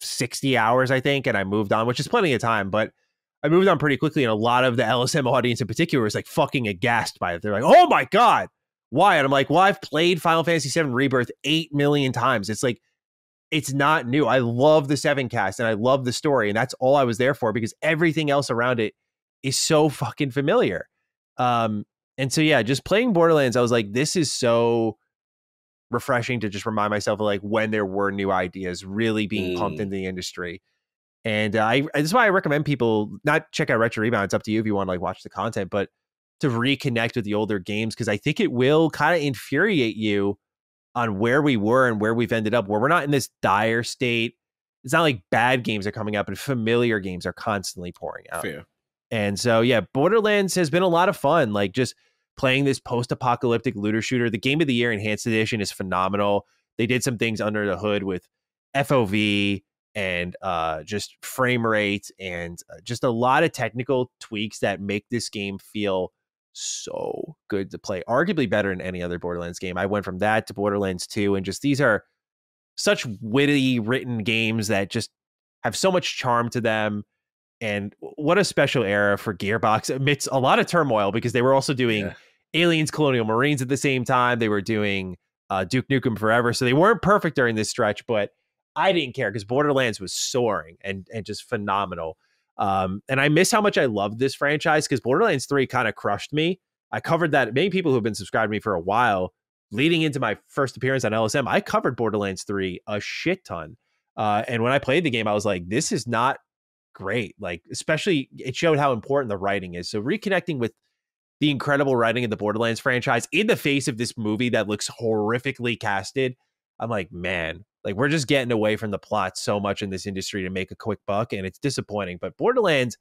60 hours, I think, and I moved on, which is plenty of time, but I moved on pretty quickly. And a lot of the LSM audience in particular was like fucking aghast by it. They're like, oh my God, why? And I'm like, well, I've played Final Fantasy VII Rebirth 8 million times. It's like, it's not new. I love the 7 cast and I love the story. And that's all I was there for, because everything else around it is so fucking familiar. And so, yeah, just playing Borderlands, I was like, this is so refreshing to just remind myself of like when there were new ideas really being pumped into the industry. And that's why I recommend people not check out Retro Rebound. It's up to you if you want to like watch the content, but to reconnect with the older games, because I think it will kind of infuriate you on where we were and where we've ended up, where we're not in this dire state. It's not like bad games are coming up and familiar games are constantly pouring out. Fair. And so, yeah, Borderlands has been a lot of fun. Like just playing this post-apocalyptic looter shooter. The Game of the Year Enhanced Edition is phenomenal. They did some things under the hood with FOV and just frame rate and just a lot of technical tweaks that make this game feel so good to play, arguably better than any other Borderlands game. I went from that to Borderlands 2, and just these are such witty written games that just have so much charm to them. And what a special era for Gearbox amidst a lot of turmoil, because they were also doing Aliens Colonial Marines at the same time. They were doing Duke Nukem Forever. So they weren't perfect during this stretch, but I didn't care because Borderlands was soaring and just phenomenal. And I miss how much I loved this franchise because Borderlands 3 kind of crushed me. I covered that. Many people who have been subscribed to me for a while, leading into my first appearance on LSM, I covered Borderlands 3 a shit ton. And when I played the game, I was like, this is not great. Like, especially it showed how important the writing is. So reconnecting with the incredible writing of the Borderlands franchise in the face of this movie that looks horrifically casted, I'm like, man, like we're just getting away from the plot so much in this industry to make a quick buck, and it's disappointing. But Borderlands,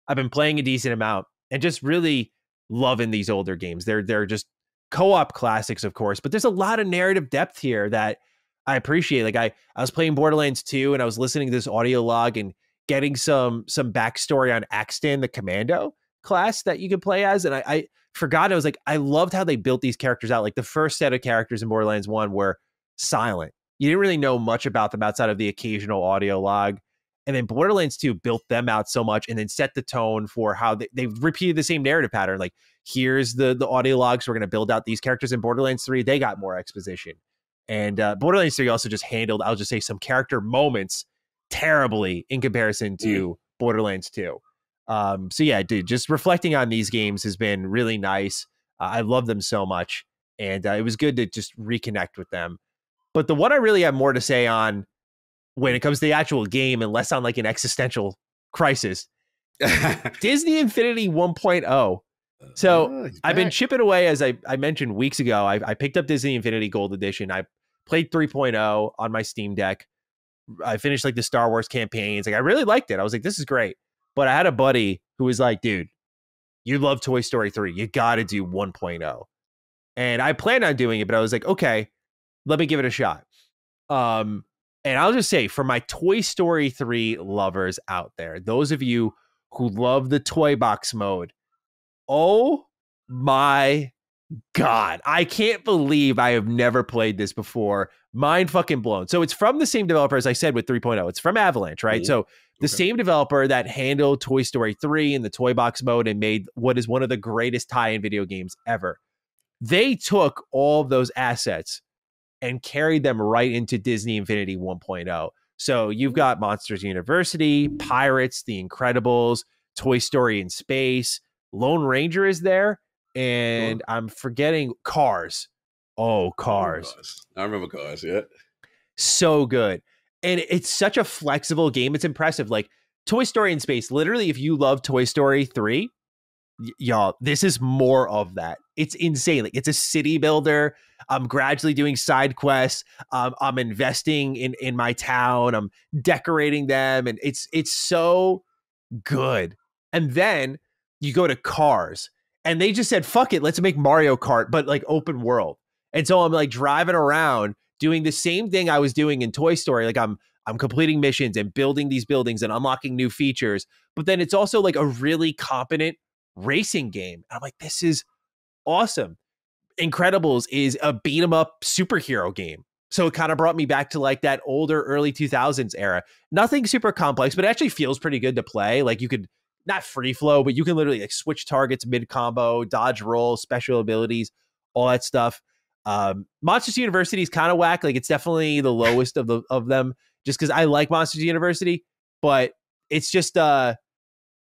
I've been playing a decent amount and just really loving these older games. They're just co-op classics, of course, but there's a lot of narrative depth here that I appreciate. Like I was playing Borderlands 2 and I was listening to this audio log and getting some backstory on Axton, the commando class that you could play as. And I forgot, I was like, I loved how they built these characters out. Like the first set of characters in Borderlands 1 were silent. You didn't really know much about them outside of the occasional audio log. And then Borderlands 2 built them out so much and then set the tone for how they've repeated the same narrative pattern. Like, here's the audio logs. We're going to build out these characters. In Borderlands 3, they got more exposition. And Borderlands 3 also just handled, I'll just say, some character moments terribly in comparison to Borderlands 2. So yeah, dude, just reflecting on these games has been really nice. I love them so much. And it was good to just reconnect with them. But the one I really have more to say on when it comes to the actual game and less on like an existential crisis, Disney Infinity 1.0. So I've been chipping away, as I mentioned weeks ago. I picked up Disney Infinity Gold Edition. I played 3.0 on my Steam Deck. I finished like the Star Wars campaigns. Like I really liked it. I was like, this is great. But I had a buddy who was like, dude, you love Toy Story 3. You got to do 1.0. And I planned on doing it, but I was like, okay, let me give it a shot. And I'll just say, for my Toy Story 3 lovers out there, those of you who love the toy box mode, oh my God, I can't believe I have never played this before. Mind fucking blown. So it's from the same developer, as I said, with 3.0. It's from Avalanche, right? So the same developer that handled Toy Story 3 in the toy box mode and made what is one of the greatest tie-in video games ever. They took all of those assets and carried them right into Disney Infinity 1.0. So you've got Monsters University, Pirates, The Incredibles, Toy Story in Space, Lone Ranger is there, and I'm forgetting Cars. Oh, Cars. I remember Cars, yeah. So good. And it's such a flexible game. It's impressive. Like Toy Story in Space, literally, if you love Toy Story 3, y'all, this is more of that. It's insane. Like it's a city builder. I'm gradually doing side quests. I'm investing in my town. I'm decorating them, and it's so good. And then you go to Cars, and they just said, "Fuck it, let's make Mario Kart, but like open world." And so I'm like driving around doing the same thing I was doing in Toy Story. Like I'm completing missions and building these buildings and unlocking new features. But then it's also like a really competent racing game. I'm like, this is awesome. Incredibles is a beat 'em up superhero game. So it kind of brought me back to like that older early 2000s era. Nothing super complex, but it actually feels pretty good to play. Like you could not free flow, but you can literally like switch targets mid combo, dodge roll, special abilities, all that stuff. Monsters University is kind of whack. Like it's definitely the lowest of them just because I like Monsters University, but it's just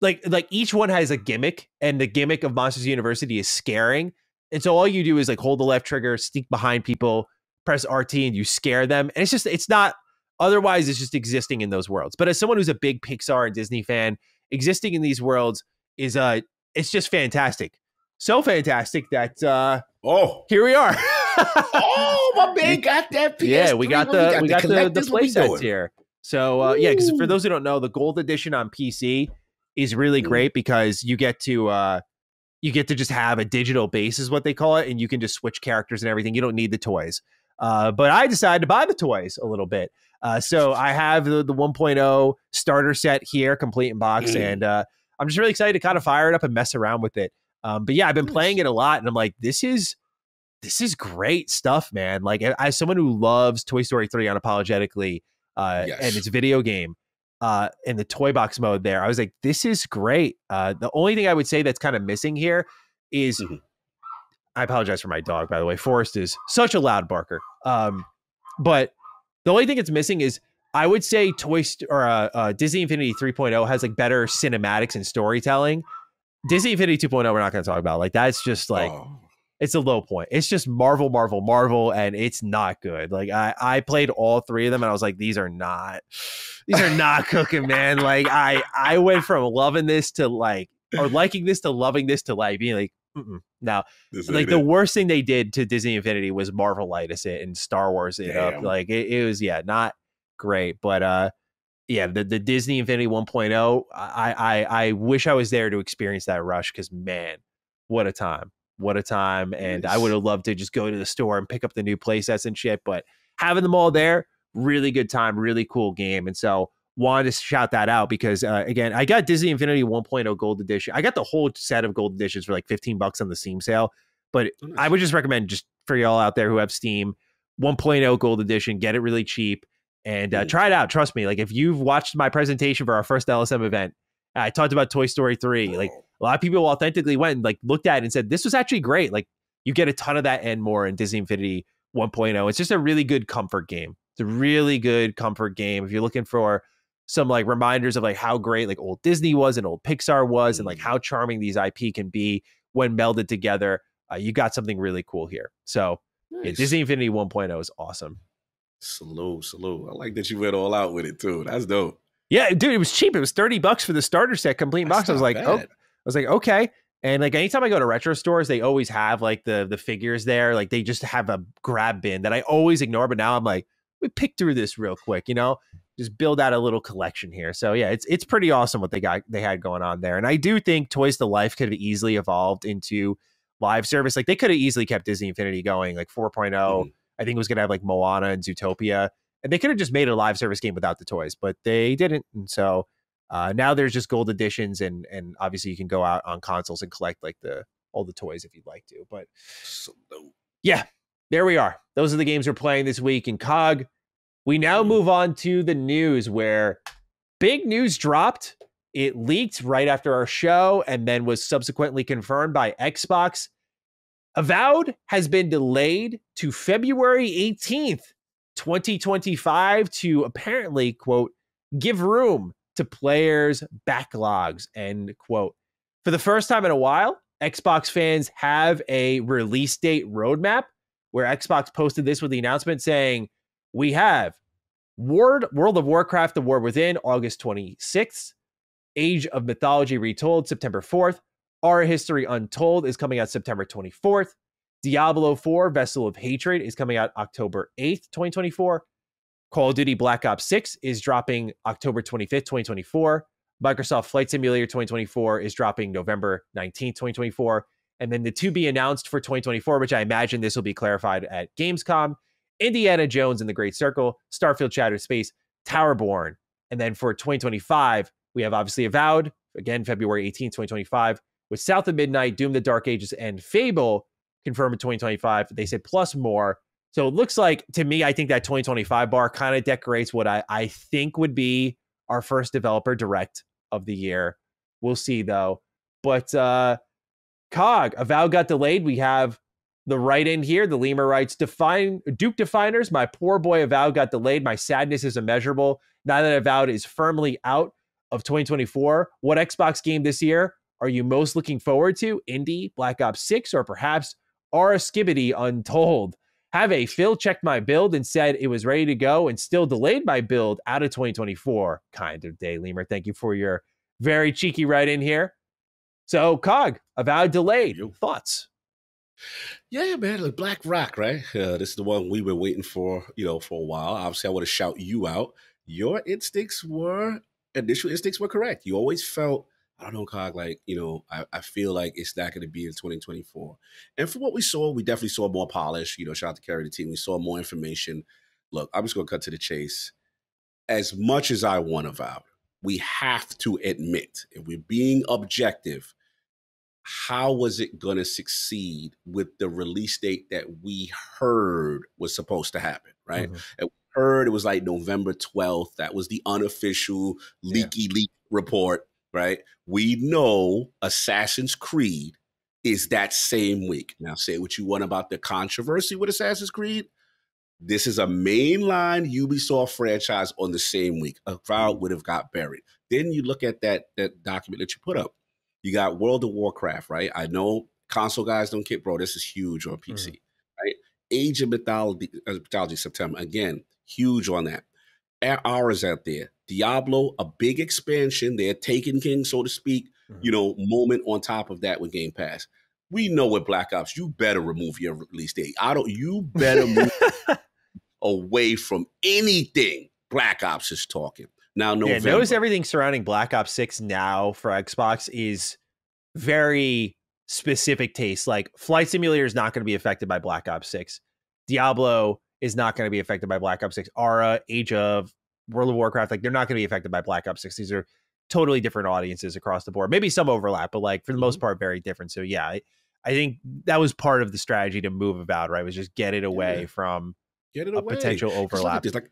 like each one has a gimmick, and the gimmick of Monsters University is scaring. And so all you do is like hold the left trigger, sneak behind people, press RT, and you scare them. And it's not, otherwise it's just existing in those worlds. But as someone who's a big Pixar and Disney fan, existing in these worlds is it's just fantastic. So fantastic that here we are. My man got that PS3. Yeah, we got the play sets here. So yeah, because for those who don't know, the gold edition on PC is really great because you get to just have a digital base is what they call it, and you can just switch characters and everything. You don't need the toys. But I decided to buy the toys a little bit. So I have the 1.0 starter set here, complete in box, and I'm just really excited to kind of fire it up and mess around with it. But yeah, I've been playing it a lot, and I'm like, this is great stuff, man. Like as someone who loves Toy Story 3 unapologetically, and it's a video game, in the toy box mode there, I was like, this is great. The only thing I would say that's kind of missing here is I apologize for my dog, by the way. Forrest is such a loud barker. But the only thing it's missing is, I would say Disney Infinity 3.0 has like better cinematics and storytelling. Disney Infinity 2.0, we're not going to talk about. Like, that's just like, it's a low point. It's just Marvel, and it's not good. Like, I played all three of them, and I was like, these are not cooking, man. Like, I went from loving this to like, or liking this to loving this to like being like, now, like the worst thing they did to Disney Infinity was Marvelitis it and Star Wars it up. Like, it was, not great. But the Disney Infinity 1.0, I wish I was there to experience that rush, because man, what a time. And nice. I would have loved to just go to the store and pick up the new play sets and shit, but having them all there, really good time, really cool game. And so wanted to shout that out because again, I got Disney Infinity 1.0 Gold Edition. I got the whole set of Gold Editions for like $15 on the Steam sale, but nice. I would just recommend, just for y'all out there who have Steam, 1.0 Gold Edition, get it really cheap and try it out. Trust me, like if you've watched my presentation for our first LSM event, I talked about Toy Story 3. Like a lot of people authentically went and like looked at it and said, this was actually great. Like you get a ton of that and more in Disney Infinity 1.0. It's just a really good comfort game. It's a really good comfort game. If you're looking for some like reminders of like how great like old Disney was and old Pixar was and like how charming these IP can be when melded together, you got something really cool here. So nice. Disney Infinity 1.0 is awesome. Salute. I like that you went all out with it too. That's dope. Yeah, dude, it was cheap. It was $30 for the starter set, complete box. I was like, okay. And like anytime I go to retro stores, they always have like the figures there. Like they just have a grab bin that I always ignore. But now I'm like, we pick through this real quick, just build out a little collection here. So yeah, it's pretty awesome what they had going on there. And I do think Toys to Life could have easily evolved into live service. Like they could have easily kept Disney Infinity going, like 4.0. I think it was going to have like Moana and Zootopia. And they could have just made a live service game without the toys, but they didn't. And so now there's just gold editions, and obviously you can go out on consoles and collect like all the toys if you'd like to. But yeah, there we are. Those are the games we're playing this week in COG. We now move on to the news, where big news dropped. It leaked right after our show and then was subsequently confirmed by Xbox. Avowed has been delayed to February 18th. 2025 to apparently, quote, give room to players' backlogs, end quote. For the first time in a while, Xbox fans have a release date roadmap, where Xbox posted this with the announcement saying, we have World of Warcraft, The War Within, August 26th, Age of Mythology Retold, September 4th, Our History Untold is coming out September 24th, Diablo 4 Vessel of Hatred is coming out October 8th, 2024. Call of Duty Black Ops 6 is dropping October 25th, 2024. Microsoft Flight Simulator 2024 is dropping November 19th, 2024. And then the to be announced for 2024, which I imagine this will be clarified at Gamescom, Indiana Jones and the Great Circle, Starfield Shattered Space, Towerborn. And then for 2025, we have obviously Avowed, again, February 18th, 2025, with South of Midnight, Doom the Dark Ages, and Fable confirmed in 2025. They said plus more. So it looks like, to me, I think that 2025 bar kind of decorates what I think would be our first developer direct of the year. We'll see, though. But COG, Avowed got delayed. We have the write-in here. The lemur writes, Duke Definers, my poor boy Avowed got delayed. My sadness is immeasurable. Now that Avowed is firmly out of 2024, what Xbox game this year are you most looking forward to? Indie, Black Ops 6, or perhaps Aura Skibidi Untold? Have a Phil checked my build and said it was ready to go and still delayed my build out of 2024 kind of day, Lemur. Thank you for your very cheeky write-in here. So, COG, Avowed delayed. Thoughts? Yeah, man, like Black Rock, right? This is the one we were waiting for, for a while. Obviously, I want to shout you out. Your initial instincts were correct. You always felt, I don't know, COG, like, I feel like it's not going to be in 2024. And from what we saw, we definitely saw more polish. Shout out to Kerry, the team. We saw more information. Look, I'm just going to cut to the chase. As much as I want Avowed, we have to admit, if we're being objective, how was it going to succeed with the release date that we heard was supposed to happen, right? Mm-hmm. And we heard it was like November 12th. That was the unofficial leak report, right? We know Assassin's Creed is that same week. Now, say what you want about the controversy with Assassin's Creed. This is a mainline Ubisoft franchise on the same week. Avowed would have got buried. Then you look at that document that you put up. You got World of Warcraft, right? I know console guys don't care, bro. This is huge on PC, right? Age of Mythology, September, again, huge on that. Ours out there. Diablo, a big expansion. They're Taken King, so to speak, moment on top of that with Game Pass. We know with Black Ops, you better remove your release date. You better move away from anything Black Ops is talking. Now, November. Notice everything surrounding Black Ops 6 now for Xbox is very specific taste. Like Flight Simulator is not going to be affected by Black Ops 6. Diablo is not going to be affected by Black Ops 6. Aura, Age of, World of Warcraft, like they're not going to be affected by Black Ops 6. These are totally different audiences across the board. Maybe some overlap, but like for the most part, very different. So yeah, I think that was part of the strategy to move Avowed, right? Was just get it away from a potential overlap. Like,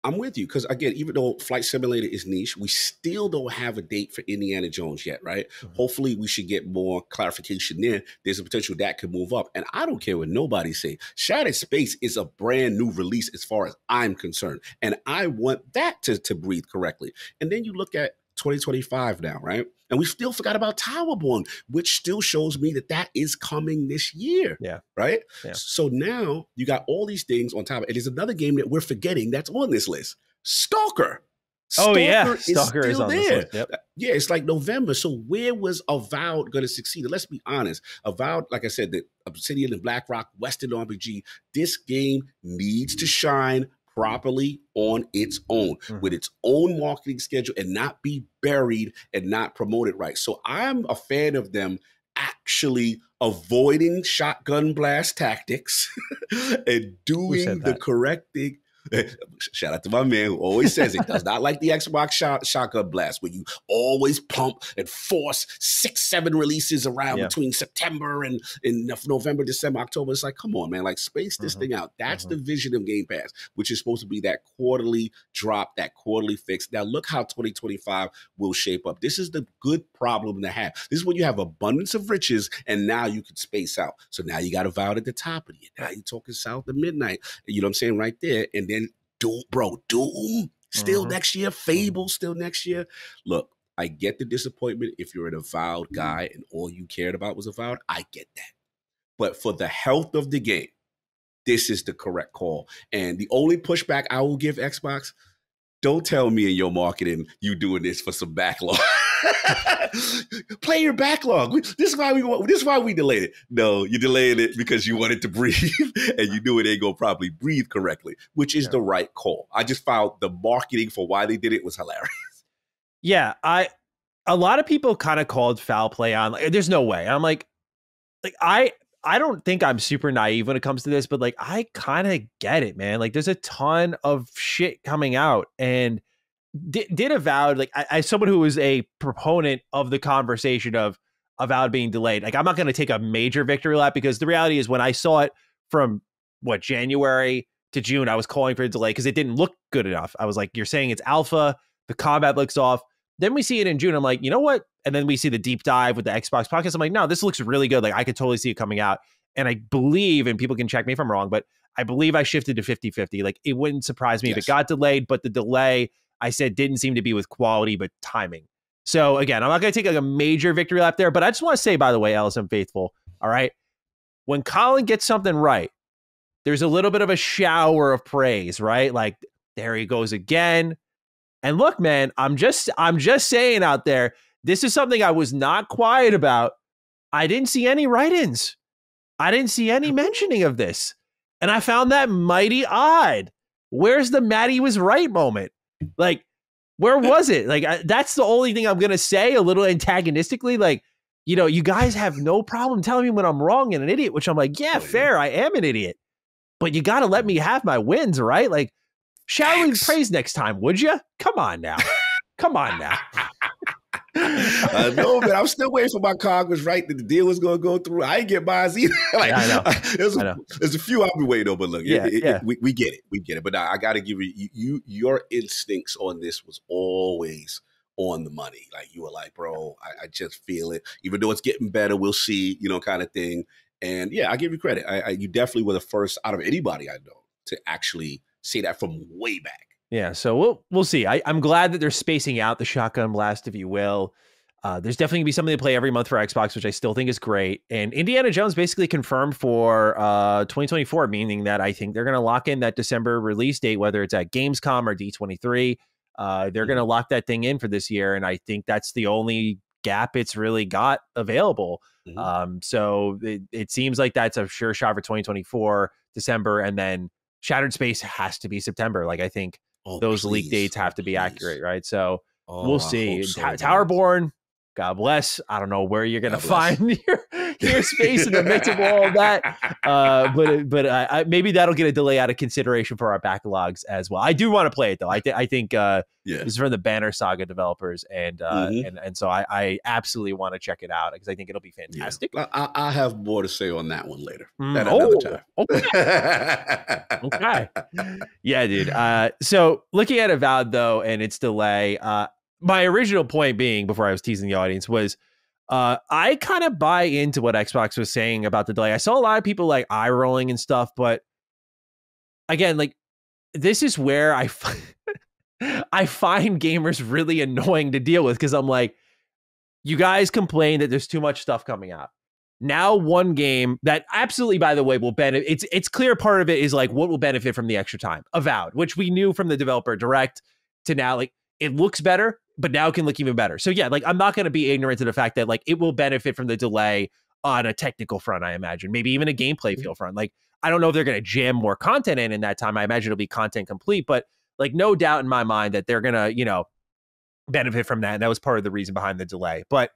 I'm with you because again, even though Flight Simulator is niche, we still don't have a date for Indiana Jones yet, right? Hopefully, we should get more clarification there. There's a potential that could move up, and I don't care what nobody say. Shattered Space is a brand new release as far as I'm concerned, and I want that to breathe correctly. And then you look at 2025 now, right? And we still forgot about Towerborn, which still shows me that is coming this year. Yeah. Right? Yeah. So now you got all these things on top. And there's another game that we're forgetting that's on this list. Stalker. Stalker is on this list. Yep. Yeah, it's like November. So where was Avowed going to succeed? And let's be honest. Avowed, like I said, the Obsidian and BlackRock, Western RPG, this game needs to shine properly on its own with its own marketing schedule and not be buried and not promoted right. So I'm a fan of them actually avoiding shotgun blast tactics and doing the correct thing. Shout out to my man who always says it does not like the Xbox shotgun blast where you always pump and force 6-7 releases around between September and in November, December, October. It's like, come on, man, like space this thing out. That's the vision of Game Pass, which is supposed to be that quarterly drop, that quarterly fix. Now look how 2025 will shape up. This is the good problem to have. This is when you have abundance of riches and now you can space out. So now you got Avowed at the top of it. Now you're talking South of Midnight. You know what I'm saying? Right there. And then Doom still next year. Fable still next year. Look, I get the disappointment if you're an Avowed guy and all you cared about was Avowed. I get that. But for the health of the game, this is the correct call. And the only pushback I will give Xbox, don't tell me in your marketing you doing this for some backlog. Play your backlog. This is why we delayed it. No, you delayed it because you wanted to breathe, and you knew it ain't gonna probably breathe correctly, which is the right call. I just found the marketing for why they did it was hilarious. Yeah, a lot of people kind of called foul play on. Like, there's no way. I'm like I don't think I'm super naive when it comes to this, but like I kind of get it, man. Like there's a ton of shit coming out, and did Avowed, like I someone who was a proponent of the conversation of Avowed being delayed. Like I'm not going to take a major victory lap because the reality is when I saw it from January to June, I was calling for a delay because it didn't look good enough. I was like, you're saying it's alpha, the combat looks off. Then we see it in June. I'm like, you know what? And then we see the deep dive with the Xbox podcast. I'm like, no, this looks really good. Like I could totally see it coming out. And I believe, and people can check me if I'm wrong, but I believe I shifted to 50-50. Like it wouldn't surprise me if it got delayed, but the delay I said didn't seem to be with quality, but timing. So again, I'm not going to take like a major victory lap there, but I just want to say, by the way, LSM Faithful, all right, when Colin gets something right, there's a little bit of a shower of praise, right? Like there he goes again. And look, man, I'm just saying out there, this is something I was not quiet about. I didn't see any write-ins. I didn't see any mentioning of this. And I found that mighty odd. Where's the Maddie was right moment? Like, where was it? Like, that's the only thing I'm going to say a little antagonistically. Like, you know, you guys have no problem telling me when I'm wrong and an idiot, which I'm like, yeah, fair. I am an idiot. But you got to let me have my wins, right? Like, showering praise next time, would you? Come on now. Come on now. No, man, I'm still waiting for my Congress, right? That the deal was going to go through. I ain't get mine either. Like, yeah, I know. There's a few I'll be waiting on, but look, we get it. We get it. But I got to give you your instincts on this was always on the money. Like you were like, bro, I just feel it. Even though it's getting better, we'll see, kind of thing. And yeah, I give you credit. You definitely were the first out of anybody I know to actually say that from way back. Yeah, so we'll see. I'm glad that they're spacing out the shotgun blast, if you will. There's definitely going to be something to play every month for Xbox, which I still think is great. And Indiana Jones basically confirmed for 2024, meaning that I think they're going to lock in that December release date, whether it's at Gamescom or D23. They're going to lock that thing in for this year, and I think that's the only gap it's really got available. So it seems like that's a sure shot for 2024, December, and then Shattered Space has to be September. Like, I think those leak dates have to be accurate, right? So we'll see. Towerborn, God bless. I don't know where you're going to find your space in the midst of all of that. But maybe that'll get a delay out of consideration for our backlogs as well. I do want to play it, though. I think this is from the Banner Saga developers. And so I absolutely want to check it out because I think it'll be fantastic. Yeah. I'll have more to say on that one later. At another time. Okay. Yeah, dude. So looking at Avowed, though, and its delay, my original point being, before I was teasing the audience, was I kind of buy into what Xbox was saying about the delay. I saw a lot of people like eye rolling and stuff, but again, like, this is where I find gamers really annoying to deal with, because I'm like, you guys complain that there's too much stuff coming out. Now one game that absolutely, by the way, will benefit, it's clear part of it is like what will benefit from the extra time. Avowed, which we knew from the developer direct to now, like, it looks better, but now it can look even better. So yeah, like, I'm not going to be ignorant to the fact that like it will benefit from the delay on a technical front, I imagine, maybe even a gameplay feel front. Like, I don't know if they're going to jam more content in that time. I imagine it'll be content complete, but like, no doubt in my mind that they're going to, benefit from that. And that was part of the reason behind the delay. But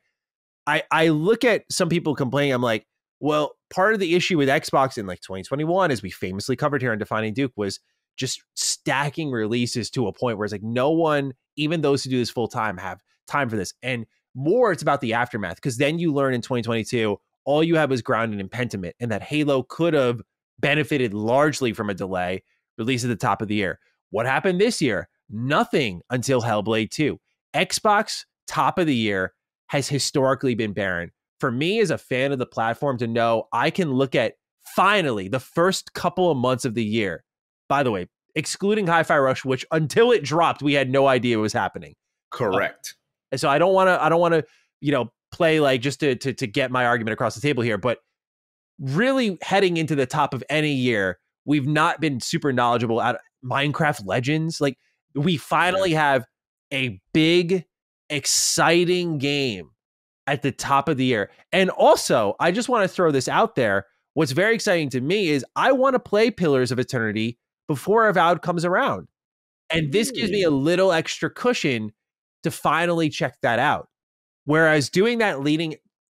I look at some people complaining. I'm like, well, part of the issue with Xbox in like 2021, as we famously covered here on Defining Duke, was just stacking releases to a point where it's like no one, even those who do this full time, have time for this. And more, it's about the aftermath, because then you learn in 2022, all you have is grounded in Pentiment, and that Halo could have benefited largely from a delay release at the top of the year. What happened this year? Nothing until Hellblade 2. Xbox top of the year has historically been barren. For me, as a fan of the platform, to know I can look at finally the first couple of months of the year, by the way, excluding Hi-Fi Rush, which until it dropped, we had no idea it was happening. Correct. And so I don't want to, play like just to get my argument across the table here, but really heading into the top of any year, we've not been super knowledgeable at Minecraft Legends. Like, we finally have a big, exciting game at the top of the year. And also, I just want to throw this out there. What's very exciting to me is I want to play Pillars of Eternity before Avowed comes around. And this gives me a little extra cushion to finally check that out. Whereas doing that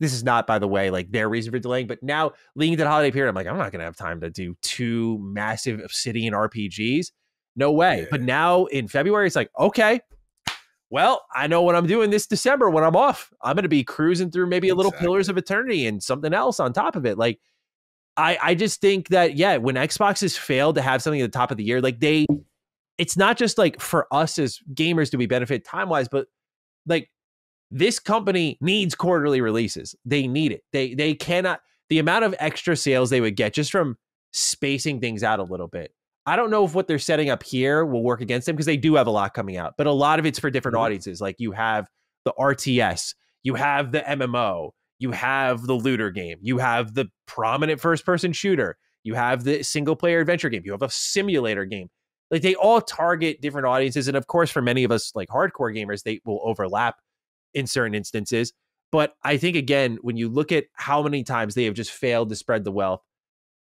this is not, by the way, like their reason for delaying, but now leading to the holiday period, I'm like, I'm not going to have time to do 2 massive Obsidian RPGs. No way. Yeah. But now in February, it's like, okay, well, I know what I'm doing this December when I'm off. I'm going to be cruising through maybe a little Pillars of Eternity and something else on top of it. Like, I just think that, yeah, when Xbox has failed to have something at the top of the year, like it's not just like for us as gamers do we benefit time-wise, but like this company needs quarterly releases. They need it. They cannot, the amount of extra sales they would get just from spacing things out a little bit. I don't know if what they're setting up here will work against them, because they do have a lot coming out, but a lot of it's for different audiences. Like, you have the RTS, you have the MMO, you have the looter game, you have the prominent first-person shooter, you have the single-player adventure game, you have a simulator game. Like, they all target different audiences, and of course, for many of us, like hardcore gamers, they will overlap in certain instances. But I think, again, when you look at how many times they have just failed to spread the wealth,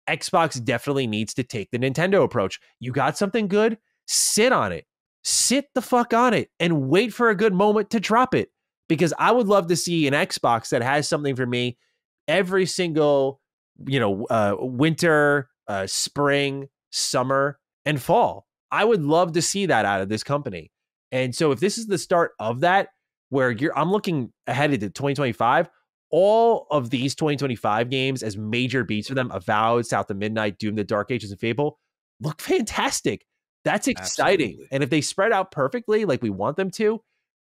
Xbox definitely needs to take the Nintendo approach. You got something good, sit on it. Sit the fuck on it and wait for a good moment to drop it. Because I would love to see an Xbox that has something for me every single, winter, spring, summer, and fall. I would love to see that out of this company. And so if this is the start of that, where I'm looking ahead into 2025, all of these 2025 games as major beats for them, Avowed, South of Midnight, Doom, The Dark Ages, and Fable, look fantastic. That's exciting. Absolutely. And if they spread out perfectly like we want them to,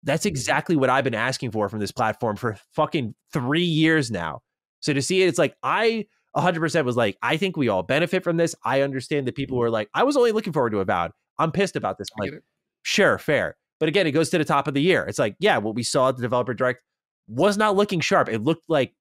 That's exactly what I've been asking for from this platform for fucking 3 years now. So to see it, it's like, I 100% was like, I think we all benefit from this. I understand that people were like, I was only looking forward to Avowed. I'm pissed about this. I'm like, sure, fair. But again, it goes to the top of the year. It's like, yeah, what we saw at the developer direct was not looking sharp. It looked like,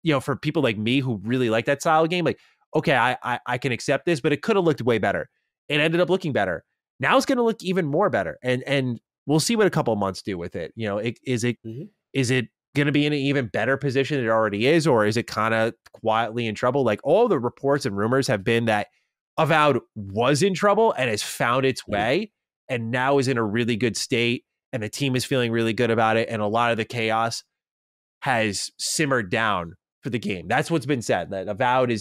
you know, for people like me who really like that style of game, like, okay, I can accept this, but it could have looked way better. It ended up looking better. Now it's going to look even more better. And we'll see what a couple of months do with it. You know, is it going to be in an even better position than it already is, or is it kind of quietly in trouble? Like, all the reports and rumors have been that Avowed was in trouble and has found its way and now is in a really good state, and the team is feeling really good about it, and a lot of the chaos has simmered down for the game. That's what's been said, that Avowed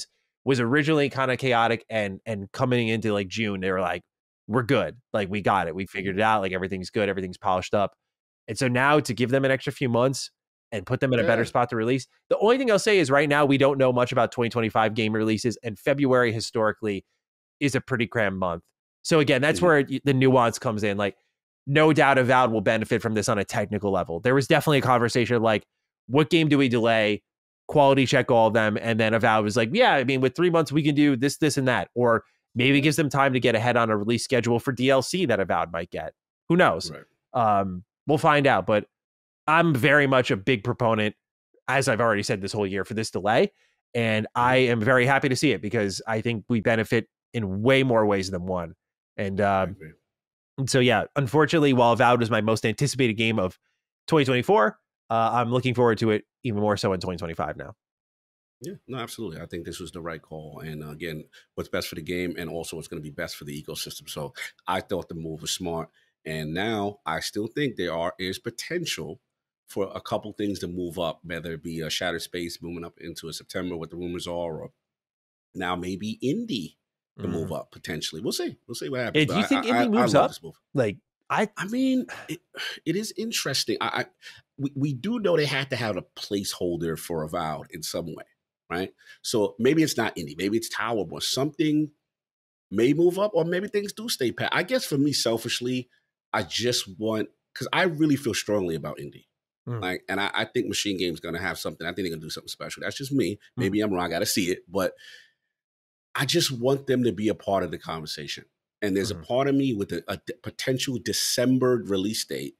was originally kind of chaotic, and coming into like June, they were like, we're good. Like, we got it. We figured it out. Like, everything's good. Everything's polished up. And so now to give them an extra few months and put them in a better spot to release. The only thing I'll say is right now, we don't know much about 2025 game releases, and February historically is a pretty crammed month. So again, that's where the nuance comes in. Like, no doubt Avowed will benefit from this on a technical level. There was definitely a conversation of like, what game do we delay? Quality check all of them. And then Avowed was like, yeah, I mean, with 3 months, we can do this, this, and that. Or maybe it gives them time to get ahead on a release schedule for DLC that Avowed might get. Who knows? Right. We'll find out. But I'm very much a big proponent, as I've already said this whole year, for this delay. And I am very happy to see it, because I think we benefit in way more ways than one. And so, yeah, unfortunately, while Avowed was my most anticipated game of 2024, I'm looking forward to it even more so in 2025 now. Yeah, no, absolutely. I think this was the right call. And again, what's best for the game, and also what's going to be best for the ecosystem. So I thought the move was smart. And now I still think there is potential for a couple things to move up, whether it be a Shattered Space moving up into a September, what the rumors are, or now maybe Indie to move up potentially. We'll see. We'll see what happens. Do you think Indie moves up? Like, I mean, it is interesting. We do know they had to have a placeholder for Avowed in some way, right? So maybe it's not Indie, maybe it's Tower, or something may move up, or maybe things do stay pat. I guess for me, selfishly, I just want, because I really feel strongly about Indie. Like, and I think Machine Game's going to have something. I think they're going to do something special. That's just me. Maybe I'm wrong. I got to see it, but I just want them to be a part of the conversation. And there's a part of me with a potential December release date.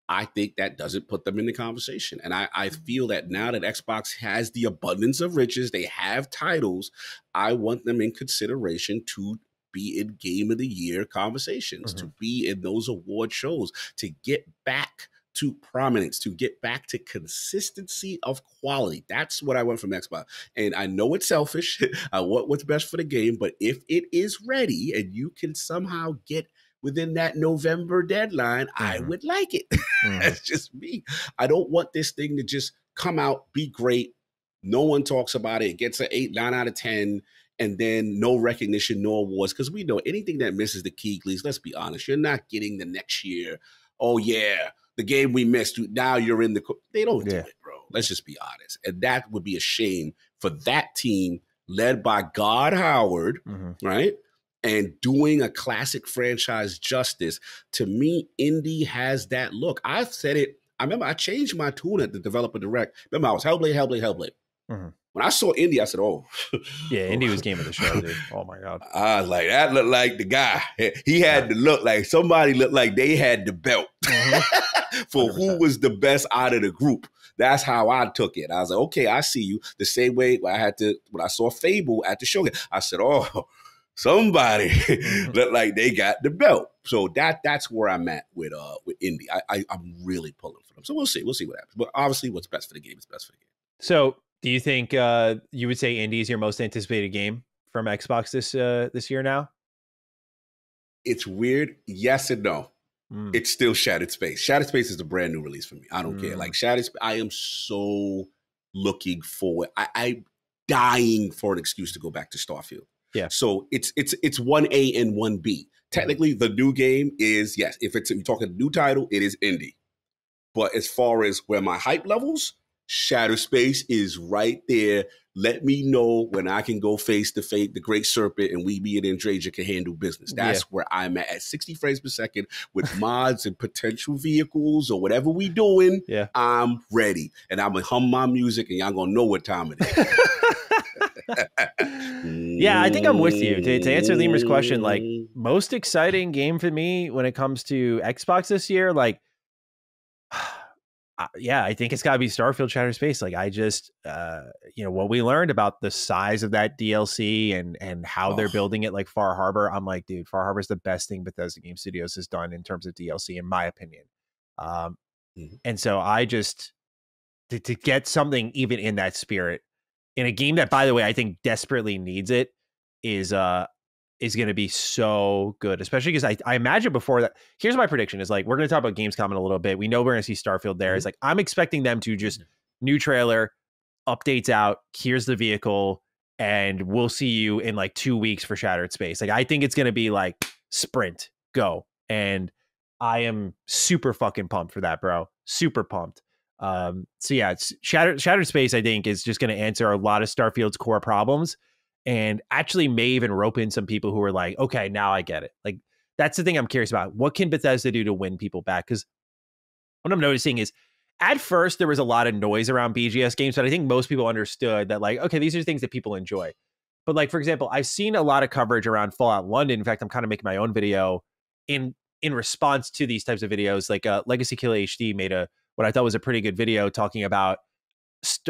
I think that doesn't put them in the conversation. And I feel that now that Xbox has the abundance of riches, they have titles, I want them in consideration to be in Game of the Year conversations, to be in those award shows, to get back to prominence, to get back to consistency of quality. That's what I want from Xbox. And I know it's selfish. I want what's best for the game, but if it is ready and you can somehow get within that November deadline, I would like it. That's just me. I don't want this thing to just come out, be great. No one talks about it. It gets an 8, 9 out of 10. And then no recognition, no awards. Because we know anything that misses the Keighley's, let's be honest, you're not getting the next year. Oh, yeah, the game we missed, now you're in the... They don't do it, bro. Let's just be honest. And that would be a shame for that team led by God Howard, right? And doing a classic franchise justice. To me, Indie has that look. I've said it. I remember I changed my tune at the developer direct. Remember, I was Hellblade. When I saw Indie, I said, oh. Yeah, Indie was game of the show, dude. Oh, my God. I was like, that looked like the guy. He had to look like somebody looked like they had the belt for 100%. Who was the best out of the group. That's how I took it. I was like, okay, I see you. The same way when I saw Fable at the show, I said, oh, somebody looked like they got the belt. So that's where I'm at with Indie. I'm really pulling for them. So we'll see. We'll see what happens. But obviously, what's best for the game is best for the game. So do you think you would say Indie is your most anticipated game from Xbox this year now? It's weird. Yes and no. It's still Shattered Space. Shattered Space is a brand new release for me. I don't care. Like Shattered Space, I am so looking forward. I'm dying for an excuse to go back to Starfield. Yeah. So it's 1A and 1B. Technically, the new game is, yes, if you're talking new title, it is Indie. But as far as where my hype levels, Shattered Space is right there. Let me know when I can go face to face the Great Serpent and we, me and Andraja, can handle business. That's where I'm at 60 frames per second with mods and potential vehicles or whatever we doing. Yeah. I'm ready. And I'm going to hum my music and y'all going to know what time it is. Yeah, I think I'm with you. To answer Lemur's question, like, most exciting game for me when it comes to Xbox this year, like, yeah, I think it's got to be Starfield Shattered Space. Like, I just, what we learned about the size of that DLC and how they're building it, like Far Harbor, I'm like, dude, Far Harbor is the best thing Bethesda Game Studios has done in terms of DLC, in my opinion. And so I just, to get something even in that spirit, in a game that, by the way, I think desperately needs it, is going to be so good, especially because I imagine before that. Here's my prediction: is like, we're going to talk about Gamescom in a little bit. We know we're going to see Starfield there. It's like, I'm expecting them to just new trailer, updates out. Here's the vehicle, and we'll see you in like 2 weeks for Shattered Space. Like, I think it's going to be like sprint, go, and I am super fucking pumped for that, bro. Super pumped. So yeah, it's Shattered Space, I think, is just going to answer a lot of Starfield's core problems, and actually may even rope in some people who are like, okay, now I get it. Like, that's the thing I'm curious about. What can Bethesda do to win people back? Because what I'm noticing is, at first there was a lot of noise around BGS games, but I think most people understood that, like, okay, these are things that people enjoy. But like, for example, I've seen a lot of coverage around Fallout London. In fact, I'm kind of making my own video in response to these types of videos. Like Legacy Killer HD made what I thought was a pretty good video talking about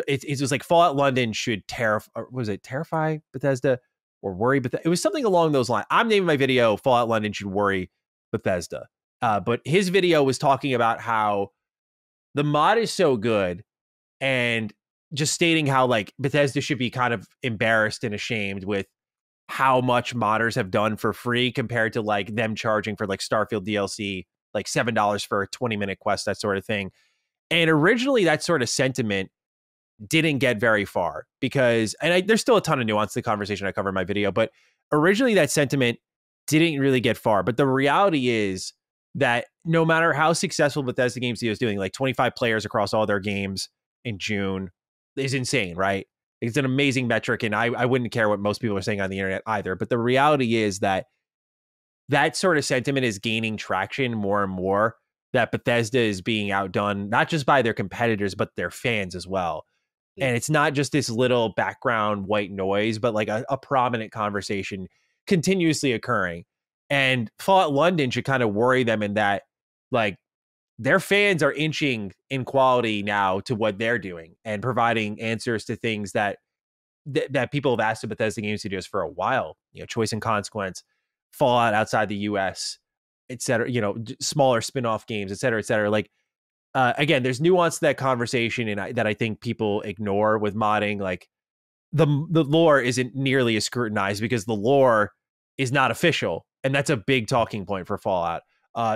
it was like Fallout London should terrify Bethesda or worry Bethesda? It was something along those lines. I'm naming my video Fallout London should worry Bethesda. But his video was talking about how the mod is so good, and just stating how like Bethesda should be kind of embarrassed and ashamed with how much modders have done for free compared to like them charging for like Starfield DLC, like $7 for a 20-minute quest, that sort of thing. And originally that sort of sentiment didn't get very far because, there's still a ton of nuance to the conversation I cover in my video, but originally that sentiment didn't really get far. But the reality is that no matter how successful Bethesda Game Studios is doing, like 25 players across all their games in June is insane, right? It's an amazing metric, and I wouldn't care what most people are saying on the internet either. But the reality is that sort of sentiment is gaining traction more and more, that Bethesda is being outdone, not just by their competitors, but their fans as well. And it's not just this little background white noise, but like a prominent conversation continuously occurring. And Fallout London should kind of worry them in that, like, their fans are inching in quality now to what they're doing and providing answers to things that people have asked of Bethesda Game Studios for a while. Choice and Consequence, Fallout outside the US, et cetera, smaller spin-off games, et cetera, et cetera. Like, again, there's nuance to that conversation, and that I think people ignore with modding. Like, the lore isn't nearly as scrutinized because the lore is not official, and that's a big talking point for Fallout.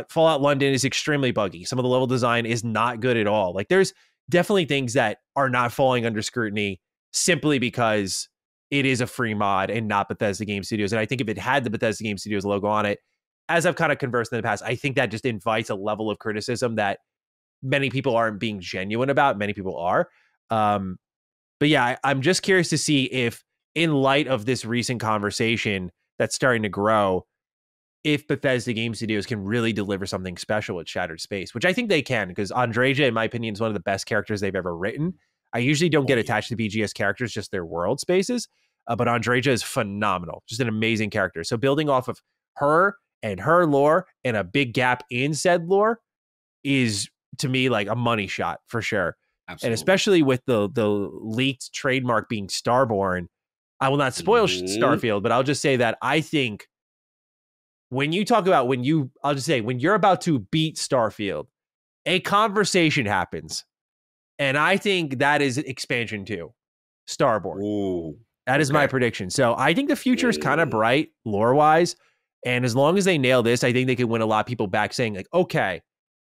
Fallout London is extremely buggy. Some of the level design is not good at all. Like, there's definitely things that are not falling under scrutiny simply because it is a free mod and not Bethesda Game Studios. And I think if it had the Bethesda Game Studios logo on it, as I've kind of conversed in the past, I think that just invites a level of criticism that many people aren't being genuine about. Many people are. But yeah, I'm just curious to see if, in light of this recent conversation that's starting to grow, if Bethesda Game Studios can really deliver something special with Shattered Space, which I think they can, because Andreja, in my opinion, is one of the best characters they've ever written. I usually don't get attached to BGS characters, just their world spaces. But Andreja is phenomenal, just an amazing character. So building off of her and her lore and a big gap in said lore is, to me, like a money shot for sure. Absolutely. And especially with the leaked trademark being Starborn, I will not spoil Starfield, but I'll just say that I think when you talk about when you're about to beat Starfield, a conversation happens. And I think that is expansion 2, Starborn. Ooh, that is my prediction. So I think the future is kind of bright lore-wise. And as long as they nail this, I think they can win a lot of people back saying, like, okay,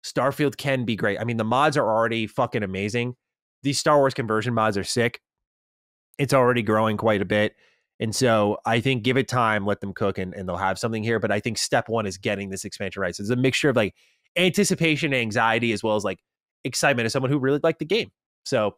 Starfield can be great. I mean, the mods are already fucking amazing. These Star Wars conversion mods are sick. It's already growing quite a bit. And so I think give it time, let them cook, and they'll have something here. But I think step one is getting this expansion right. So it's a mixture of like anticipation and anxiety, as well as like excitement as someone who really liked the game. So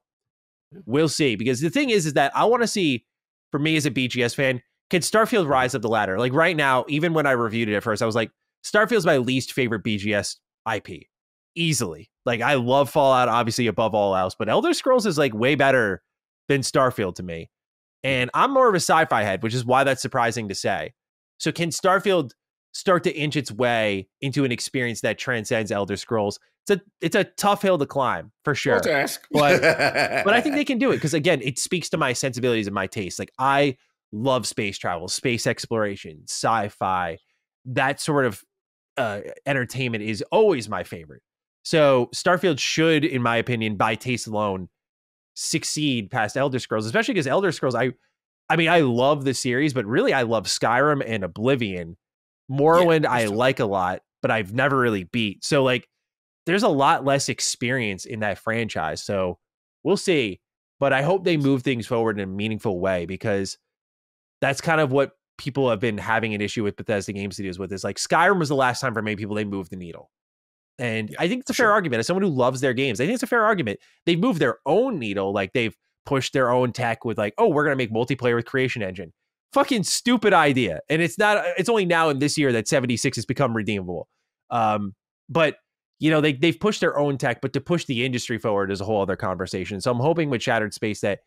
We'll see. Because the thing is that I want to see, for me as a BGS fan, can Starfield rise up the ladder? Like right now, even when I reviewed it at first, I was like, Starfield's my least favorite BGS IP. Easily. Like I love Fallout, obviously, above all else, but Elder Scrolls is like way better than Starfield to me. And I'm more of a sci-fi head, which is why that's surprising to say. So can Starfield start to inch its way into an experience that transcends Elder Scrolls? It's a tough hill to climb for sure. To ask. but I think they can do it because again, it speaks to my sensibilities and my taste. Like I love space travel, space exploration, sci-fi. That sort of entertainment is always my favorite. So Starfield should, in my opinion, by taste alone, succeed past Elder Scrolls, especially because Elder Scrolls, I mean, I love the series, but really I love Skyrim and Oblivion. Morrowind, I like a lot, but I've never really beat. So like, there's a lot less experience in that franchise. So we'll see. But I hope they move things forward in a meaningful way because that's kind of what people have been having an issue with Bethesda Game Studios with. Is like Skyrim was the last time for many people they moved the needle. And I think it's a fair argument. As someone who loves their games, I think it's a fair argument. They've moved their own needle. Like they've pushed their own tech with like, oh, we're going to make multiplayer with Creation Engine. Fucking stupid idea. And it's only now in this year that 76 has become redeemable. But you know, they've pushed their own tech, but to push the industry forward is a whole other conversation. So I'm hoping with Shattered Space that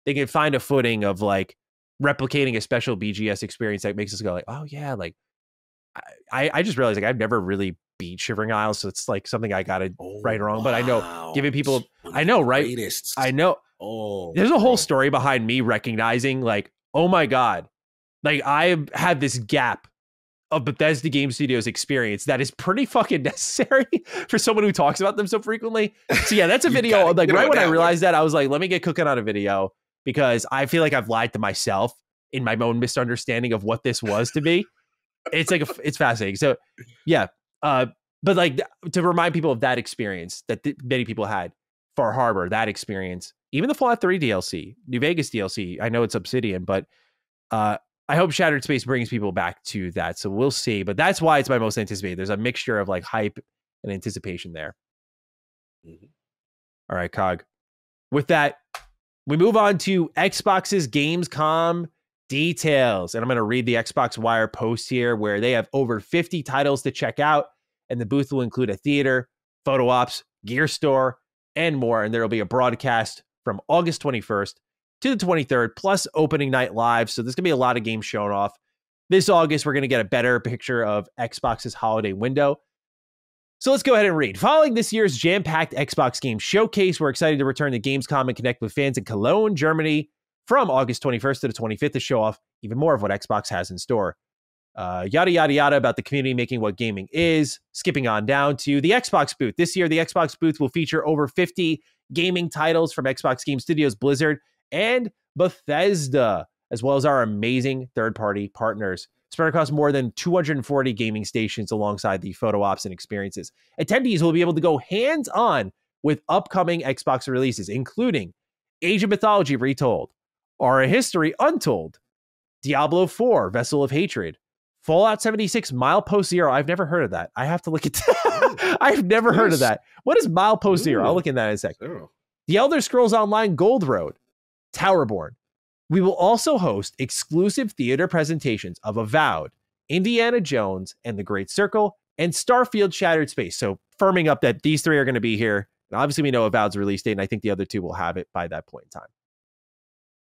they can find a footing of like replicating a special BGS experience that makes us go like, oh yeah, like I just realized like I've never really beat Shivering Isles, so it's like something I gotta right or wrong. Wow. But I know giving people, I know, right? Greatest. I know. Oh, there's a whole story behind me recognizing like, oh my God, like I had this gap of Bethesda Game Studios experience that is pretty fucking necessary for someone who talks about them so frequently. So yeah, that's a video. Like right when I realized that, I was like, let me get cooking on a video because I feel like I've lied to myself in my own misunderstanding of what this was to be. It's like, it's fascinating. So yeah. But like to remind people of that experience that many people had, Far Harbor, that experience, even the Fallout 3 DLC, New Vegas DLC, I know it's Obsidian, but I hope Shattered Space brings people back to that. So we'll see. But that's why it's my most anticipated. There's a mixture of like hype and anticipation there. Mm-hmm. All right, Cog. With that, we move on to Xbox's Gamescom details. And I'm going to read the Xbox Wire post here where they have over 50 titles to check out. And the booth will include a theater, photo ops, gear store, and more. And there will be a broadcast from August 21st to the 23rd, plus opening night live. So there's going to be a lot of games shown off. This August, we're going to get a better picture of Xbox's holiday window. So let's go ahead and read. Following this year's jam-packed Xbox Game Showcase, we're excited to return to Gamescom and connect with fans in Cologne, Germany from August 21st to the 25th to show off even more of what Xbox has in store. Yada, yada, yada about the community making what gaming is. Skipping on down to the Xbox booth. This year, the Xbox booth will feature over 50 gaming titles from Xbox Game Studios, Blizzard, and Bethesda, as well as our amazing third-party partners. Spread across more than 240 gaming stations alongside the photo ops and experiences. Attendees will be able to go hands-on with upcoming Xbox releases, including Age of Mythology Retold, Aura History Untold, Diablo 4, Vessel of Hatred, Fallout 76 Milepost Zero. I've never heard of that. I have to look at that. I've never heard of that. What is Milepost Zero? I'll look at that in a sec. The Elder Scrolls Online Gold Road, Towerborn. We will also host exclusive theater presentations of Avowed, Indiana Jones and the Great Circle, and Starfield Shattered Space. So firming up that these three are going to be here. And obviously we know Avowed's release date, and I think the other two will have it by that point in time.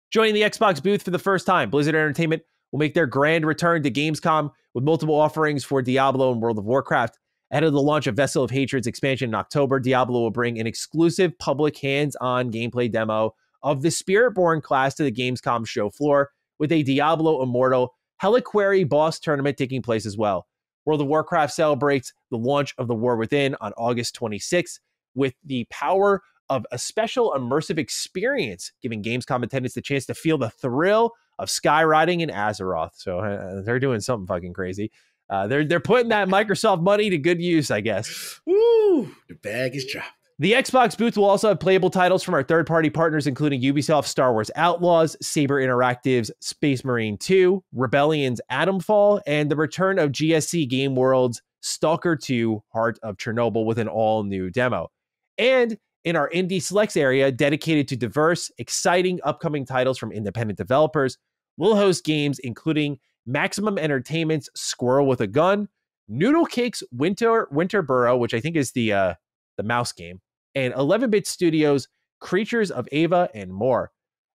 Joining the Xbox booth for the first time, Blizzard Entertainment will make their grand return to Gamescom with multiple offerings for Diablo and World of Warcraft. Ahead of the launch of Vessel of Hatred's expansion in October, Diablo will bring an exclusive public hands-on gameplay demo of the Spiritborn class to the Gamescom show floor, with a Diablo Immortal Heliquary boss tournament taking place as well. World of Warcraft celebrates the launch of The War Within on August 26th with the power of a special immersive experience, giving Gamescom attendants the chance to feel the thrill of skywriting in Azeroth. So they're doing something fucking crazy. They're putting that Microsoft money to good use, I guess. Woo! The bag is dropped. The Xbox booth will also have playable titles from our third-party partners, including Ubisoft's Star Wars Outlaws, Saber Interactive's Space Marine 2, Rebellion's Atomfall, and the return of GSC Game World's Stalker 2 Heart of Chernobyl with an all-new demo. And in our Indie Selects area dedicated to diverse, exciting upcoming titles from independent developers. We'll host games including Maximum Entertainment's Squirrel with a Gun, Noodle Cake's Winter Burrow, which I think is the mouse game, and 11-Bit Studios' Creatures of Ava, and more.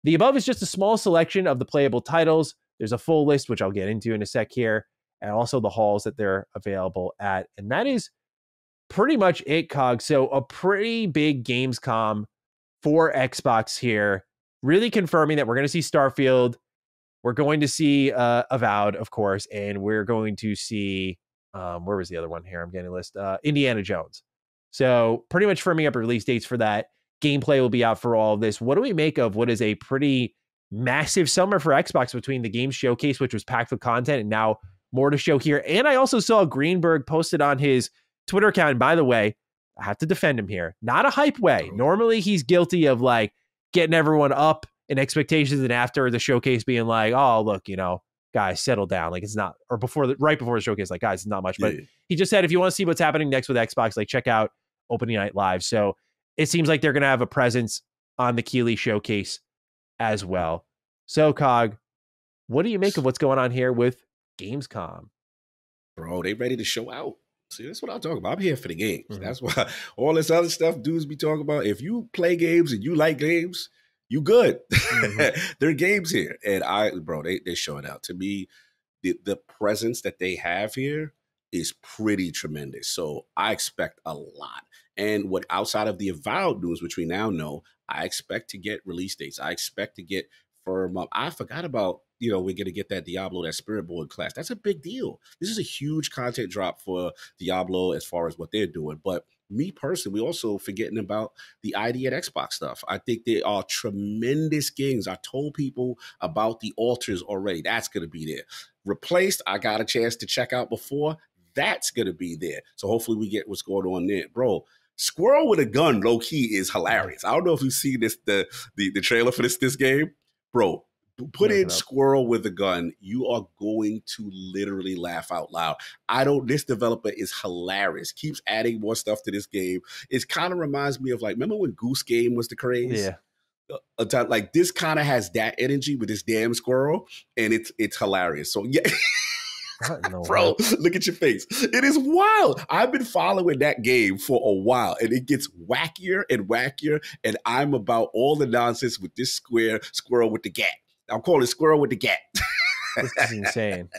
The above is just a small selection of the playable titles. There's a full list, which I'll get into in a sec here, and also the halls that they're available at. And that is pretty much it, Cog. So a pretty big Gamescom for Xbox here, really confirming that we're going to see Starfield. We're going to see Avowed, of course, and we're going to see, where was the other one here? I'm getting a list. Indiana Jones. So pretty much firming up release dates for that. Gameplay will be out for all of this. What do we make of what is a pretty massive summer for Xbox between the game showcase, which was packed with content, and now more to show here? And I also saw Greenberg posted on his Twitter account. And by the way, I have to defend him here. Not a hype way. Normally he's guilty of like getting everyone up in expectations, and after the showcase being like, oh, look, you know, guys, settle down. Like it's not, or right before the showcase, like, guys, it's not much. But he just said, if you want to see what's happening next with Xbox, like check out Opening Night Live. So it seems like they're going to have a presence on the Keighley showcase as well. So, Cog, what do you make of what's going on here with Gamescom? Bro, they ready to show out. See, that's what I'm talking about. I'm here for the games. Mm-hmm. That's why all this other stuff dudes be talking about. If you play games and you like games, you good. Mm-hmm. There are games here. And they're showing out. To me, the presence that they have here is pretty tremendous. So I expect a lot. And what outside of the Avowed news, which we now know, I expect to get release dates. I expect to get firm up. I forgot about, we're going to get that Diablo, that Spirit Board class. That's a big deal. This is a huge content drop for Diablo as far as what they're doing. But me personally, we also forgetting about the ID at Xbox stuff. I think they are tremendous games. I told people about the Altars already. That's going to be there. Replaced, I got a chance to check out before. That's going to be there. So hopefully we get what's going on there. Bro, Squirrel with a Gun, low key, is hilarious. I don't know if you've seen the trailer for this game. Bro, put in Squirrel with a Gun. You are going to literally laugh out loud. This developer is hilarious. Keeps adding more stuff to this game. It kind of reminds me of, like, remember when Goose Game was the craze? Yeah. Like, this kind of has that energy with this damn squirrel, and it's hilarious. So, yeah. Bro, look at your face. It is wild. I've been following that game for a while, and it gets wackier and wackier, and I'm about all the nonsense with this squirrel with the gat. I'm calling it Squirrel with the gat. This is insane.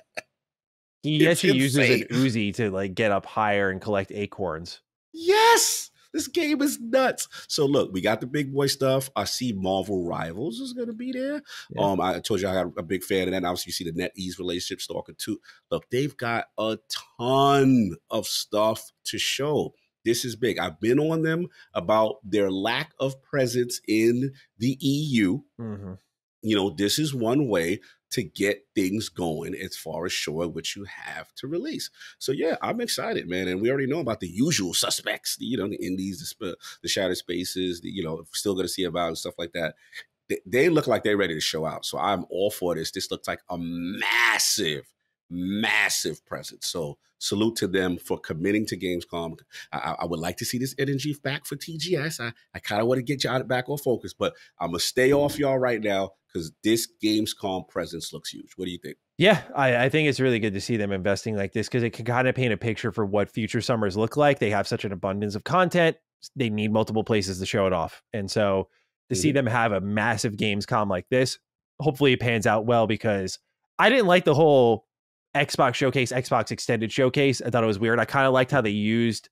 He actually uses an Uzi to, like, get up higher and collect acorns. Yes! This game is nuts. So look, we got the big boy stuff. I see Marvel Rivals is going to be there. Yeah. I told you I got a big fan of that. And obviously, you see the NetEase relationship, Stalker 2. Look, they've got a ton of stuff to show. This is big. I've been on them about their lack of presence in the EU. Mm-hmm. This is one way to get things going as far as showing what you have to release. So yeah, I'm excited, man. And we already know about the usual suspects, the indies, the Shattered Spaces, still going to see about and stuff like that. They look like they're ready to show out. So I'm all for this. This looks like a massive presence. So salute to them for committing to Gamescom. I would like to see this energy back for TGS. I kind of want to get y'all back on focus, but I'm going to stay off y'all right now because this Gamescom presence looks huge. What do you think? Yeah, I think it's really good to see them investing like this because it can kind of paint a picture for what future summers look like. They have such an abundance of content. They need multiple places to show it off. And so to see them have a massive Gamescom like this, hopefully it pans out well, because I didn't like the whole Xbox Showcase, Xbox Extended Showcase. I thought it was weird. I kind of liked how they used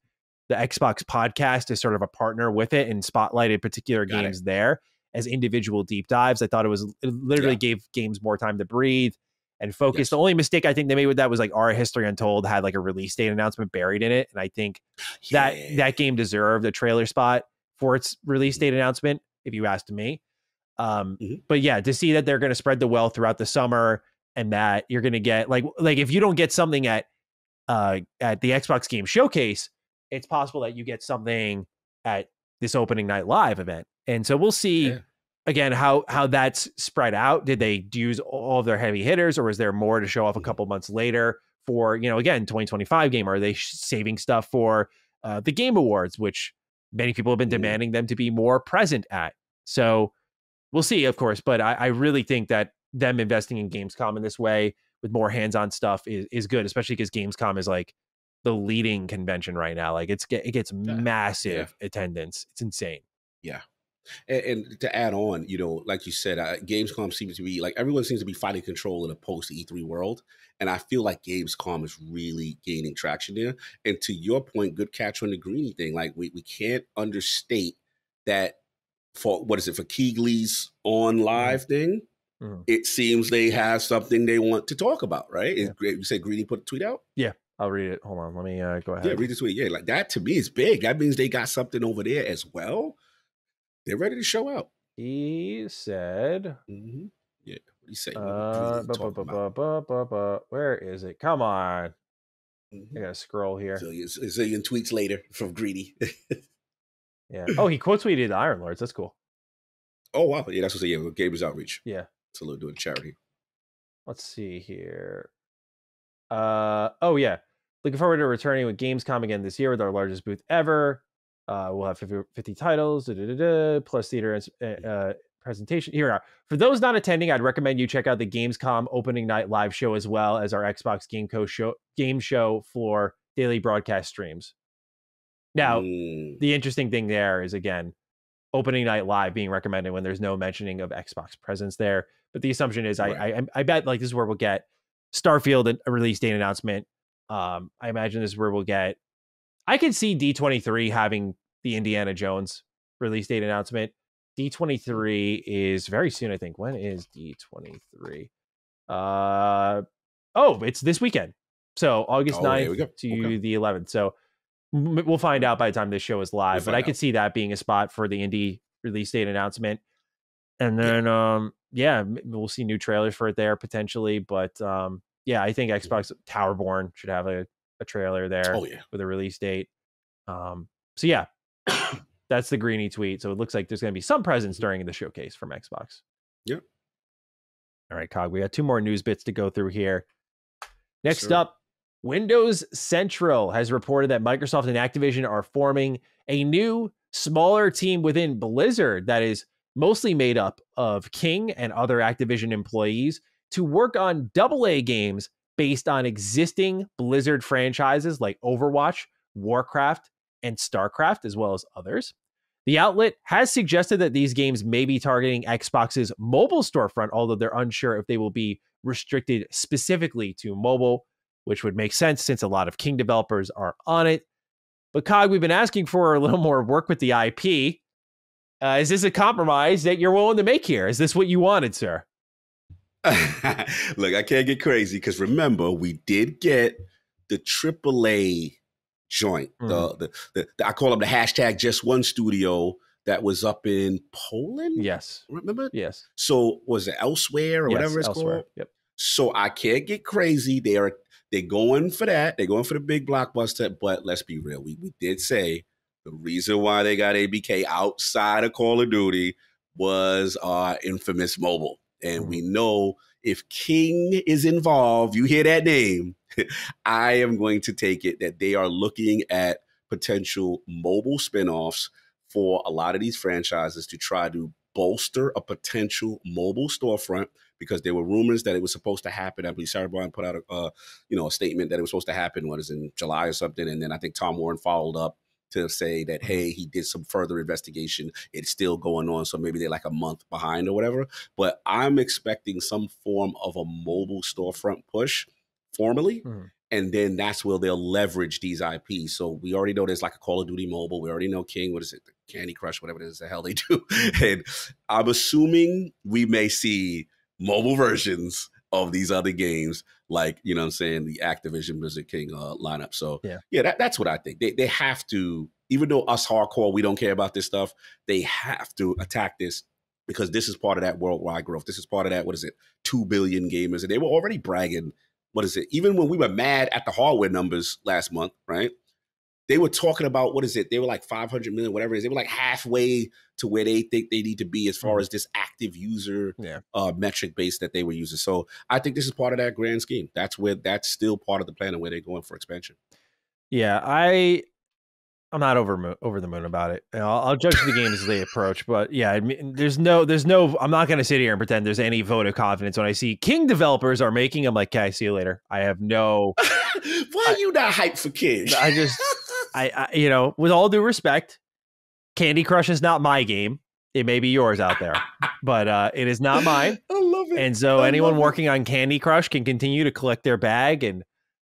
the Xbox podcast as sort of a partner with it and spotlighted particular games there as individual deep dives. I thought it literally gave games more time to breathe and focus. Yes. The only mistake I think they made with that was, like, Our History Untold had, like, a release date announcement buried in it. And I think that game deserved a trailer spot for its release date announcement, if you asked me. But yeah, to see that they're going to spread the wealth throughout the summer, and that you're going to get like if you don't get something at the Xbox Game Showcase, it's possible that you get something at this Opening Night Live event. And so we'll see again how that's spread out. Did they use all of their heavy hitters, or is there more to show off a couple months later for, again, 2025 game? Are they saving stuff for the Game Awards, which many people have been demanding them to be more present at. So we'll see, of course, but I really think that them investing in Gamescom in this way with more hands-on stuff is good, especially because Gamescom is like the leading convention right now. Like it gets massive attendance. It's insane. Yeah. And to add on, like you said, Gamescom seems to be like everyone seems to be fighting control in a post E3 world. And I feel like Gamescom is really gaining traction there. And to your point, good catch on the Greeny thing. Like we can't understate that for for Keighley's on live thing. It seems they have something they want to talk about, right? Yeah. You said Greeny put a tweet out? Yeah, I'll read it. Hold on. Let me go ahead. Yeah, read the tweet. Yeah, like that to me is big. That means they got something over there as well. They're ready to show out. He said, yeah, what do you say? Where is it? Come on. I gotta scroll here. So you tweets later from Greedy. Yeah. Oh, he quote tweeted the Iron Lords. That's cool. Oh wow. Yeah, that's what I say. Yeah, Gamers Outreach. Yeah. So they're doing charity. Let's see here. Oh yeah. Looking forward to returning with Gamescom again this year with our largest booth ever. We'll have 50 titles, plus theater presentation. Here we are. For those not attending, I'd recommend you check out the Gamescom opening night live show as well as our Xbox game show floor daily broadcast streams. Now, the interesting thing there is, again, opening night live being recommended when there's no mentioning of Xbox presence there. But the assumption is, right. I bet like this is where we'll get Starfield a release date announcement. I imagine this is where we'll get. I could see D23 having the Indiana Jones release date announcement. D23 is very soon, I think. When is D23? It's this weekend. So August 9th to the 11th. So we'll find out by the time this show is live. But I could see that being a spot for the indie release date announcement. And then, we'll see new trailers for it there potentially. But I think Xbox Towerborn should have a trailer there with a release date. That's the Greeny tweet. So it looks like there's going to be some presence during the showcase from Xbox. Yep. All right, Cog, we got 2 more news bits to go through here. Next up, Windows Central has reported that Microsoft and Activision are forming a new, smaller team within Blizzard that is mostly made up of King and other Activision employees to work on AA games based on existing Blizzard franchises like Overwatch, Warcraft, and StarCraft, as well as others. The outlet has suggested that these games may be targeting Xbox's mobile storefront, although they're unsure if they will be restricted specifically to mobile, which would make sense since a lot of King developers are on it. But Cog, we've been asking for a little more work with the IP. Is this a compromise that you're willing to make here? Is this what you wanted, sir? Look, I can't get crazy because remember, we did get the AAA joint. The I call them the hashtag Just One Studio that was up in Poland. Yes. Remember? Yes. So was it Elsewhere or whatever it's called? Yep. So I can't get crazy. They're going for that. They're going for the big blockbuster. But let's be real. We did say the reason why they got ABK outside of Call of Duty was infamous mobile. And we know if King is involved, you hear that name, I am going to take it that they are looking at potential mobile spinoffs for a lot of these franchises to try to bolster a potential mobile storefront, because there were rumors that it was supposed to happen. I believe Sarah Bryan put out a statement that it was supposed to happen, in July or something. And then I think Tom Warren followed up to say that, hey, he did some further investigation. It's still going on. So maybe they're like a month behind or whatever. But I'm expecting some form of a mobile storefront push formally. And then that's where they'll leverage these IPs. So we already know there's like a Call of Duty mobile. We already know King, what is it? The Candy Crush, whatever it is the hell they do. And I'm assuming we may see mobile versions of these other games, like, you know what I'm saying, the Activision Blizzard King lineup. So that's what I think. They have to, even though us hardcore, we don't care about this stuff, they have to attack this, because this is part of that worldwide growth. This is part of that, 2 billion gamers. And they were already bragging, even when we were mad at the hardware numbers last month, right? They were talking about, they were like 500 million, whatever it is. They were like halfway to where they think they need to be as far as this active user metric base that they were using. So I think this is part of that grand scheme. That's still part of the plan and where they're going for expansion. Yeah, I I'm not over the moon about it. I'll judge the game as they approach, but yeah, I mean, there's no. I'm not going to sit here and pretend there's any vote of confidence when I see King developers are making. I'm like, okay, see you later. I have no. Why are you not hyped for King? I with all due respect, Candy Crush is not my game. It may be yours out there, but it is not mine. I love it. And so anyone working on Candy Crush can continue to collect their bag, and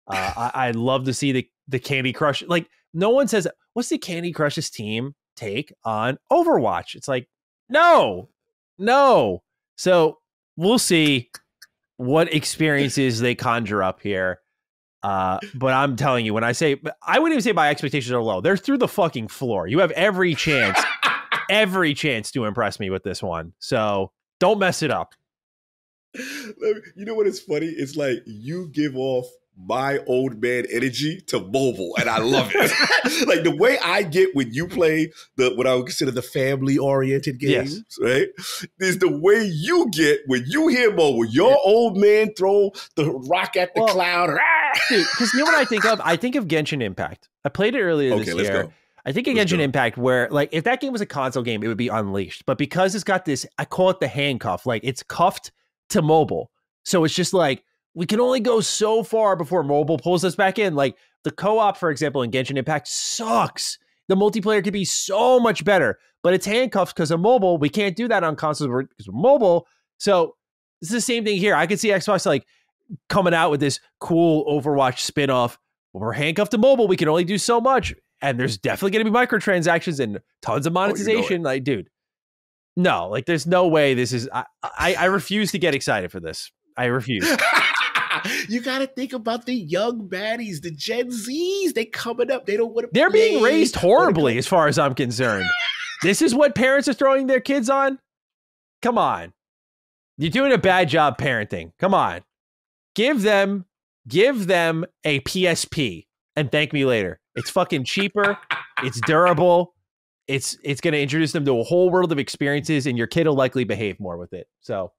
I'd love to see the Candy Crush. Like, no one says, what's the Candy Crush's team take on Overwatch? It's like, no. So we'll see what experiences they conjure up here. But I'm telling you, when I wouldn't even say my expectations are low. They're through the fucking floor. You have every chance to impress me with this one. So don't mess it up. You know what is funny? It's like you give off my old man energy to mobile, and I love it. Like the way I get when you play what I would consider the family-oriented games, yes, right? Is the way you get when you hear mobile. Your old man throw the rock at the cloud. Because you know what I think of? I think of Genshin Impact. I played it earlier this year. Let's go. I think of Genshin Impact where, like, if that game was a console game, it would be Unleashed. But because it's got this, I call it the handcuff. Like, it's cuffed to mobile. So it's just like, we can only go so far before mobile pulls us back in. Like, the co-op, for example, in Genshin Impact sucks. The multiplayer could be so much better, but it's handcuffed because of mobile. We can't do that on consoles because of mobile. So it's the same thing here. I could see Xbox, like, coming out with this cool Overwatch spin-off. We're handcuffed to mobile. We can only do so much. And there's definitely going to be microtransactions and tons of monetization. Like, dude, no, like, there's no way this is. I refuse to get excited for this. I refuse. You got to think about the young baddies, the Gen Zs. They coming up. They don't want to. They're being raised horribly, as far as I'm concerned. This is what parents are throwing their kids on. Come on, you're doing a bad job parenting. Come on, give them a PSP and thank me later. It's fucking cheaper. It's durable. It's going to introduce them to a whole world of experiences, and your kid will likely behave more with it. So,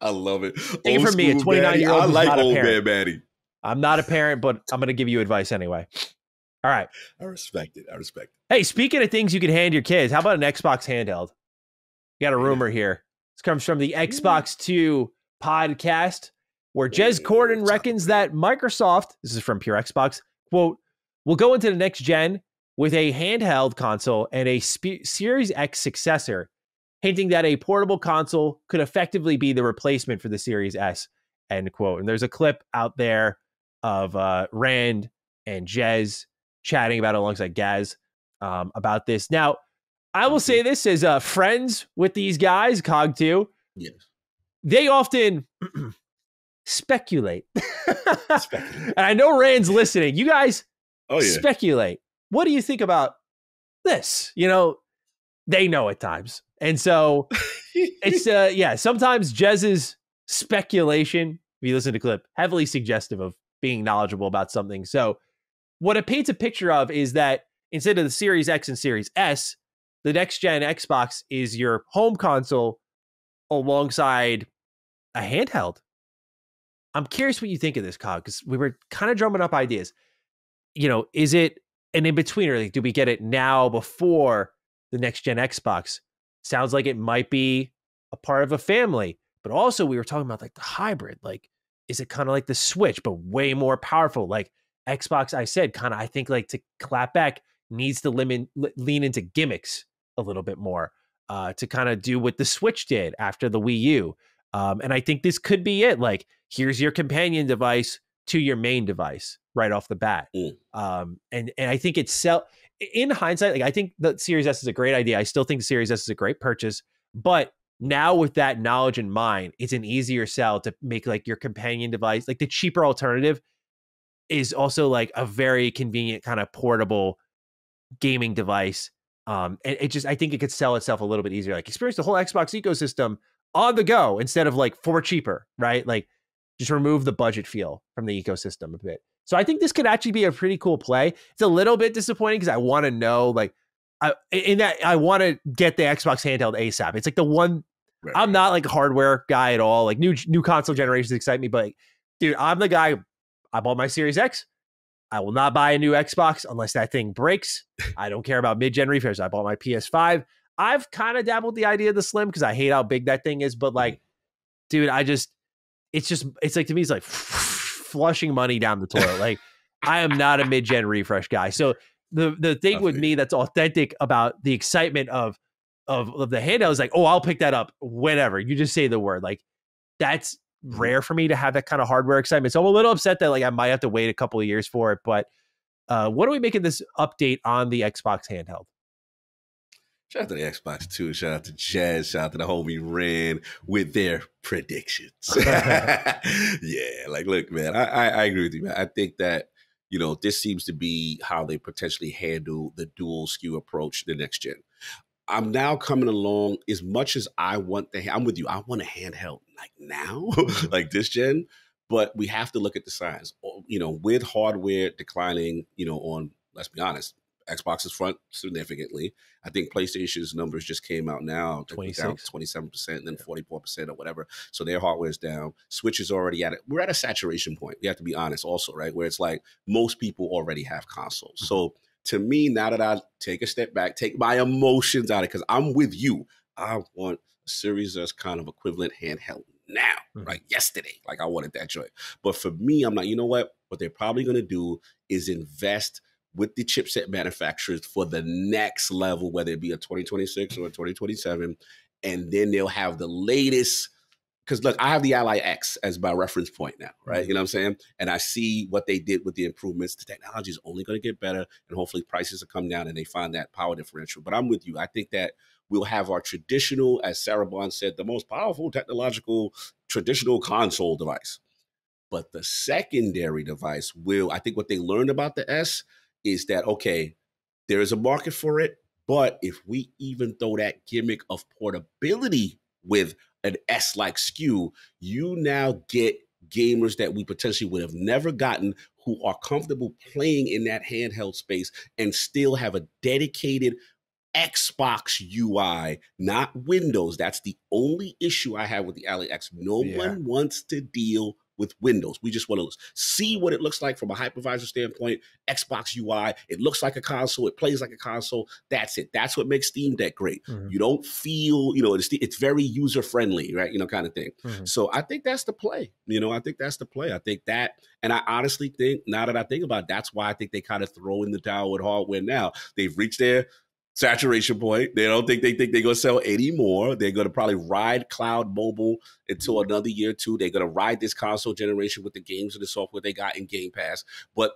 I love it. Take it from me, a 29-year-old. I like old man Maddie. I'm not a parent, but I'm going to give you advice anyway. All right. I respect it. Hey, speaking of things you can hand your kids, how about an Xbox handheld? You got a rumor here. This comes from the Xbox 2 podcast, where Jez Corden reckons that Microsoft, this is from Pure Xbox, quote, will go into the next gen with a handheld console and a Series X successor, hinting that a portable console could effectively be the replacement for the Series S, end quote. And there's a clip out there of Rand and Jez chatting about it alongside Gaz about this. Now, I will say this as friends with these guys, Cog2, yes, they often speculate. And I know Rand's listening. You guys speculate. What do you think about this? You know, they know at times. And so it's, sometimes Jez's speculation, if you listen to the clip, heavily suggestive of being knowledgeable about something. So what it paints a picture of is that instead of the Series X and Series S, the next gen Xbox is your home console alongside a handheld. I'm curious what you think of this, Cog, because we were kind of drumming up ideas. You know, is it an in-betweener? Like, do we get it now before the next gen Xbox? Sounds like it might be a part of a family, but also we were talking about like the hybrid. Like, is it kind of like the Switch, but way more powerful? Like Xbox, I said, kind of, I think, like, to clap back, needs to lean into gimmicks a little bit more to kind of do what the Switch did after the Wii U. And I think this could be it. Like, here's your companion device to your main device right off the bat. And I think it's in hindsight, like, I think the Series S is a great idea. I still think the Series S is a great purchase, but now with that knowledge in mind, it's an easier sell to make like your companion device, like the cheaper alternative is also like a very convenient kind of portable gaming device. And it just, I think it could sell itself a little bit easier, like experience the whole Xbox ecosystem on the go instead of like for cheaper, right? Like, just remove the budget feel from the ecosystem a bit. So I think this could actually be a pretty cool play. It's a little bit disappointing because I want to know, like, I want to get the Xbox handheld ASAP. It's like the one, right. I'm not like a hardware guy at all. Like new console generations excite me, but like, dude, I'm the guy. I bought my Series X. I will not buy a new Xbox unless that thing breaks. I don't care about mid-gen refresh. I bought my PS5. I've kind of dabbled the idea of the Slim because I hate how big that thing is. But like, dude, it's like, to me, it's like flushing money down the toilet. Like, I am not a mid-gen refresh guy. So the thing with me that's authentic about the excitement of the handheld is like, oh, I'll pick that up whenever. You just say the word. Like, that's rare for me to have that kind of hardware excitement. So I'm a little upset that like I might have to wait a couple of years for it. But what are we making this update on the Xbox handheld? Shout out to the Xbox too. Shout out to Jazz. Shout out to the homie Ren with their predictions. Yeah, like, look, man, I agree with you, man. I think that, you know, this seems to be how they potentially handle the dual SKU approach the next gen. I'm now coming along as much as I'm with you. I want a handheld like now, like this gen, but we have to look at the signs, you know, with hardware declining, you know, on, let's be honest, Xbox's front significantly. I think PlayStation's numbers just came out now, down 27% and then 44% or whatever. So their hardware is down. Switch is already we're at a saturation point. We have to be honest also, right? Where it's like most people already have consoles. So to me, now that I take a step back, take my emotions out of it, because I'm with you. I want a Series S kind of equivalent handheld now, like yesterday. Like I wanted that joy. But for me, I'm like, you know what? What they're probably going to do is invest with the chipset manufacturers for the next level, whether it be a 2026 or a 2027. And then they'll have the latest, because look, I have the Ally X as my reference point now, right? You know what I'm saying? And I see what they did with the improvements. The technology is only going to get better, and hopefully prices will come down and they find that power differential. But I'm with you. I think that we'll have our traditional, as Sarah Bond said, the most powerful technological traditional console device. But the secondary device will, I think what they learned about the S is that, okay, there is a market for it, but if we even throw that gimmick of portability with an S-like SKU, you now get gamers that we potentially would have never gotten who are comfortable playing in that handheld space and still have a dedicated Xbox UI, not Windows. That's the only issue I have with the Ally X. No one wants to deal with Windows. We just want to see what it looks like from a hypervisor standpoint. Xbox UI, it looks like a console. It plays like a console. That's it. That's what makes Steam Deck great. You don't feel, you know, it's very user-friendly, right? You know, kind of thing. So I think that's the play. You know, I think that's the play. I think that, and I honestly think, now that I think about it, that's why I think they kind of throw in the towel with hardware now. They've reached their saturation point. They don't think they're going to sell any more. They're going to probably ride cloud mobile until another year or two. They're going to ride this console generation with the games and the software they got in Game Pass. But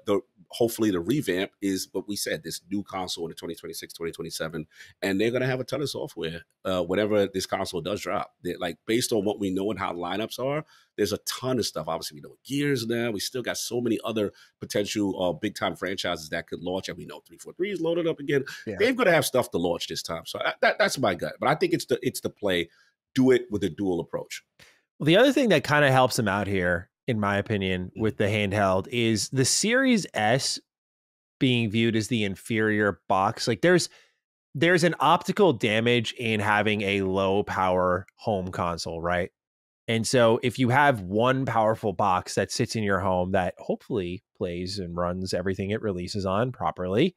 hopefully the revamp is what we said, this new console in the 2026, 2027. And they're going to have a ton of software whenever this console does drop. They're, like, based on what we know and how lineups are, there's a ton of stuff. Obviously, we know Gears now. We still got so many other potential big-time franchises that could launch. And we know 343 is loaded up again. Yeah. They're going to have stuff to launch this time. So that's my gut. But I think it's the play. Do it with a dual approach. Well, the other thing that kind of helps them out here, in my opinion, with the handheld is the Series S being viewed as the inferior box. Like there's an optical damage in having a low power home console, right? And so if you have one powerful box that sits in your home that hopefully plays and runs everything it releases on properly,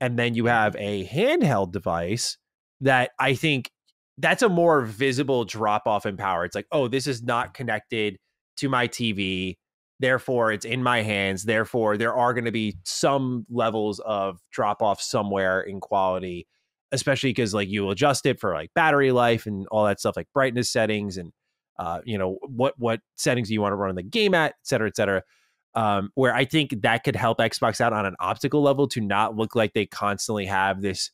and then you have a handheld device that, I think that's a more visible drop off in power. It's like, oh, this is not connected to my TV. Therefore, it's in my hands. Therefore, there are going to be some levels of drop off somewhere in quality, especially because like you adjust it for like battery life and all that stuff, like brightness settings and you know, what settings you want to run the game at, et cetera, et cetera. Where I think that could help Xbox out on an optical level to not look like they constantly have this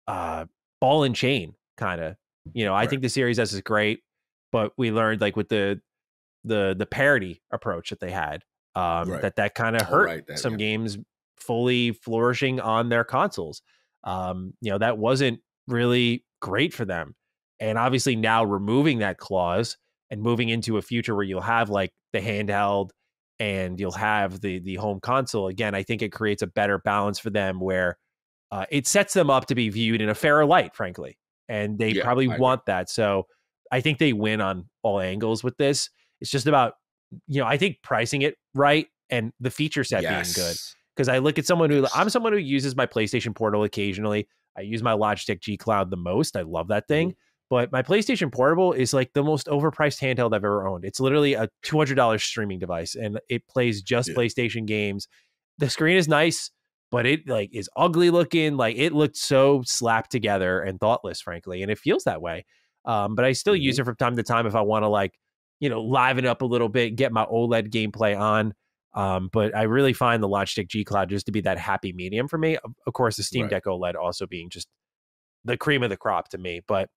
ball and chain kind of, you know, I think the Series S is great, but we learned like with the parity approach that they had, that kind of hurt some games fully flourishing on their consoles. You know, that wasn't really great for them. And obviously now removing that clause and moving into a future where you'll have like the handheld and you'll have the home console again, I think it creates a better balance for them where it sets them up to be viewed in a fairer light, frankly. And they probably want that. So I think they win on all angles with this. It's just about, you know, I think pricing it right and the feature set being good. Yes. Because I'm someone who uses my PlayStation Portal occasionally. I use my Logitech G Cloud the most. I love that thing. But my PlayStation Portable is like the most overpriced handheld I've ever owned. It's literally a $200 streaming device, and it plays just PlayStation games. The screen is nice, but it like is ugly looking. Like it looked so slapped together and thoughtless, frankly, and it feels that way. But I still use it from time to time if I want to like, liven up a little bit, get my OLED gameplay on. But I really find the Logitech G Cloud just to be that happy medium for me. Of course, the Steam Deck OLED also being just the cream of the crop to me. But,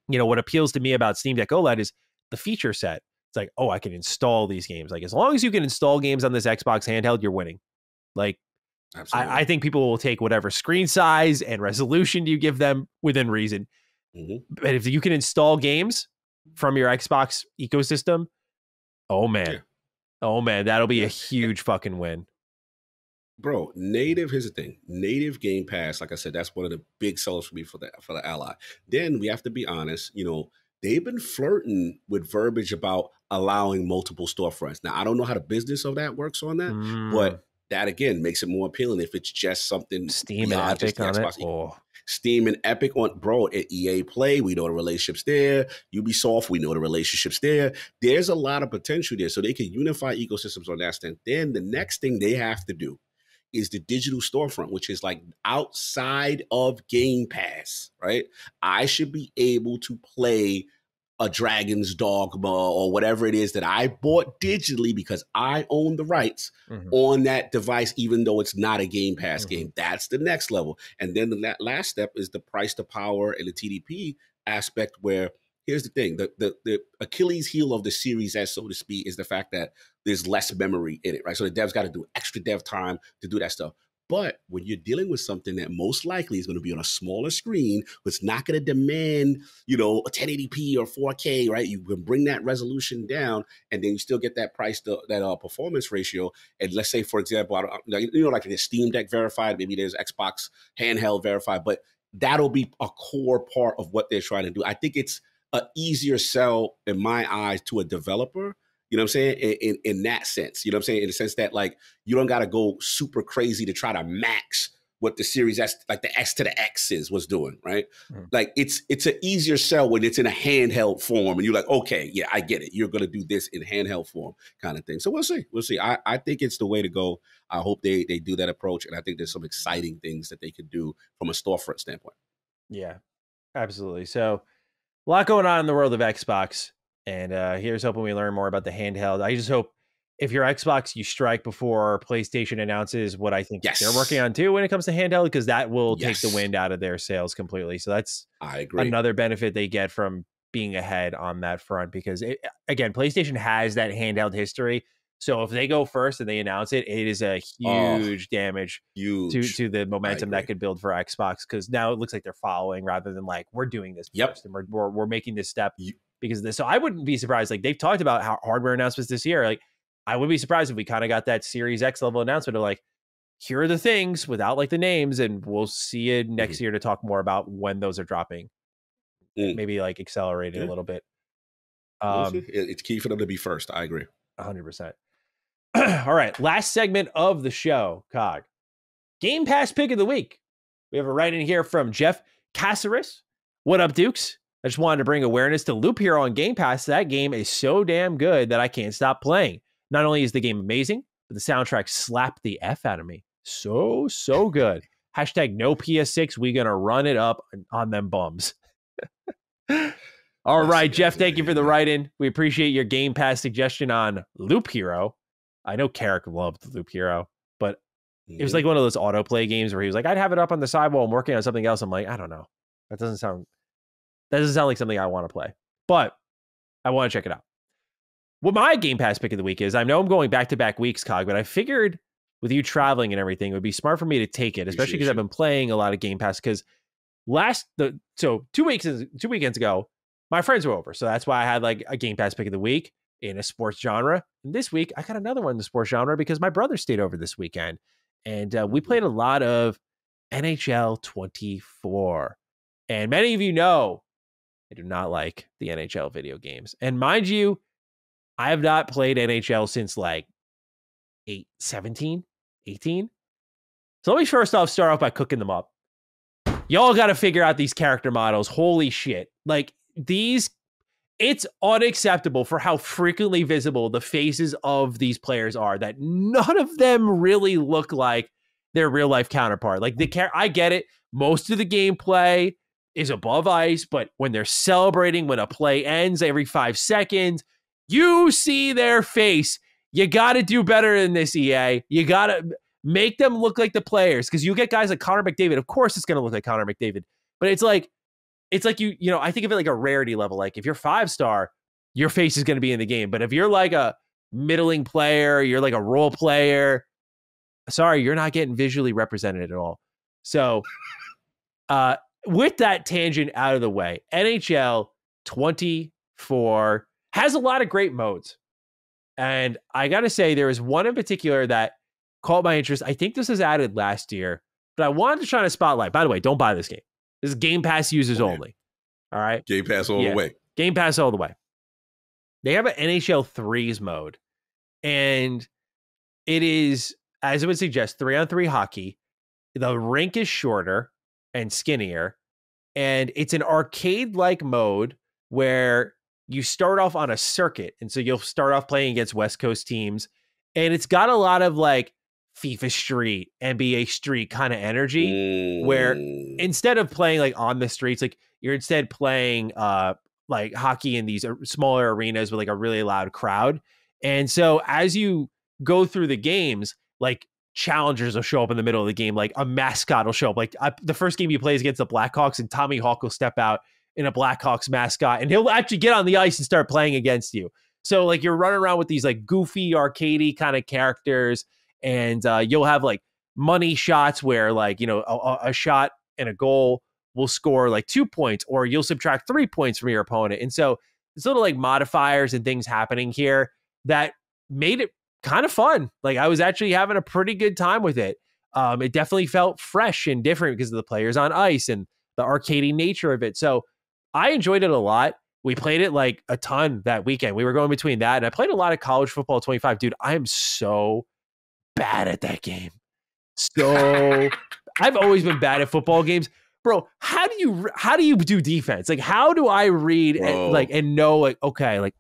what appeals to me about Steam Deck OLED is the feature set. It's like, oh, I can install these games. Like, as long as you can install games on this Xbox handheld, you're winning. Like, I think people will take whatever screen size and resolution you give them within reason. But if you can install games from your Xbox ecosystem, oh, man. Oh, man, that'll be a huge fucking win. Bro, here's the thing. Native Game Pass, like I said, that's one of the big sellers for me for the Ally. Then we have to be honest, they've been flirting with verbiage about allowing multiple storefronts. Now, I don't know how the business of that works on that, but that, again, makes it more appealing if it's just something Steam and Epic on it. Steam and Epic on, bro, at EA Play, we know the relationships there. Ubisoft, we know the relationships there. There's a lot of potential there. So they can unify ecosystems on that stand. Then the next thing they have to do is the digital storefront, which is like outside of Game Pass, right? I should be able to play a Dragon's Dogma or whatever it is that I bought digitally because I own the rights on that device, even though it's not a Game Pass game. That's the next level. And then the last step is the price to power and the TDP aspect, where here's the thing, the Achilles heel of the Series S, so to speak, is the fact that there's less memory in it, right? So the devs got to do extra dev time to do that stuff. But when you're dealing with something that most likely is going to be on a smaller screen, it's not going to demand, a 1080p or 4K, right? You can bring that resolution down, and then you still get that price, that performance ratio. And let's say, for example, like the Steam Deck verified, maybe there's Xbox handheld verified, but that'll be a core part of what they're trying to do. I think it's an easier sell in my eyes to a developer. You know what I'm saying? In that sense, you know what I'm saying? In the sense that, like, you don't got to go super crazy to try to max what the Series S, like the S to the X was doing, right? Like, it's an easier sell when it's in a handheld form and you're like, okay, yeah, I get it. You're going to do this in handheld form kind of thing. So we'll see. We'll see. I think it's the way to go. I hope they do that approach. And I think there's some exciting things that they could do from a storefront standpoint. Yeah, absolutely. So a lot going on in the world of Xbox. And here's hoping we learn more about the handheld. I just hope if you're Xbox, you strike before PlayStation announces what I think they're working on too when it comes to handheld, because that will take the wind out of their sails completely. So that's another benefit they get from being ahead on that front, because again, PlayStation has that handheld history. So if they go first and they announce it, it is a huge damage to the momentum that could build for Xbox, because now it looks like they're following rather than like, we're doing this first and we're making this step. Because of this. So I wouldn't be surprised. Like, they've talked about how hardware announcements this year. Like, I wouldn't be surprised if we kind of got that Series X level announcement of like, here are the things without like the names, and we'll see it next year to talk more about when those are dropping. Maybe like accelerating a little bit. It's key for them to be first. I agree. 100%. All right. Last segment of the show, Cog. Game Pass pick of the week. We have a write in here from Jeff Caceres. What up, Dukes? I just wanted to bring awareness to Loop Hero on Game Pass. That game is so damn good that I can't stop playing. Not only is the game amazing, but the soundtrack slapped the F out of me. So good. Hashtag no PS6. We gonna run it up on them bums. All right, Jeff, thank you for the write-in. We appreciate your Game Pass suggestion on Loop Hero. I know Carrick loved Loop Hero, but it was like one of those autoplay games where he was like, I'd have it up on the side while I'm working on something else. I'm like, I don't know. That doesn't sound like something I want to play, but I want to check it out. What my Game Pass pick of the week is, I know I'm going back-to-back weeks, Cog, but I figured with you traveling and everything, it would be smart for me to take it, especially because I've been playing a lot of Game Pass. Because 2 weekends ago, my friends were over, so that's why I had like a Game Pass pick of the week in a sports genre. And this week, I got another one in the sports genre because my brother stayed over this weekend, and we played a lot of NHL 24. And many of you know I do not like the NHL video games. And mind you, I have not played NHL since like 17, 18. So let me first off start off by cooking them up. Y'all got to figure out these character models. Holy shit. Like these, it's unacceptable for how frequently visible the faces of these players are, that none of them really look like their real life counterpart. Like I get it. Most of the gameplay is above ice, but when they're celebrating, when a play ends every 5 seconds, you see their face. You got to do better than this, EA. You got to make them look like the players, because you get guys like Connor McDavid. Of course it's going to look like Connor McDavid, but it's like you know, I think of it like a rarity level. Like if you're 5-star, your face is going to be in the game. But if you're like a middling player, you're like a role player, sorry, you're not getting visually represented at all. So with that tangent out of the way, NHL 24 has a lot of great modes. And I got to say, there is one in particular that caught my interest. I think this was added last year, but I wanted to try to spotlight. By the way, don't buy this game. This is Game Pass users only. All right? Game Pass all the way. Game Pass all the way. They have an NHL 3s mode. And it is, as it would suggest, 3-on-3 hockey. The rink is shorter and skinnier. And it's an arcade-like mode where you start off on a circuit. And so you'll start off playing against West Coast teams. And it's got a lot of like FIFA Street, NBA Street kind of energy, where instead of playing like on the streets, like you're instead playing like hockey in these smaller arenas with like a really loud crowd. And so as you go through the games, like challengers will show up in the middle of the game, like a mascot will show up. Like the first game you play is against the Blackhawks, and Tommy Hawk will step out in a Blackhawks mascot, and he'll actually get on the ice and start playing against you. So like you're running around with these like goofy arcadey kind of characters, and you'll have like money shots where like, you know, a shot and a goal will score like 2 points, or you'll subtract 3 points from your opponent. And so there's little like modifiers and things happening here that made it kind of fun. Like I was actually having a pretty good time with it. It definitely felt fresh and different because of the players on ice and the arcadey nature of it. So I enjoyed it a lot. We played it like a ton that weekend. We were going between that, and I played a lot of College Football 25. Dude, I am so bad at that game. So I've always been bad at football games. Bro, how do you do defense? Like, how do I read and know, like, okay, like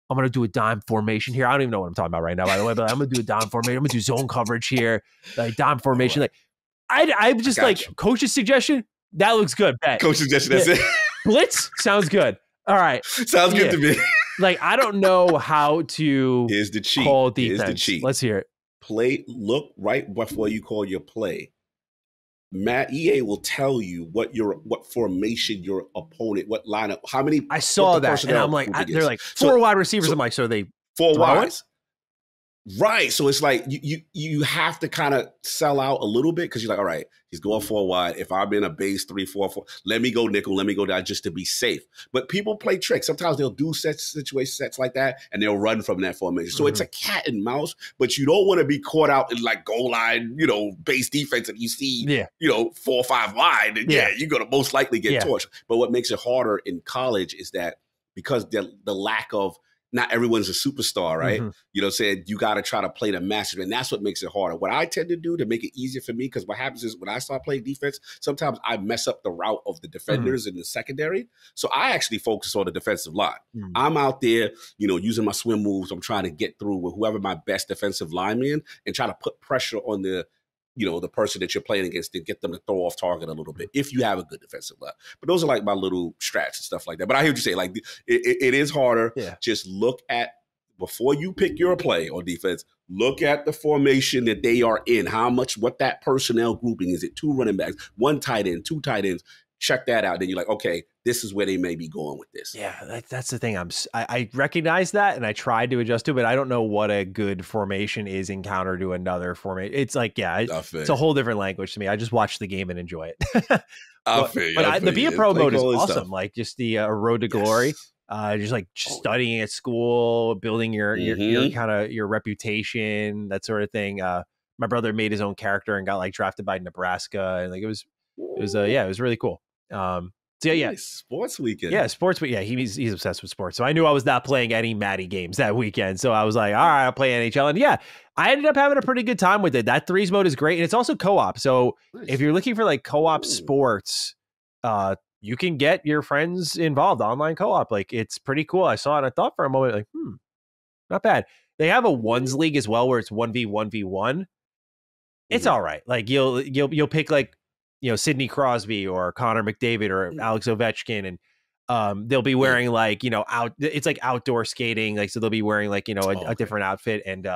I'm going to do a dime formation here. I don't even know what I'm talking about right now, by the way, but I'm going to do a dime formation. I'm going to do zone coverage here, like dime formation. Like I'm just like, coach's suggestion, that looks good. Bet. Coach's suggestion, that's it. Blitz sounds good. All right. Sounds good to me. Like, I don't know how to Here's the cheat. call defense. Here's the cheat. Let's hear it. Look right before you call your play. EA will tell you what formation your opponent, what lineup, how many. I saw that, and I'm like, they're like four wide receivers. I'm like, so they four wides? Right. So it's like you have to kind of sell out a little bit, because you're like, all right, he's going 4 wide. If I'm in a base 3-4-4, let me go nickel, let me go down just to be safe. But people play tricks. Sometimes they'll do sets like that, and they'll run from that formation. So it's a cat and mouse, but you don't want to be caught out in like goal line, base defense, and you see, 4 or 5 wide, and you're going to most likely get torched. But what makes it harder in college is that because the lack of, not everyone's a superstar, right? Mm-hmm. You know what I'm saying? You got to try to play the master, and that's what makes it harder. What I tend to do to make it easier for me, because what happens is when I start playing defense, sometimes I mess up the route of the defenders in the secondary. So I actually focus on the defensive line. Mm-hmm. I'm out there, using my swim moves. I'm trying to get through with whoever my best defensive lineman and try to put pressure on the person that you're playing against to get them to throw off target a little bit if you have a good defensive line. But those are like my little strats and stuff like that. But I hear what you say. Like it is harder. Yeah. Just look at, before you pick your play on defense, look at the formation that they are in. What that personnel grouping is. It 2 running backs, 1 tight end, 2 tight ends. Check that out. Then you're like, okay, this is where they may be going with this. Yeah, that's the thing. I recognize that, and I tried to adjust to it, but I don't know what a good formation is in counter to another formation. It's like, it's a whole different language to me. I just watch the game and enjoy it. The Be a Pro mode is awesome. Stuff. Like just the Road to Glory. Just like studying at school, building your kind of your reputation, that sort of thing. My brother made his own character and got like drafted by Nebraska, and like it was really cool. So yeah, nice. Sports weekend. Yeah, sports. But yeah, he's obsessed with sports. So I knew I was not playing any Maddie games that weekend. So I was like, all right, I'll play NHL. And yeah, I ended up having a pretty good time with it. That threes mode is great, and it's also co-op. So nice. If you're looking for like co-op sports, you can get your friends involved online co-op. Like it's pretty cool. I saw it. And I thought for a moment, like, not bad. They have a ones league as well, where it's 1v1v1. It's all right. Like you'll pick like, Sidney Crosby or Connor McDavid or Alex Ovechkin, and they'll be wearing like, it's like outdoor skating. Like, so they'll be wearing like, a different outfit, and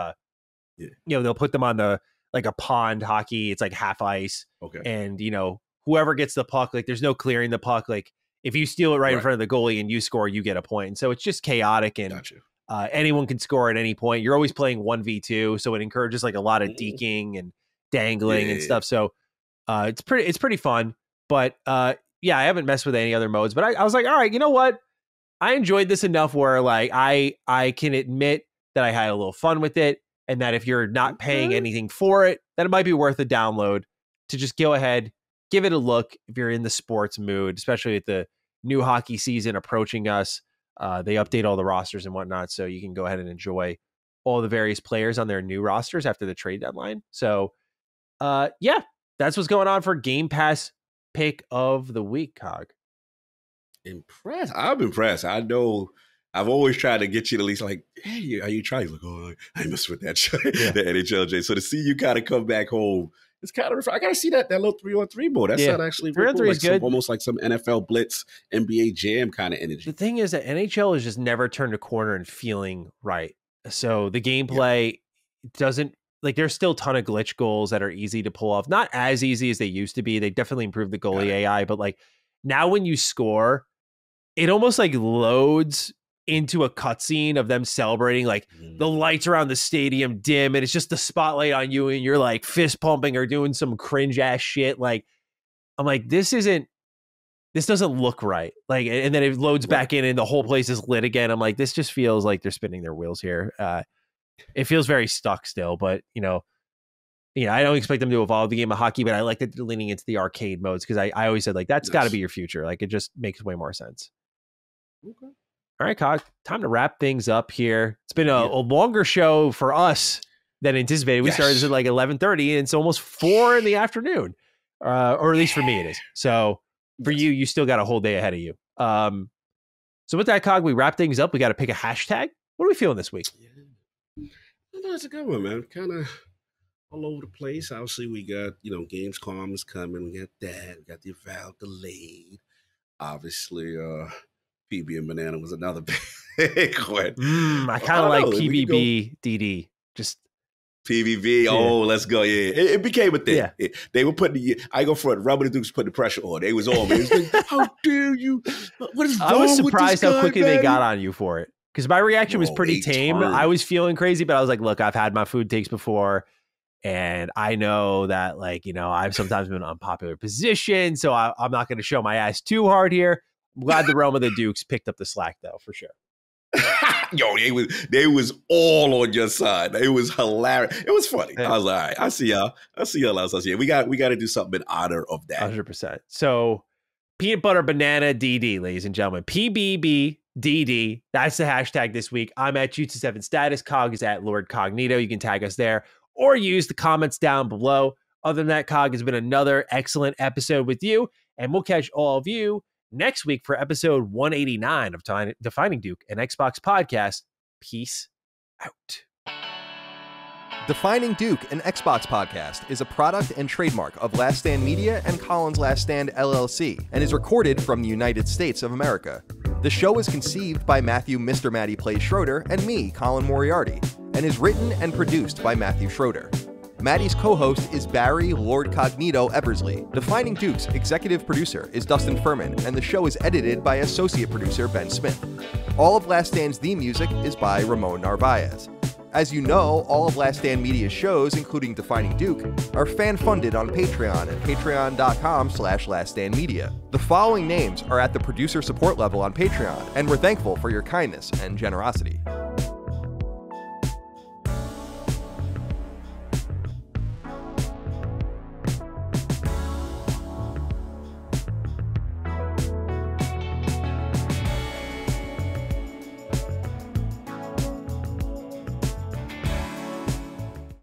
they'll put them on the, like a pond hockey. It's like half ice. Okay. And, whoever gets the puck, like there's no clearing the puck. Like if you steal it right in front of the goalie and you score, you get a point. And so it's just chaotic, and anyone can score at any point. You're always playing 1v2. So it encourages like a lot of deking and dangling and stuff. So it's pretty fun. But I haven't messed with any other modes, but I was like, all right, you know what? I enjoyed this enough where like I can admit that I had a little fun with it, and that if you're not paying anything for it, that it might be worth a download to just go ahead, give it a look if you're in the sports mood, especially with the new hockey season approaching us. They update all the rosters and whatnot, so you can go ahead and enjoy all the various players on their new rosters after the trade deadline. So, that's what's going on for Game Pass pick of the week, Cog. Impressed. I'm impressed. I know I've always tried to get you to at least like, hey, are you trying? Like, oh, I mess with that the NHLJ. So to see you kind of come back home, it's kind of, I got to see that little 3-on-3 mode. That's not actually 3-on-3 is good. Almost like some NFL Blitz, NBA Jam kind of energy. The thing is that NHL has just never turned a corner and feeling right. So the gameplay doesn't, like, there's still a ton of glitch goals that are easy to pull off. Not as easy as they used to be. They definitely improved the goalie AI, but like now when you score, it almost like loads into a cutscene of them celebrating, like the lights around the stadium dim, and it's just the spotlight on you, and you're like fist pumping or doing some cringe ass shit. Like, I'm like, this doesn't look right. Like, and then it loads back in and the whole place is lit again. I'm like, this just feels like they're spinning their wheels here. It feels very stuck still, but I don't expect them to evolve the game of hockey, but I like that they're leaning into the arcade modes, because I always said like that's got to be your future. Like it just makes way more sense. Okay. All right, Cog, time to wrap things up here. It's been a longer show for us than anticipated. We started this at like 11:30, and it's almost 4 in the afternoon, or at least for me it is. So for you still got a whole day ahead of you. So with that, Cog, we wrap things up. We got to pick a hashtag. What are we feeling this week? That's a good one, man. Kind of all over the place. Obviously, we got, Gamescom is coming. We got that. We got the Avowed delayed. Obviously, PB and Banana was another big one. I kind of like PBB DD. Just PBB. Yeah. Oh, let's go. Yeah. It became a thing. Yeah. They were putting I go for it. Rubber the Dukes putting the pressure on. They was on me. It was like, how dare you? What is wrong? I was surprised how quickly they got on you for it. Because my reaction was pretty tame. I was feeling crazy, but I was like, look, I've had my food takes before. And I know that, like, I've sometimes been in an unpopular position. So I'm not going to show my ass too hard here. I'm glad the Realm of the Dukes picked up the slack, though, for sure. Yo, they was all on your side. It was hilarious. It was funny. Yeah. I was like, all right, I see y'all else. We got to do something in honor of that. 100%. So peanut butter banana DD, ladies and gentlemen. PBB DD. That's the hashtag this week. I'm at Jutsu7 Status. Cog is at Lord Cognito. You can tag us there or use the comments down below. Other than that, Cog, has been another excellent episode with you, and we'll catch all of you next week for episode 189 of Defining Duke, an Xbox podcast. Peace out. Defining Duke, an Xbox podcast, is a product and trademark of Last Stand Media and Collins Last Stand LLC, and is recorded from the United States of America. The show is conceived by Matthew Mr. Matty Plays Schroeder and me, Colin Moriarty, and is written and produced by Matthew Schroeder. Matty's co-host is Barry Lord Cognito Eversley. Defining Duke's executive producer is Dustin Furman, and the show is edited by associate producer Ben Smith. All of Last Stand's theme music is by Ramon Narvaez. As you know, all of Last Stand Media's shows, including Defining Duke, are fan-funded on Patreon at patreon.com/laststandmedia. The following names are at the producer support level on Patreon, and we're thankful for your kindness and generosity.